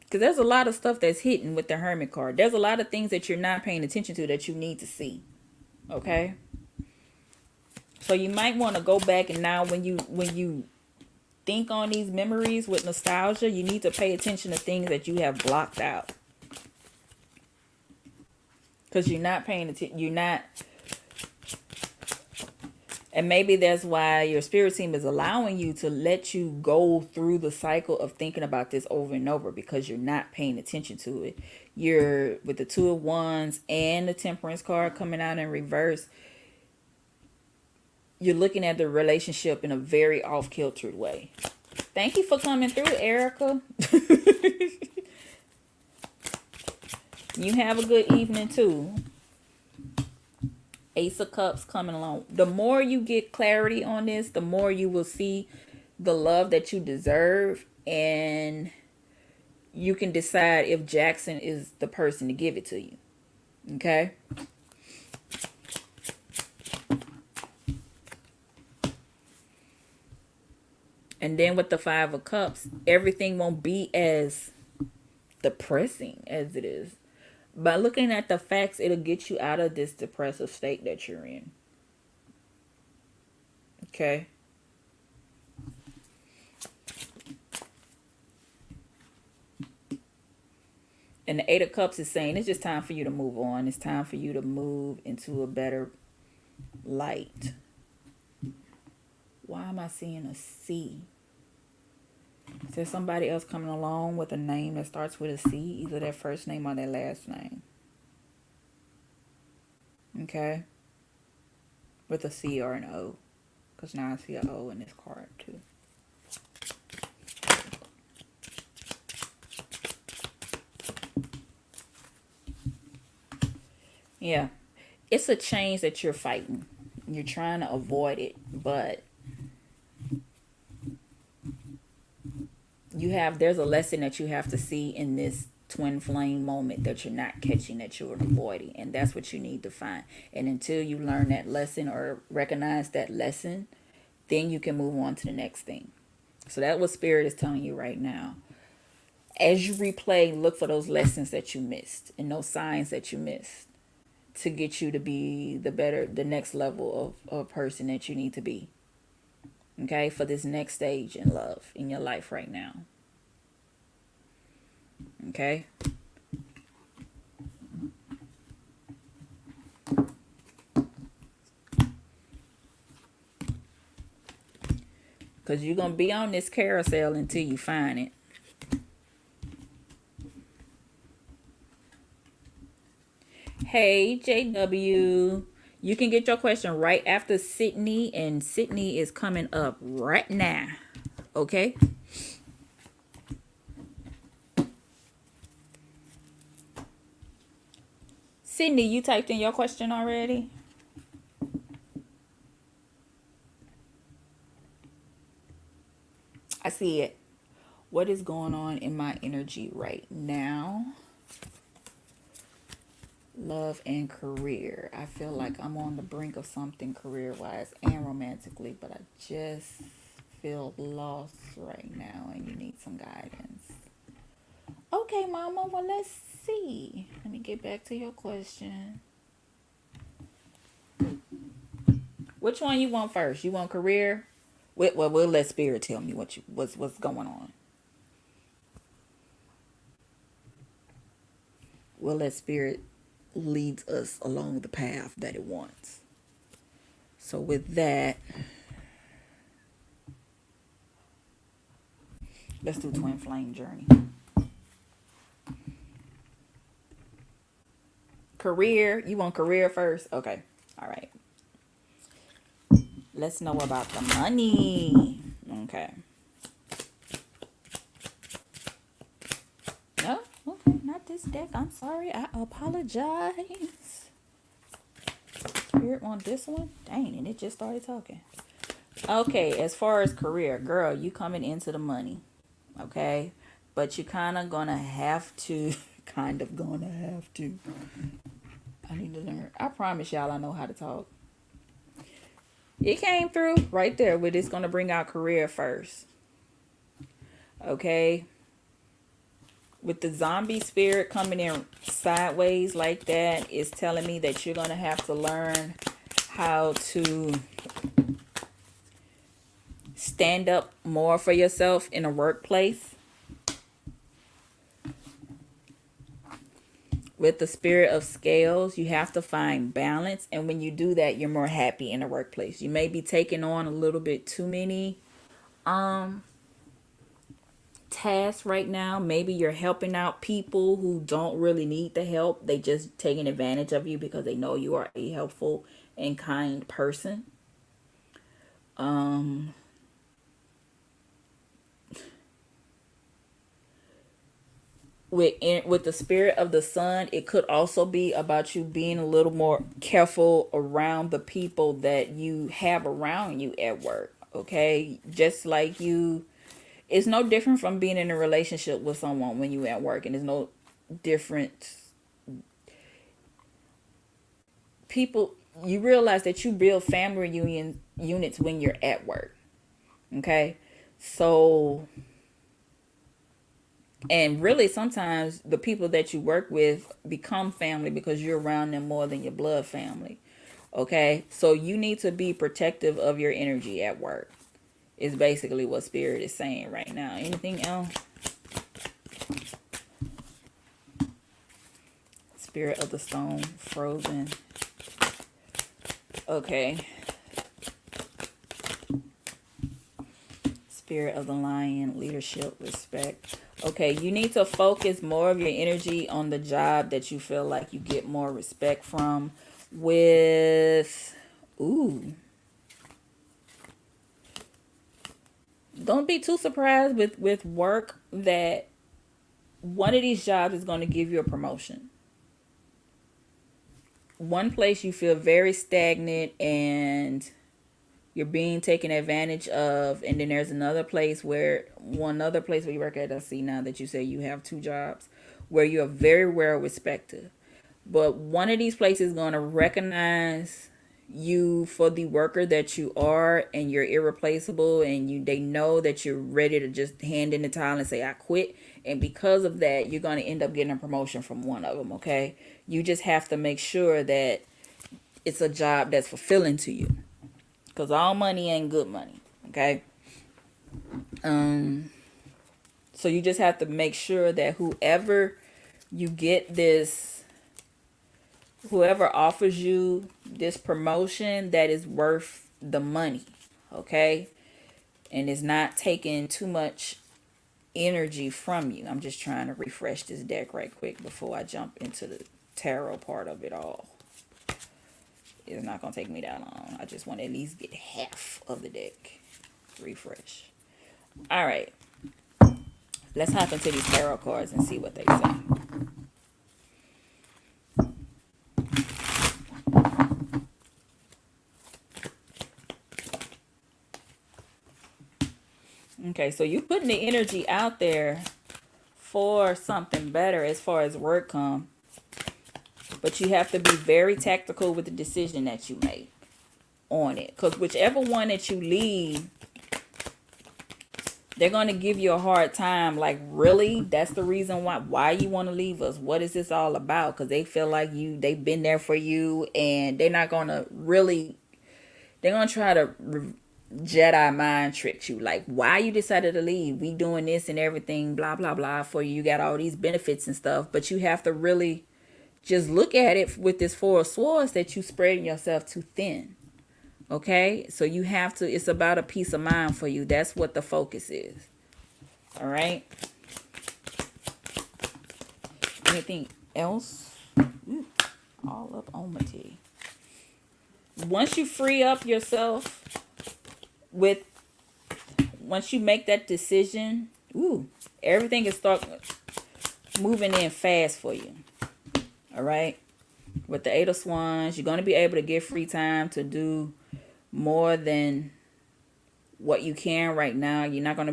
because there's a lot of stuff that's hidden with the Hermit card. There's a lot of things that you're not paying attention to that you need to see. Okay. So you might want to go back, and now when you think on these memories with nostalgia, you need to pay attention to things that you have blocked out. Because you're not paying attention. And maybe that's why your spirit team is allowing you to let you go through the cycle of thinking about this over and over, because you're not paying attention to it. You're with the 2 of Wands and the Temperance card coming out in reverse. You're looking at the relationship in a very off-kiltered way. Thank you for coming through, Erica. You have a good evening too. Ace of Cups coming along. The more you get clarity on this, the more you will see the love that you deserve, and you can decide if Jackson is the person to give it to you. Okay? And then with the 5 of Cups, everything won't be as depressing as it is. By looking at the facts, it'll get you out of this depressive state that you're in. Okay? And the 8 of Cups is saying it's just time for you to move on. It's time for you to move into a better light. Why am I seeing a C? There's somebody else coming along with a name that starts with a C, either their first name or their last name. Okay? With a C or an O. Because now I see an O in this card too. Yeah. It's a change that you're fighting. You're trying to avoid it, but there's a lesson that you have to see in this twin flame moment that you're not catching, that you're avoiding, and that's what you need to find. And until you learn that lesson or recognize that lesson, then you can move on to the next thing. So that's what Spirit is telling you right now. As you replay, look for those lessons that you missed and those signs that you missed to get you to be the next level of person that you need to be. Okay, for this next stage in love in your life right now. Okay. Because you're going to be on this carousel until you find it. Hey, JW. You can get your question right after Sydney. And Sydney is coming up right now. Okay? Sydney, you typed in your question already? I see it. What is going on in my energy right now? Love and career. I feel like I'm on the brink of something career-wise and romantically, but I just feel lost right now and you need some guidance. Okay, Mama, well, let's see. Let me get back to your question. Which one you want first? You want career? Well, we'll let Spirit tell me what's going on. We'll let Spirit lead us along the path that it wants. So with that, let's do twin flame journey. Career, you want career first? Okay, all right. Let's know about the money. Okay. No, okay, not this deck. I'm sorry. I apologize. Spirit want this one? Dang, and it just started talking. Okay, as far as career, girl, you coming into the money. Okay? But you kind of gonna have to. I need to learn. I promise y'all I know how to talk. It came through right there with it's going to bring out career first. Okay. With the zombie spirit coming in sideways like that, it's telling me that you're going to have to learn how to stand up more for yourself in a workplace. With the spirit of scales, you have to find balance. And when you do that, you're more happy in the workplace. You may be taking on a little bit too many tasks right now. Maybe you're helping out people who don't really need the help. They just taking advantage of you because they know you are a helpful and kind person. With the spirit of the sun, it could also be about you being a little more careful around the people that you have around you at work. Okay, just like it's no different from being in a relationship with someone when you at work, and there's no different. People, you realize that you build family units when you're at work. Okay, so. And really, sometimes the people that you work with become family because you're around them more than your blood family. Okay? So you need to be protective of your energy at work. Is basically what Spirit is saying right now. Anything else? Spirit of the stone, frozen. Okay. Spirit of the Lion, leadership, respect. Okay, you need to focus more of your energy on the job that you feel like you get more respect from. With, ooh, don't be too surprised with work that one of these jobs is going to give you a promotion. One place you feel very stagnant and you're being taken advantage of, and then there's another place where you work at. I see now that you say you have 2 jobs where you're very well respected, but one of these places is going to recognize you for the worker that you are, and you're irreplaceable, and they know that you're ready to just hand in the towel and say I quit, and because of that you're going to end up getting a promotion from one of them. Okay, you just have to make sure that it's a job that's fulfilling to you, because all money ain't good money. Okay, so you just have to make sure that whoever offers you this promotion, that is worth the money. Okay, and it's not taking too much energy from you. I'm just trying to refresh this deck right quick before I jump into the tarot part of it all. It's not going to take me that long. I just want to at least get half of the deck. Refresh. All right. Let's hop into these tarot cards and see what they say. Okay, so you're putting the energy out there for something better as far as work comes. But you have to be very tactical with the decision that you make on it. Because whichever one that you leave, they're going to give you a hard time. Like, really? That's the reason why you want to leave us? What is this all about? Because they feel like they've been there for you, and they're not going to really, they're going to try to Jedi mind trick you. Like, why you decided to leave? We doing this and everything, blah, blah, blah, for you. You got all these benefits and stuff. But you have to really just look at it with this 4 of Swords, that you spreading yourself too thin. Okay, so you have to, it's about a peace of mind for you. That's what the focus is. All right. Anything else? Ooh, all up on my tea. Once you free up yourself once you make that decision, everything is start moving in fast for you. All right. With the 8 of Wands, you're going to be able to get free time to do more than what you can right now. You're going to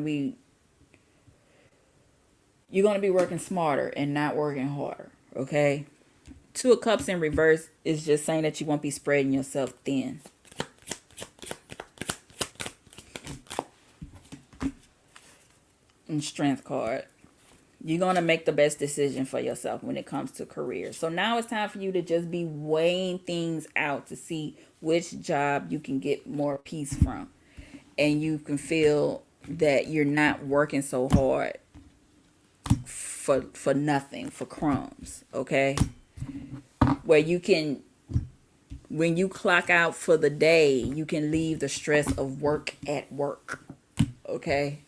be working smarter and not working harder. Okay. 2 of Cups in reverse is just saying that you won't be spreading yourself thin. And Strength card. You're going to make the best decision for yourself when it comes to career. So now it's time for you to just be weighing things out to see which job you can get more peace from. And you can feel that you're not working so hard for nothing, for crumbs. Okay? Where you can, when you clock out for the day, you can leave the stress of work at work. Okay?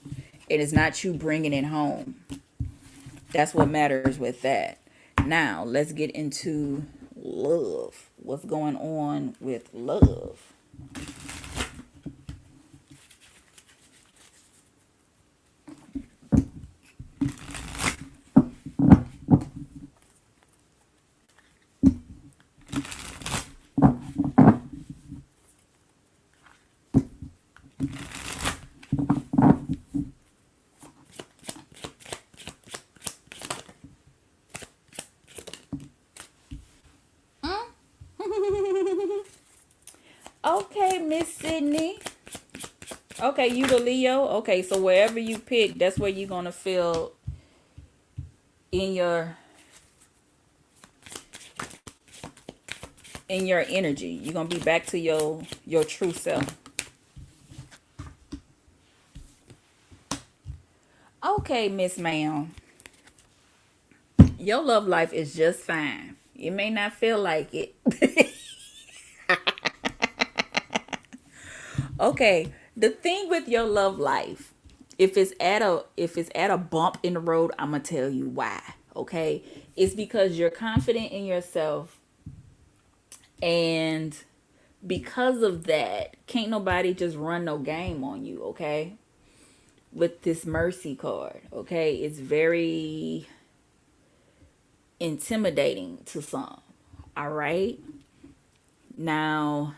It is not you bringing it home. That's what matters with that. Now, let's get into love. What's going on with love? Okay, Miss Sydney. Okay, you the Leo. Okay, so wherever you pick, that's where you're going to feel in your energy. You're going to be back to your true self. Okay, Miss Ma'am. Your love life is just fine. You may not feel like it. Okay, the thing with your love life if it's at a bump in the road, I'm gonna tell you why. Okay, it's because you're confident in yourself, and because of that, can't nobody just run no game on you. Okay, with this mercy card, okay, it's very intimidating to some. All right, now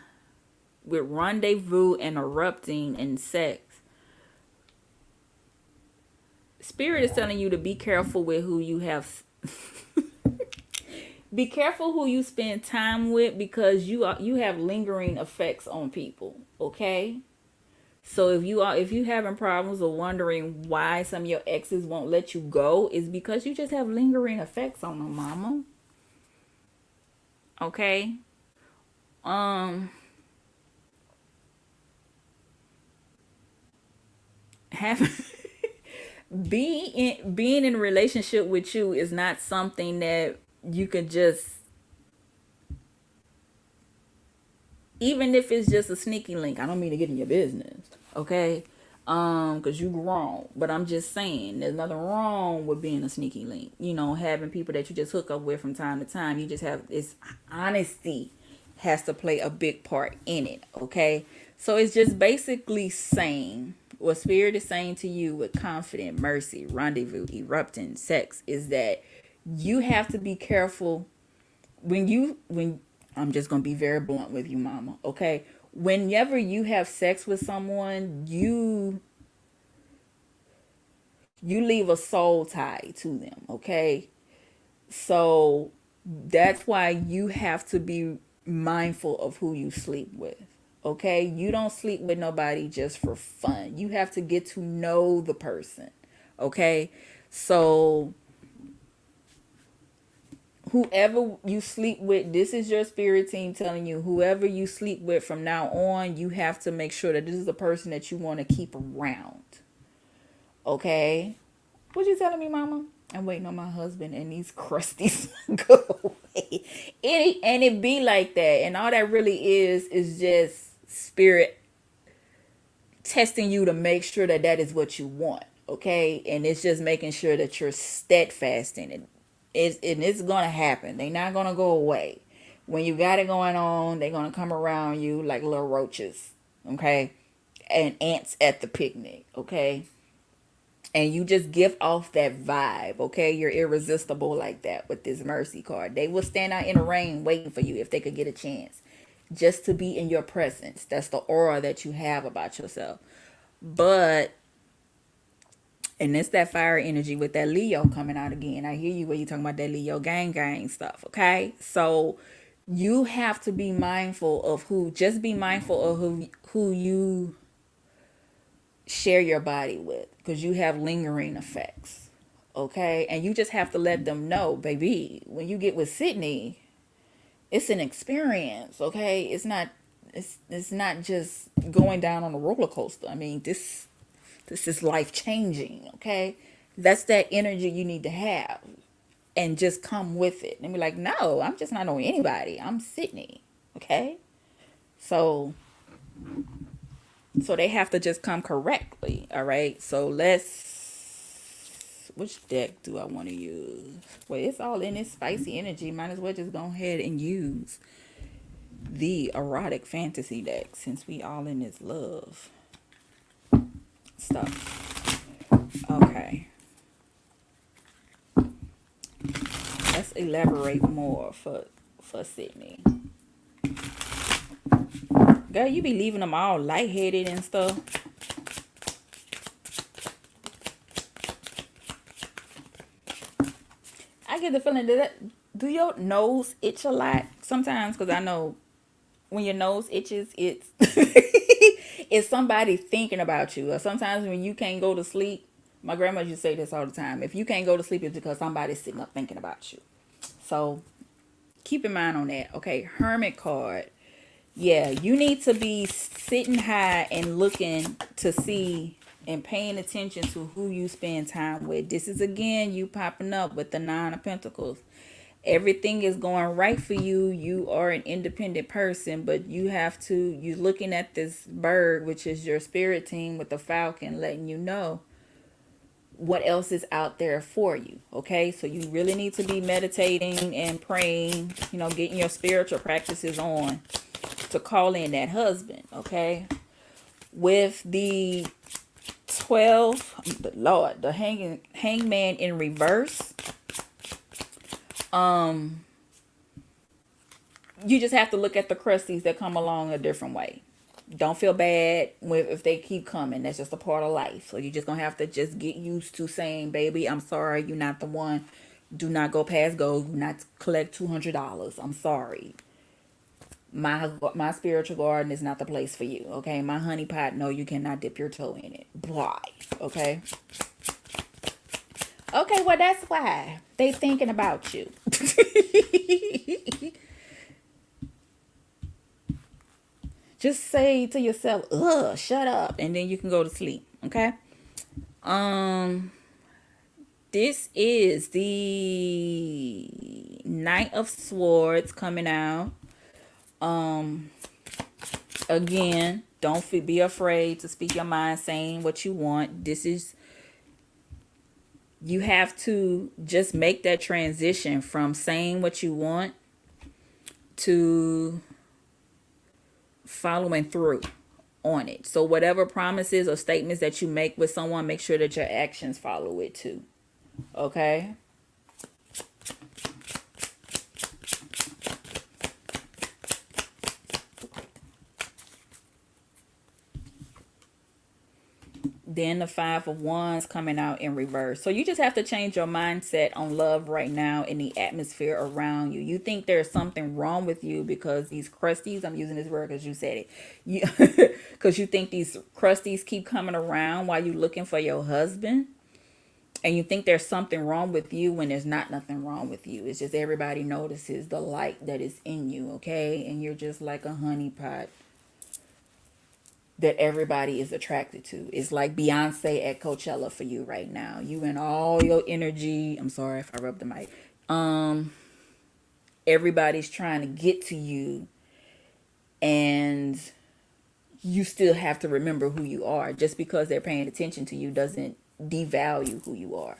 with rendezvous and erupting and sex, spirit is telling you to be careful with who you have. Be careful who you spend time with, because you have lingering effects on people. Okay, so if you having problems or wondering why some of your exes won't let you go, is because you just have lingering effects on them, mama. Okay, um having being in a relationship with you is not something that you can just, even if it's just a sneaky link. I don't mean to get in your business, okay? Because you grown, but I'm just saying there's nothing wrong with being a sneaky link. Having people that you just hook up with from time to time. You just have it's honesty has to play a big part in it, okay? So it's just basically saying what spirit is saying to you with confident, mercy, rendezvous, erupting, sex, is that you have to be careful when I'm just gonna be very blunt with you, mama. Okay, whenever you have sex with someone, you leave a soul tie to them. Okay, so that's why you have to be mindful of who you sleep with. Okay, you don't sleep with nobody just for fun. You have to get to know the person. Okay, so whoever you sleep with, this is your spirit team telling you, whoever you sleep with from now on, you have to make sure that this is the person that you want to keep around. Okay? What you telling me, mama? I'm waiting on my husband and these crusties go away. And it be like that. And all that really is just spirit testing you to make sure that that is what you want. Okay? And it's just making sure that you're steadfast in it. It's gonna happen. They're not gonna go away. When you got it going on, they're gonna come around you like little roaches, okay, and ants at the picnic, okay. And you just give off that vibe, okay. You're irresistible like that with this mercy card. They will stand out in the rain waiting for you if they could get a chance, just to be in your presence. That's the aura that you have about yourself. But and it's that fire energy with that Leo coming out again. I hear you when you talking about that Leo gang stuff. Okay. So you have to be mindful of just be mindful of who you share your body with, because you have lingering effects. Okay. And you just have to let them know, baby, when you get with Sydney, it's an experience. Okay. It's not just going down on a roller coaster. I mean, this is life changing, okay? That's that energy you need to have, and just come with it. And be like, no, I'm just not knowing anybody. I'm Sydney, okay? So they have to just come correctly, all right? So which deck do I want to use? Well, it's all in this spicy energy. Might as well just go ahead and use the erotic fantasy deck, since we all in this love stuff. Okay. Let's elaborate more for Sydney. Girl, you be leaving them all lightheaded and stuff. I get the feeling do your nose itch a lot sometimes? Because I know when your nose itches, it's it's somebody thinking about you. Or sometimes when you can't go to sleep, my grandma used to say this all the time. If you can't go to sleep, it's because somebody's sitting up thinking about you. So keep in mind on that. Okay, Hermit card. Yeah, you need to be sitting high and looking to see and paying attention to who you spend time with. This is again you popping up with the Nine of Pentacles. Everything is going right for you. You are an independent person, but you're looking at this bird, which is your spirit team with the falcon, letting you know what else is out there for you. Okay, so you really need to be meditating and praying, you know, getting your spiritual practices on to call in that husband. Okay, with the 12, the Lord, the hangman in reverse, you just have to look at the crusties that come along a different way. Don't feel bad if they keep coming. That's just a part of life. So you're just gonna have to just get used to saying, baby, I'm sorry, you're not the one. Do not go past go. Do not collect $200. I'm sorry. My spiritual garden is not the place for you. Okay, my honey pot, no, you cannot dip your toe in it. Blah. Okay. Okay, well that's why they thinking about you. Just say to yourself, ugh, shut up, and then you can go to sleep. Okay. This is the Knight of Swords coming out. Again, don't be afraid to speak your mind, saying what you want. You have to just make that transition from saying what you want to following through on it. So whatever promises or statements that you make with someone, make sure that your actions follow it too. Okay? Then the Five of Wands coming out in reverse. So you just have to change your mindset on love right now in the atmosphere around you. You think there's something wrong with you because these crusties, I'm using this word because you said it. Because you think these crusties keep coming around while you're looking for your husband. And you think there's something wrong with you when there's not nothing wrong with you. It's just everybody notices the light that is in you, okay? And you're just like a honeypot that everybody is attracted to. It's like Beyonce at Coachella for you right now. You and all your energy. I'm sorry if I rubbed the mic. Everybody's trying to get to you, and you still have to remember who you are. Just because they're paying attention to you doesn't devalue who you are.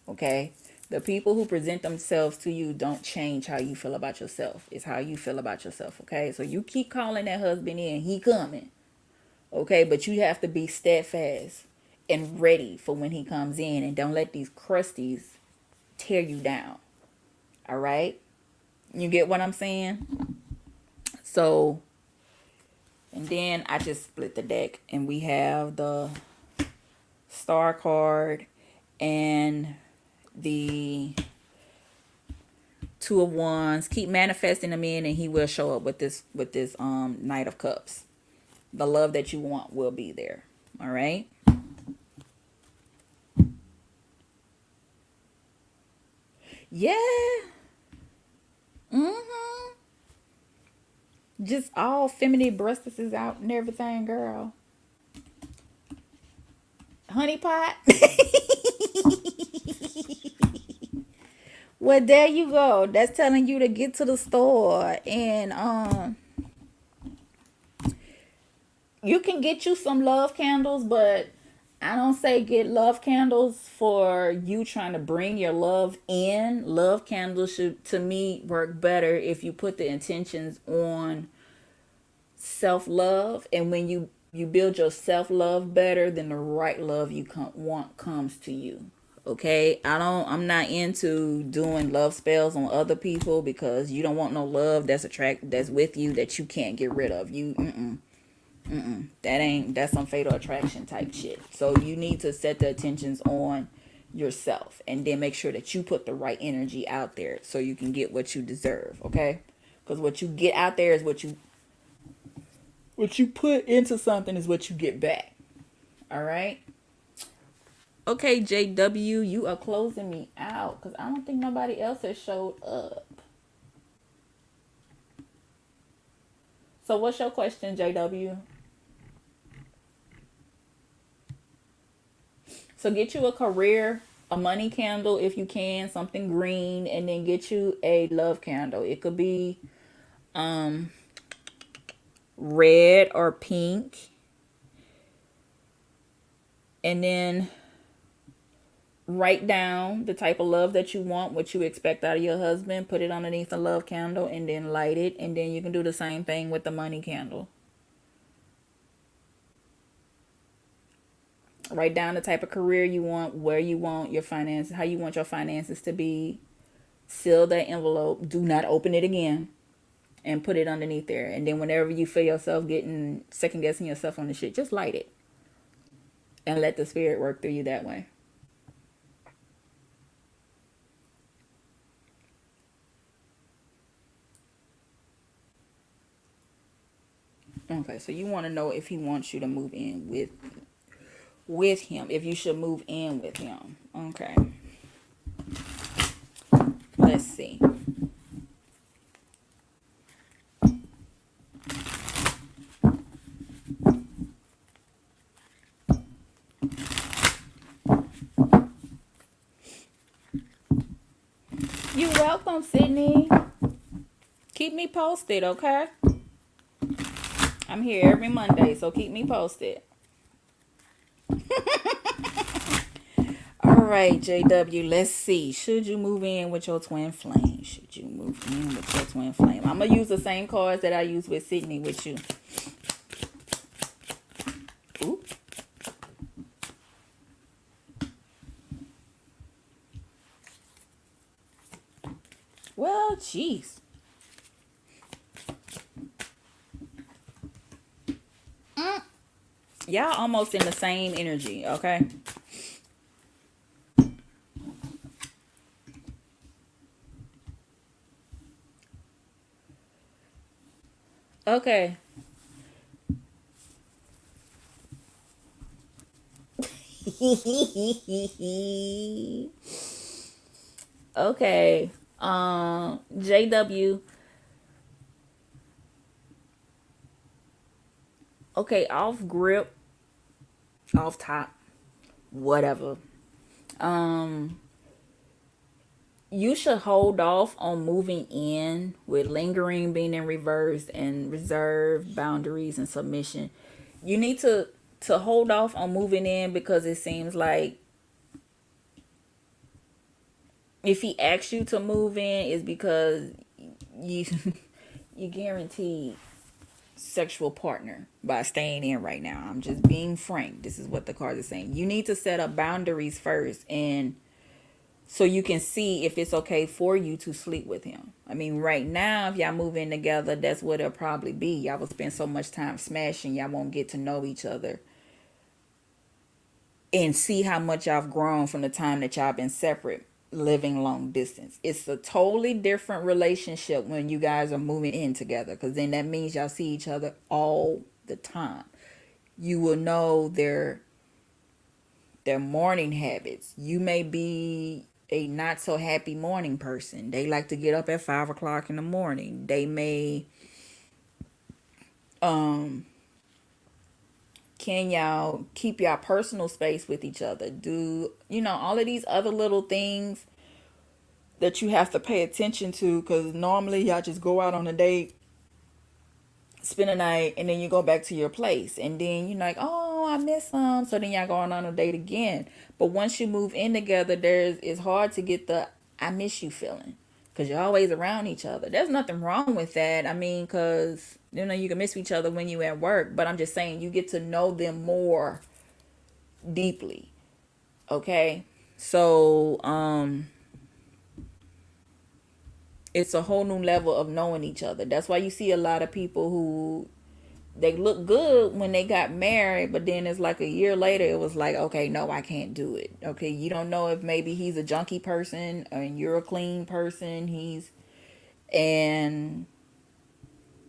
Okay? The people who present themselves to you don't change how you feel about yourself. It's how you feel about yourself. Okay? So you keep calling that husband in. He coming. Okay, but you have to be steadfast and ready for when he comes in, and don't let these crusties tear you down. All right? You get what I'm saying? So, and then I just split the deck, and we have the Star card and the Two of Wands. Keep manifesting him in, and he will show up with this Knight of Cups. The love that you want will be there. All right. Yeah. Just all feminine breasts is out and everything, girl. Honey pot. Well, there you go. That's telling you to get to the store, and you can get you some love candles, but I don't say get love candles for you trying to bring your love in. Love candles should, to me, work better if you put the intentions on self-love, and when you build your self-love better, then the right love you want comes to you. Okay, I'm not into doing love spells on other people, because you don't want no love that's with you that you can't get rid of. That's some fatal attraction type shit. So you need to set the attentions on yourself, and then make sure that you put the right energy out there so you can get what you deserve. Okay, because what you get out there is what you put into something is what you get back. All right. Okay, JW, you are closing me out because I don't think nobody else has showed up. So what's your question, JW? So get you a career, a money candle if you can, something green, and then get you a love candle. It could be red or pink. And then Write down the type of love that you want, what you expect out of your husband, put it underneath the love candle, and then light it. And then you can do the same thing with the money candle. Write down the type of career you want, where you want your finances, how you want your finances to be. Seal that envelope. Do not open it again. And put it underneath there. And then whenever you feel yourself getting second guessing yourself on the shit, just light it. And let the spirit work through you that way. Okay, so you want to know if he wants you to move in with him. If you should move in with him. Okay. Let's see. You're welcome, Sydney. Keep me posted, okay? I'm here every Monday, so keep me posted. All right, JW, let's see. Should you move in with your twin flame? Should you move in with your twin flame? I'm going to use the same cards that I used with Sydney with you. Ooh. Well, jeez. Y'all almost in the same energy, okay? Okay. Okay. JW. Okay, off grip, off top, whatever. You should hold off on moving in with lingering being in reverse and reserve boundaries and submission. You need to hold off on moving in because it seems like if he asks you to move in is because you you guaranteed sexual partner by staying in right now. I'm just being frank. This is what the cards are saying. You need to set up boundaries first, and so you can see if it's okay for you to sleep with him. I mean, right now, if y'all move in together, that's what it'll probably be. Y'all will spend so much time smashing, y'all won't get to know each other and see how much y'all have grown from the time that y'all been separate, living long distance. It's a totally different relationship when you guys are moving in together, because then that means y'all see each other all the time. You will know their morning habits. You may be a not so happy morning person. They like to get up at 5 o'clock in the morning. They may can y'all keep y'all personal space with each other? Do all of these other little things that you have to pay attention to, because normally y'all just go out on a date, spend a night, and then you go back to your place, and then you're like, oh, I miss them, so then y'all going on a date again. But once you move in together, it's hard to get the I miss you feeling, because you're always around each other. There's nothing wrong with that. I mean, because you can miss each other when you at work, but I'm just saying you get to know them more deeply. Okay, so it's a whole new level of knowing each other. That's why you see a lot of people who they look good when they got married, but then it's like a year later, it was like, okay, no, I can't do it. Okay, you don't know if maybe he's a junky person and you're a clean person. And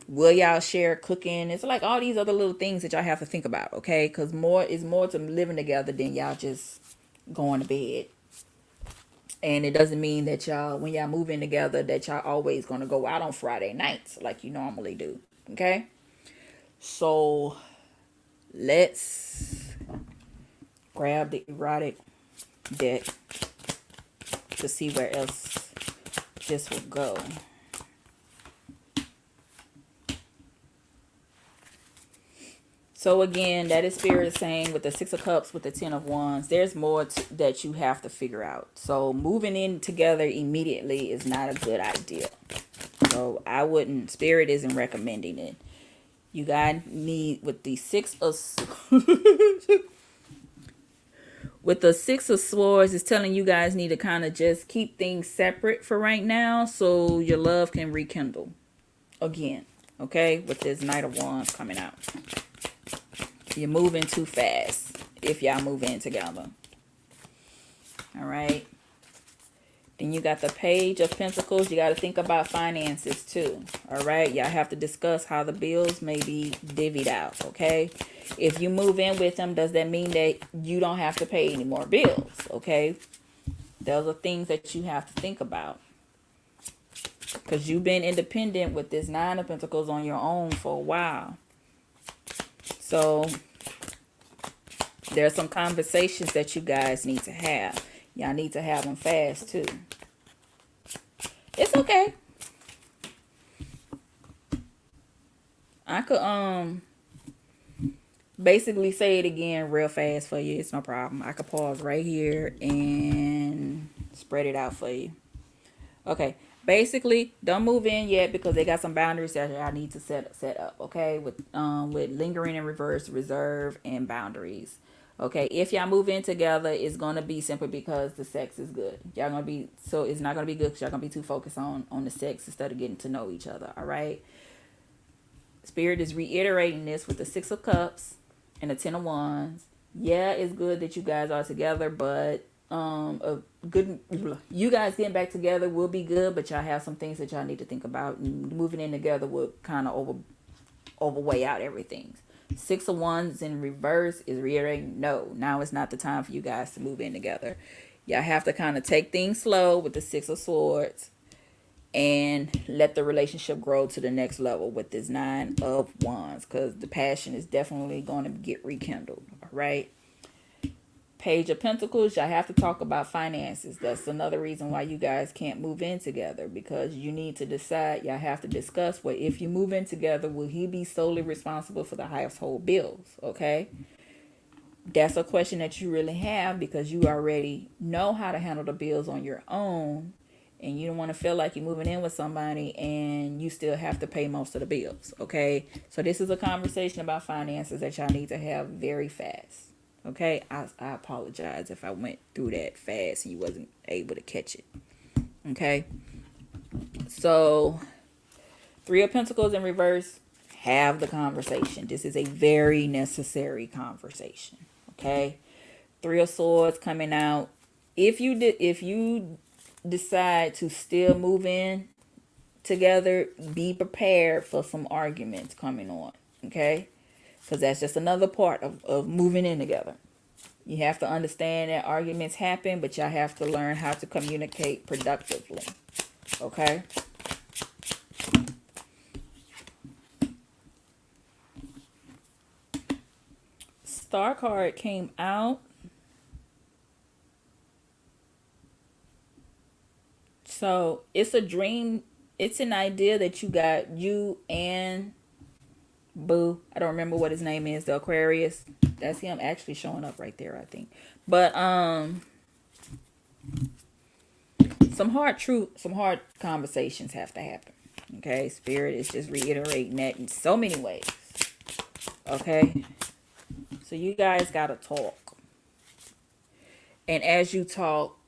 will y'all share cooking? It's like all these other little things that y'all have to think about, okay? Because more is more to living together than y'all just going to bed. And it doesn't mean that y'all, when y'all move in together, that y'all always going to go out on Friday nights like you normally do. Okay? So, let's grab the erotic deck to see where else this will go. So again, that is Spirit saying with the Six of Cups, with the Ten of Wands, there's more that you have to figure out. So moving in together immediately is not a good idea. So I wouldn't, Spirit isn't recommending it. You guys need, with the Six of with the Six of Swords, it's telling you guys need to kind of just keep things separate for right now so your love can rekindle again. Okay, with this Knight of Wands coming out. You're moving too fast if y'all move in together. All right. Then you got the Page of Pentacles. You got to think about finances too. All right. Y'all have to discuss how the bills may be divvied out. Okay. If you move in with them, does that mean that you don't have to pay any more bills? Okay. Those are things that you have to think about. Because you've been independent with this Nine of Pentacles on your own for a while. So there's some conversations that you guys need to have. Y'all need to have them fast too. It's okay. I could basically say it again real fast for you. It's no problem. I could pause right here and spread it out for you. Okay. Basically, don't move in yet because they got some boundaries that I need to set up. Okay, with lingering in reverse, reserve, and boundaries. Okay, if y'all move in together, it's gonna be simply because the sex is good. Y'all gonna be, so it's not gonna be good because y'all gonna be too focused on the sex instead of getting to know each other. All right. Spirit is reiterating this with the Six of Cups and the Ten of Wands. Yeah, it's good that you guys are together, but you guys getting back together will be good, but y'all have some things that y'all need to think about, and moving in together will kind of overweigh out everything. Six of Wands in reverse is reiterating, no, now is not the time for you guys to move in together. Y'all have to kind of take things slow with the Six of Swords and let the relationship grow to the next level with this Nine of Wands, because the passion is definitely going to get rekindled. All right. Page of Pentacles, y'all have to talk about finances. That's another reason why you guys can't move in together, because you need to decide. Y'all have to discuss, well, if you move in together, will he be solely responsible for the household bills? Okay. That's a question that you really have, because you already know how to handle the bills on your own, and you don't want to feel like you're moving in with somebody and you still have to pay most of the bills. Okay. So this is a conversation about finances that y'all need to have very fast. Okay, I apologize if I went through that fast and you wasn't able to catch it. Okay, so Three of Pentacles in reverse, have the conversation. This is a very necessary conversation. Okay, Three of Swords coming out. If you decide to still move in together, be prepared for some arguments coming on. Okay. Because that's just another part of moving in together. You have to understand that arguments happen, but y'all have to learn how to communicate productively. Okay? Star card came out. So it's a dream. It's an idea that you got, you and Boo. I don't remember what his name is, the Aquarius. That's him actually showing up right there, I think. But some hard conversations have to happen. Okay, Spirit is just reiterating that in so many ways. Okay, so you guys gotta talk, and as you talk,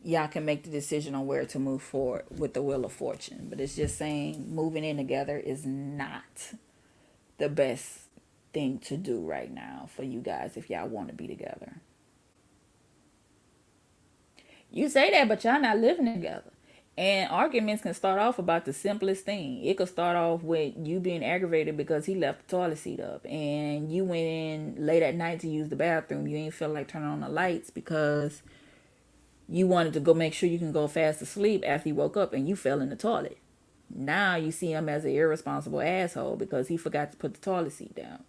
y'all can make the decision on where to move forward with the Wheel of Fortune. But it's just saying moving in together is not the best thing to do right now for you guys if y'all want to be together. You say that, but y'all not living together. And arguments can start off about the simplest thing. It could start off with you being aggravated because he left the toilet seat up, and you went in late at night to use the bathroom. You ain't feel like turning on the lights because you wanted to go make sure you can go fast asleep after you woke up, and you fell in the toilet. Now you see him as an irresponsible asshole because he forgot to put the toilet seat down.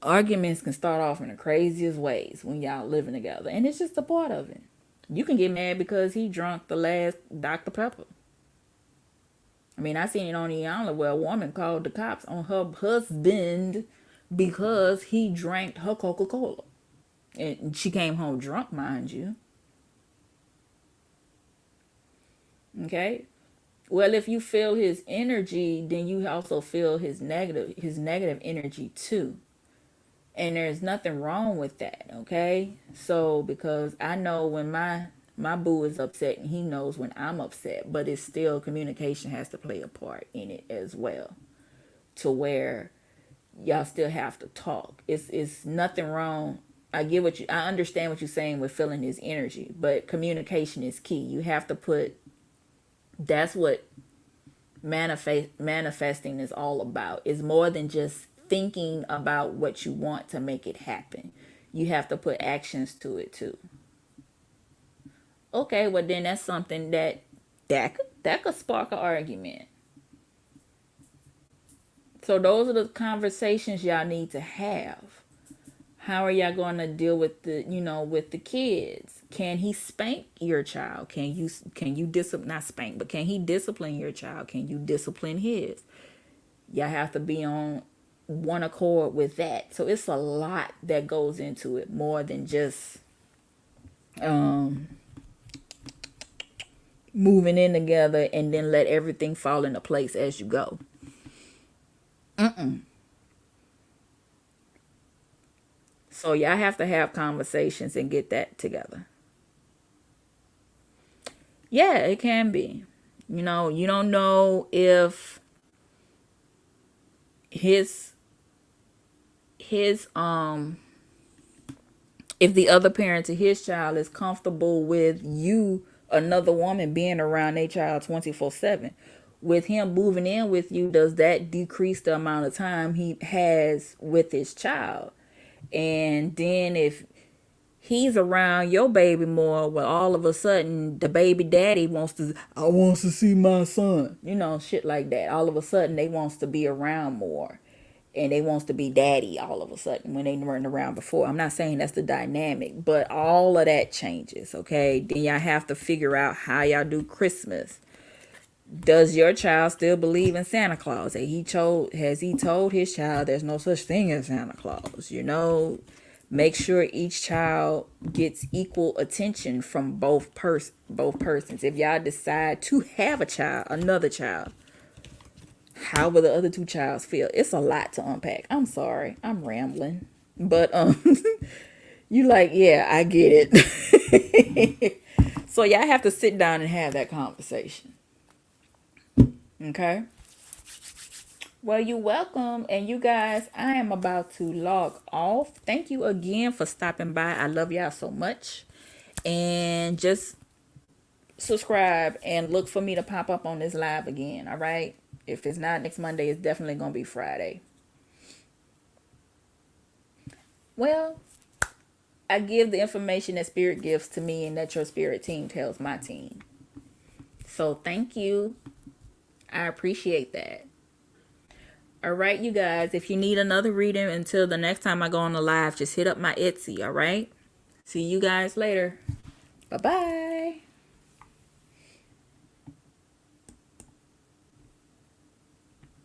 Arguments can start off in the craziest ways when y'all living together, and it's just a part of it. You can get mad because he drunk the last Dr. Pepper. I mean, I seen it on the island where a woman called the cops on her husband because he drank her Coca-Cola. And she came home drunk, mind you. Okay? Well, if you feel his energy, then you also feel his negative energy too. And there's nothing wrong with that, okay? So because I know when my boo is upset and he knows when I'm upset, but it's still communication has to play a part in it as well. To where y'all still have to talk. It's nothing wrong. I understand what you're saying with feeling his energy, but communication is key. You have to put that's what manifesting is all about. It's more than just thinking about what you want to make it happen. You have to put actions to it too. Okay, well then that's something that could spark an argument. So those are the conversations y'all need to have. How are y'all going to deal with the kids? Can he spank your child? Can you discipline, not spank, but can he discipline your child? Can you discipline his? Y'all have to be on one accord with that. So it's a lot that goes into it, more than just moving in together and then let everything fall into place as you go. So y'all have to have conversations and get that together. Yeah, it can be. You don't know his his if the other parent to his child is comfortable with another woman being around their child 24/7. With him moving in with you, does that decrease the amount of time he has with his child? And then if he's around your baby more, well, all of a sudden the baby daddy I wants to see my son, shit like that. All of a sudden they wants to be around more, and they wants to be daddy all of a sudden when they weren't around before. I'm not saying that's the dynamic, but all of that changes. Okay, then y'all have to figure out how y'all do Christmas. Does your child still believe in Santa Claus? Has he told his child there's no such thing as Santa Claus? Make sure each child gets equal attention from both persons. If y'all decide to have another child, how will the other two childs feel? It's a lot to unpack. I'm sorry, I'm rambling, but you like, yeah, I get it. So y'all have to sit down and have that conversation. Okay. Well, you're welcome. And you guys, I am about to log off. Thank you again for stopping by. I love y'all so much. And just subscribe and look for me to pop up on this live again. All right. If it's not next Monday, it's definitely going to be Friday. Well, I give the information that Spirit gives to me and that your Spirit team tells my team. So thank you. I appreciate that. All right, you guys, if you need another reading until the next time I go on the live, just hit up my Etsy. All right. See you guys later. Bye-bye.